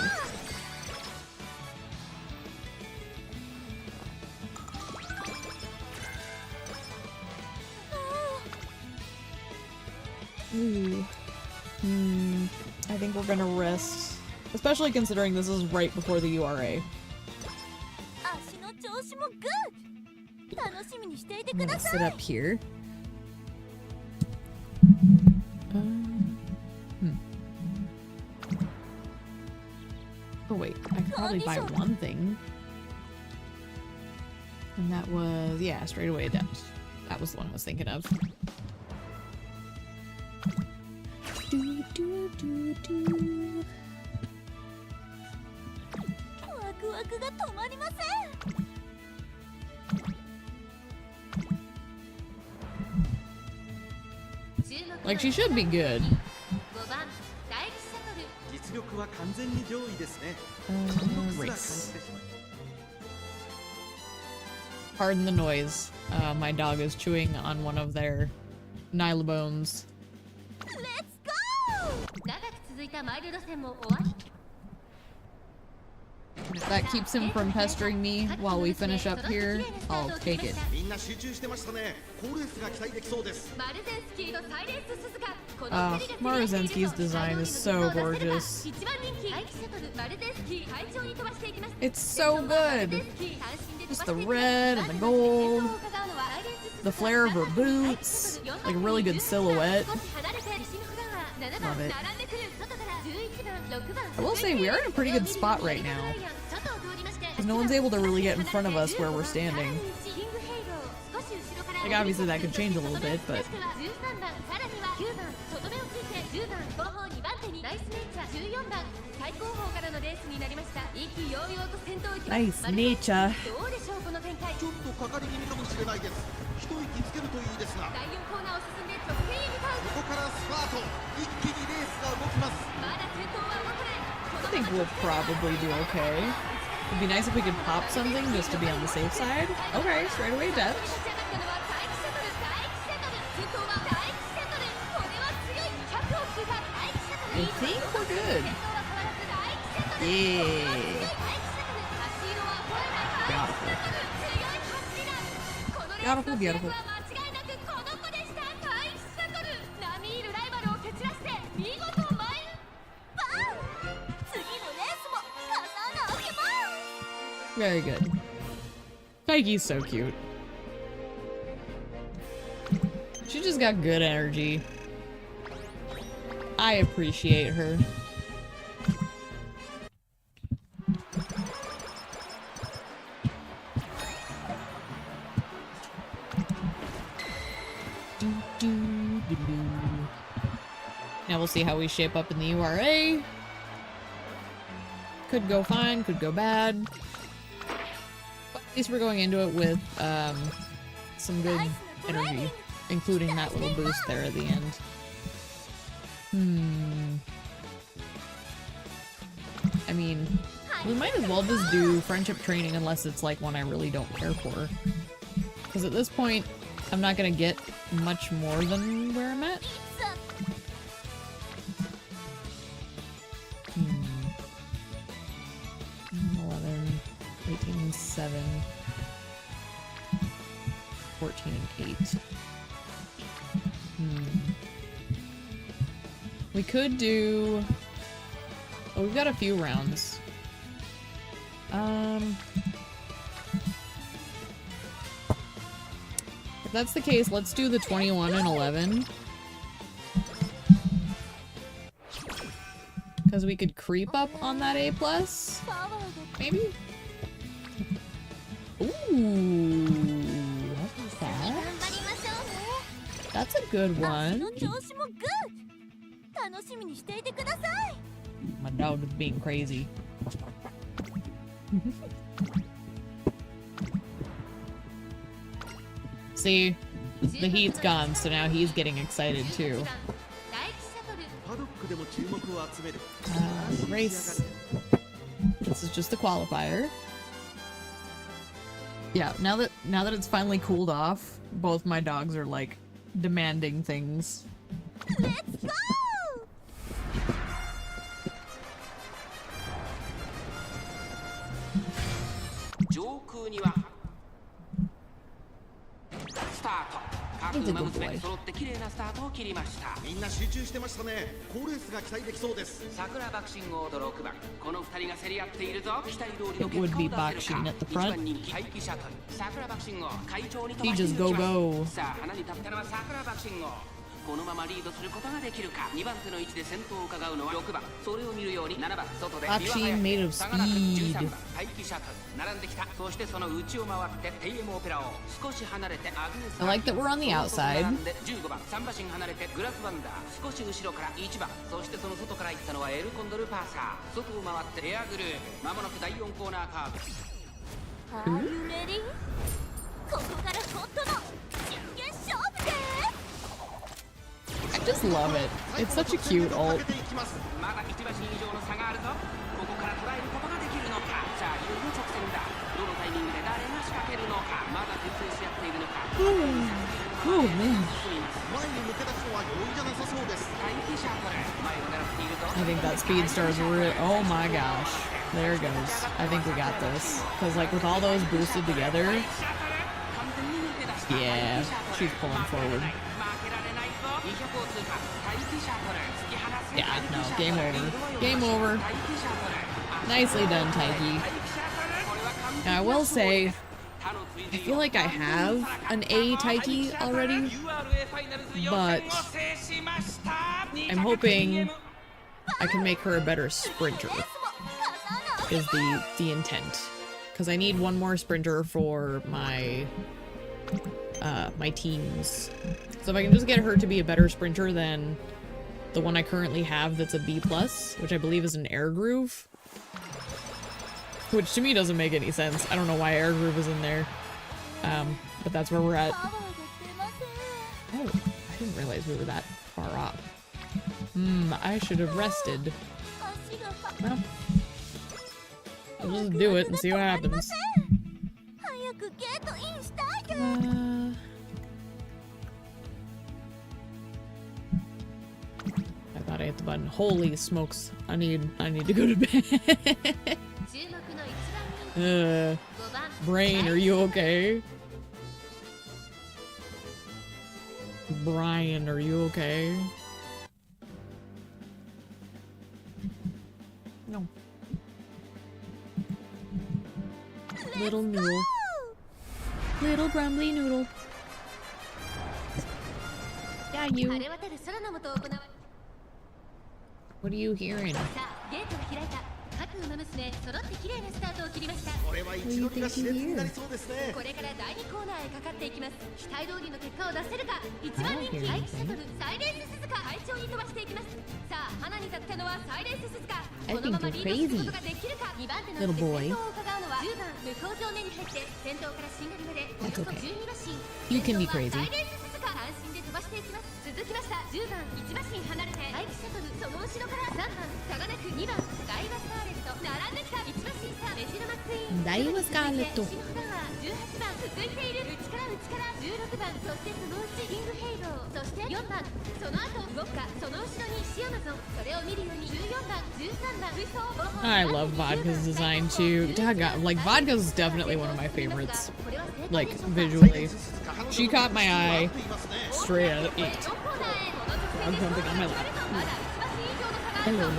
Ooh. I think we're gonna rest. Especially considering this is right before the URA. 足の調子もグッ楽しみにしていて I'm く gonna ださ sit い up here. Oh wait, I could probably buy one thing. And that was, yeah, straight away that. That was the one I was thinking of. Do, do, do, do. ワクワクが止まりません Like, she should be good. 5番第一シャトル実力は完全に上位ですね。 Race. 貫禄すら感じてしまい Pardon the noise. My dog is chewing on one of their nylabones. Let's go! 長く続いたマイル路線も終わり If that keeps him from pestering me while we finish up here, I'll take it. みんな集中してましたね。好レースが期待できそうです。マルゼンスキーとサイレンス鈴鹿この二人が Marzenski's design is so gorgeous. 一番人気排気シャトルマルゼンスキー快調に飛ばしていきます It's so good! Just the red and the gold, the flare of her boots, like a really good silhouette. Love it. I will say we are in a pretty good spot right now, because no one's able to really get in front of us where we're standing. Like obviously that could change a little bit, but... Nice nature. ちょっとかかり気味かもしれないです。一息つけるといいですが。第4コーナーを進んで直線へ向かうここからスパート。一気にレースが動きます。まだ先頭は動かない I think we'll probably do okay. It'd be nice if we could pop something just to be on the safe side. Okay, straight away death. 立ち上がったのは大気シャトル大気シャトル先頭は大気シャトルこれは強い100を通過大気シャトル I think we're good. 先頭は変わらず大気シャトル Yeah. 大気シャトル走りのは超えない大気シャトル強い走りだこのレースの Beautiful, 主役 beautiful. は間違いなくこの子でした大気シャトル並みいるライバルを蹴散らして見事マイルバン次のレースも刀を開けます Very good. Kaiki's so cute. She just got good energy. I appreciate her. Now we'll see how we shape up in the URA. Could go fine, could go bad. But at least we're going into it with some good energy, including that little boost there at the end. I mean, we might as well just do friendship training unless it's like one I really don't care for. Because at this point, I'm not gonna get much more than where I'm at. 11, 18, 7, 14, and 8. We could do... Oh, we've got a few rounds. If that's the case, let's do the 21 and 11. Because we could creep up on that A+. Maybe? Ooh, what's that? That's a good one. の調子もグッ楽しみにしていてください My dog is being crazy. See, the heat's gone, so now he's getting excited too. 大気シャトルパドックでも注目を集める。 Race. This is just the qualifier. Yeah, now that it's finally cooled off, both my dogs are like demanding things. Let's go! 上空にはスタート各馬娘揃って綺麗なスタートを切りました。みんな集中してましたね。好レースが期待できそうです。桜爆心号と6番この2人が競り合っているぞ。期待通りの It would 結 be 果を出せる Bakshin か at the 一 front. 番人気排気シャトル桜爆心号会長に飛 He ばして just い go きます go. さあ花に立ったのは桜爆心号このままリードすることができるか。2番手の位置で先頭を伺うのは6番それを見るように7番外で Bakshin made of 差がなく speed. 13番排気シャトル並んできた。そしてその内を回ってテイエムオペラを少し離れてアグネス I like that we're on the outside. 並んで15番3馬身離れてグラスワンダー少し後ろから1番そしてその外から行ったのはエルコンドルパーサー外を回ってエアグループまもなく第4コーナーカーブ Are you ready? ここから本当の真剣勝負です I just love it. It's such a cute ult. まだ1馬身以上の差があるぞ。ここからら捉えることができるのか。さあいよいよ直線だ。どのタイミングで誰が仕掛けるのか。まだ転生し合っているのか。 Oh man. 前に抜け出すのは容易じゃなさそうです。 待機シャトル前を狙っているぞ。 I think that speed star's real. Oh my gosh. There it goes. I think we got this. Because, like, with all those boosted together, yeah, she's pulling forward. Yeah, no, game over. Game over. Nicely done, Taiki. Now, I will say, I feel like I have an A Taiki already, but I'm hoping I can make her a better sprinter, is the intent. Because I need one more sprinter for my my teams. So if I can just get her to be a better sprinter than the one I currently have that's a B+, which I believe is an Air Groove. Which to me doesn't make any sense. I don't know why Air Groove is in there. But that's where we're at. Oh, I didn't realize we were that far off. I should have rested. Well, I'll just do it and see what happens. I thought I hit the button. Holy smokes. I need to go to bed. Brain, are you okay? Brian, are you okay? No. Little noodle. Little grumbly noodle. Yeah, you. What are you hearing? これは一度が熾烈になりそうですね。これから第2コーナーへかかっていきます。期待通りの結果を出せるか。1番人気アイキシャトルサイレンス鈴鹿快調に飛ばしていきます。さあ花に立ったのはサイレンス鈴鹿。このままリードすることができるか。2番手の先頭を伺うのは10番向こう上面に入って先頭からしんがりまでおよそ12馬身。 You can be crazy. サイレンス鈴鹿安心で飛ばしていきます。続きました10番1馬身離れてアイキシャトルその後ろから3番差がなく2番ダイワスカーレット並んできた1馬身差メジロマックイーン。ダイワスカーレット。後ろから18番続いている内から16番そしてそのうちキングヘイローそして4番その後動くかその後ろにシアマゾンそれを見るように14番13番水槽 I love Vodka's design too. Like, Vodka's definitely one of my favorites. Like, visually. She caught my eye straight at 8. I'm jumping on my lap. Hello.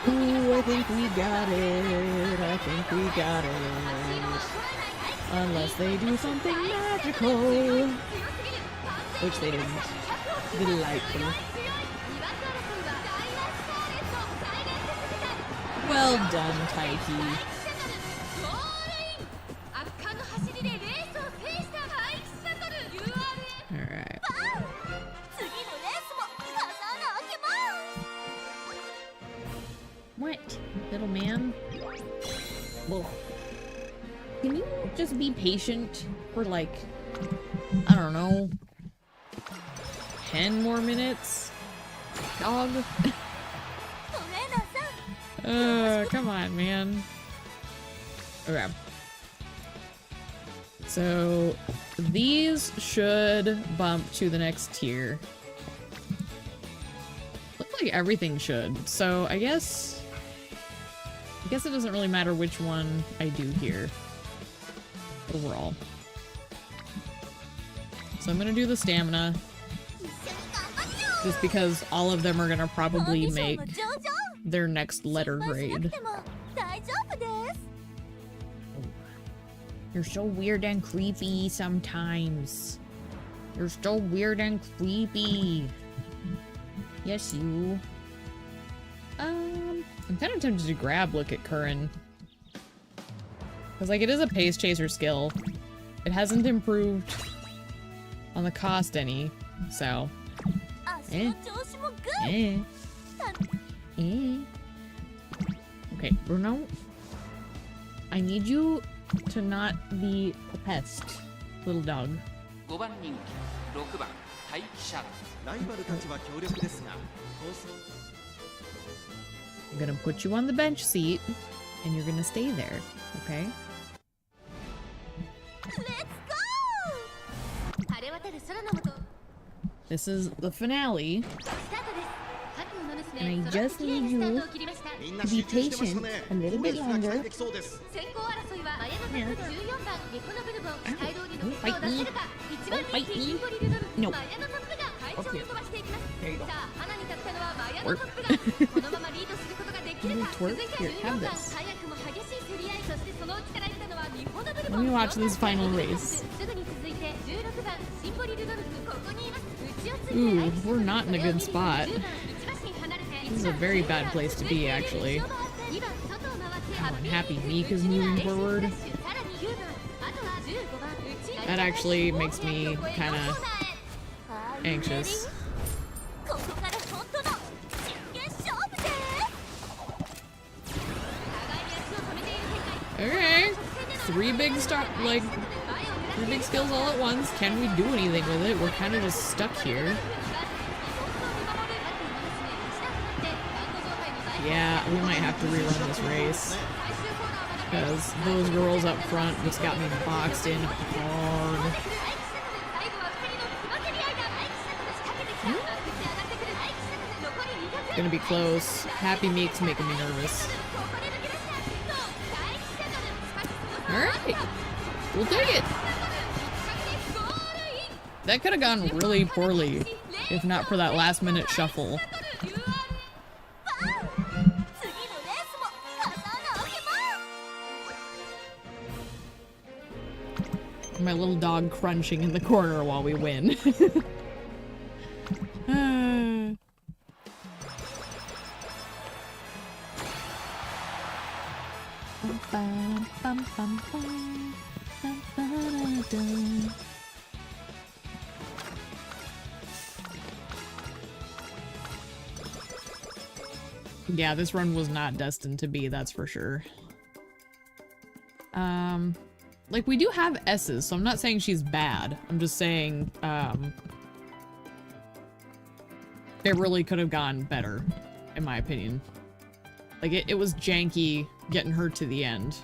Ooh, I think we got it. I think we got it. Unless they do something magical. Which they didn't. Delightful. Well done, Taiki. Alright. What, little man? Whoa. Can you just be patient for, like, I don't know, 10 more minutes? Dog? Come on, man. Okay. So, these should bump to the next tier. Looks like everything should. So, I guess it doesn't really matter which one I do here. Overall. So I'm gonna do the stamina. Just because all of them are gonna probably make their next letter grade. You're so weird and creepy sometimes. You're so weird and creepy. Yes, you. I'm kind of tempted to grab look at Curran. Because, like, it is a pace chaser skill. It hasn't improved on the cost any, so. Okay, Bruno. I need you to not be a pest. little dog. 5番人気6番待機者ライバルたちは強力ですが、構想 I'm gonna put you on the bench seat, and you're gonna stay there, okay? Let's go! 晴れ渡る空の下 This is the finale. スタートです各馬娘 And I 揃って just 綺麗な need スター you トを切りました みんな to 集 be 中してました patient ね。 a little レ bit ースが期 longer. 待できそうです。先行争いはマヤのトップ14番ニコノブルボン期待通りの結果を出せるか1番人気インポリルドルフ No. マヤのトップが快調に飛ばしていきます There you go. さあ花に立ったのはマヤのトップがこのままリードすることができるか Twerk? 続いて Here, 14 have 番 this. 早くも激しい競り合いそしてその内からいったのはニコノブルボ Let ン me watch this final race. すぐに続いて16番シンボリルドルフここにいます内をついて Ooh, 愛知 we're not in a good spot. 10番1馬身離れて This is a very bad place to be, actually. 2番外を回って How unhappy Meek is moving forward. さらに9番あとは15番内 That actually makes me kind of anxious. ここから本当の真剣勝負です互いに足を止めている展開 Okay. Three big skills all at once. Can we do anything with it? We're kind of just stuck here. Yeah, we might have to rerun this race. Because those girls up front just got me boxed in hard. Gonna be close. Happy Meek's making me nervous. Alright. We'll take it. That could have gone really poorly if not for that last minute shuffle. 次のレースも刀を開けます My little dog crunching in the corner while we win. Yeah, this run was not destined to be, that's for sure. Like, we do have S's, so I'm not saying she's bad. I'm just saying, it really could have gone better, in my opinion. Like, it was janky getting her to the end.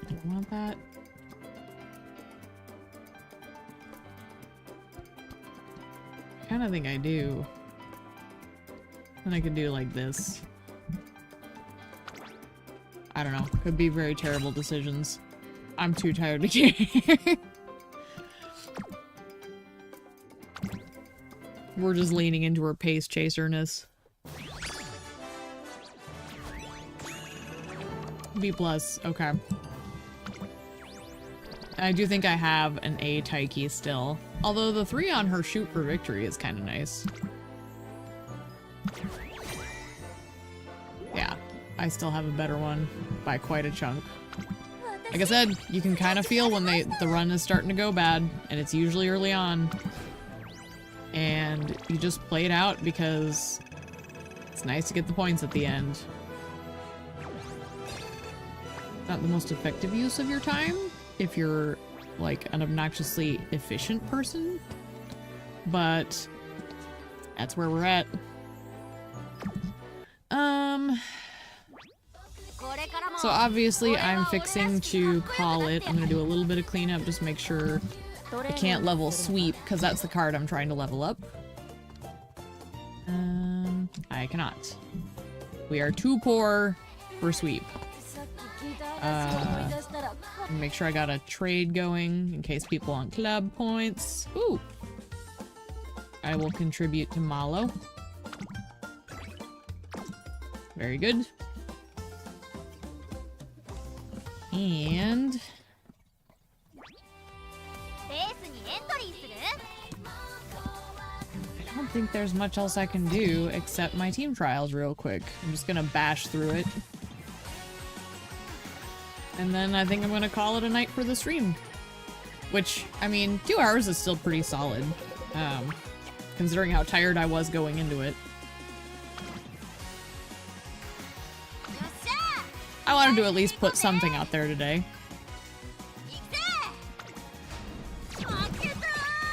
I don't want that. I kind of think I do. And I could do like this. I don't know. Could be very terrible decisions. I'm too tired to care. We're just leaning into her pace chaserness. B+, okay. I do think I have an A Taiki still. Although the 3 on her shoot for victory is kind of nice. Yeah, I still have a better one by quite a chunk. Like I said, you can kind of feel when the run is starting to go bad, and it's usually early on. And you just play it out because it's nice to get the points at the end. Not the most effective use of your time if you're like an obnoxiously efficient person, but that's where we're at. So obviously I'm fixing to call it. I'm gonna do a little bit of cleanup, just make sure I can't level sweep, because that's the card I'm trying to level up. I cannot. We are too poor for sweep. Make sure I got a trade going in case people want club points. Ooh! I will contribute to Malo. Very good. And... I don't think there's much else I can do except my team trials real quick. I'm just gonna bash through it. And then I think I'm gonna call it a night for the stream. Which, I mean, 2 hours is still pretty solid. Considering how tired I was going into it. I wanted to at least put something out there today.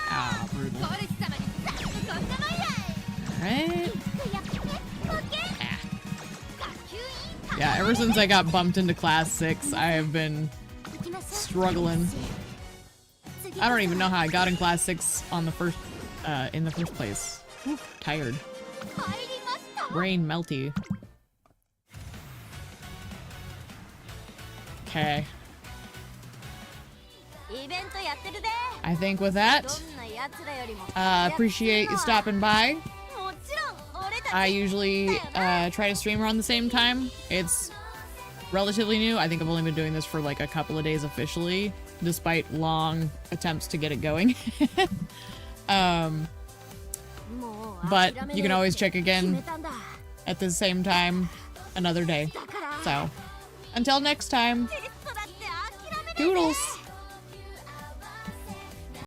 Ah, brutal. Alright. Yeah, ever since I got bumped into class 6, I have been struggling. I don't even know how I got in class 6 on the first, in the first place. Oof, tired. Brain melty. Okay. I think with that, appreciate you stopping by. I usually try to stream around the same time. It's relatively new. I think I've only been doing this for like a couple of days officially, despite long attempts to get it going. But you can always check again at the same time another day. So, until next time, toodles!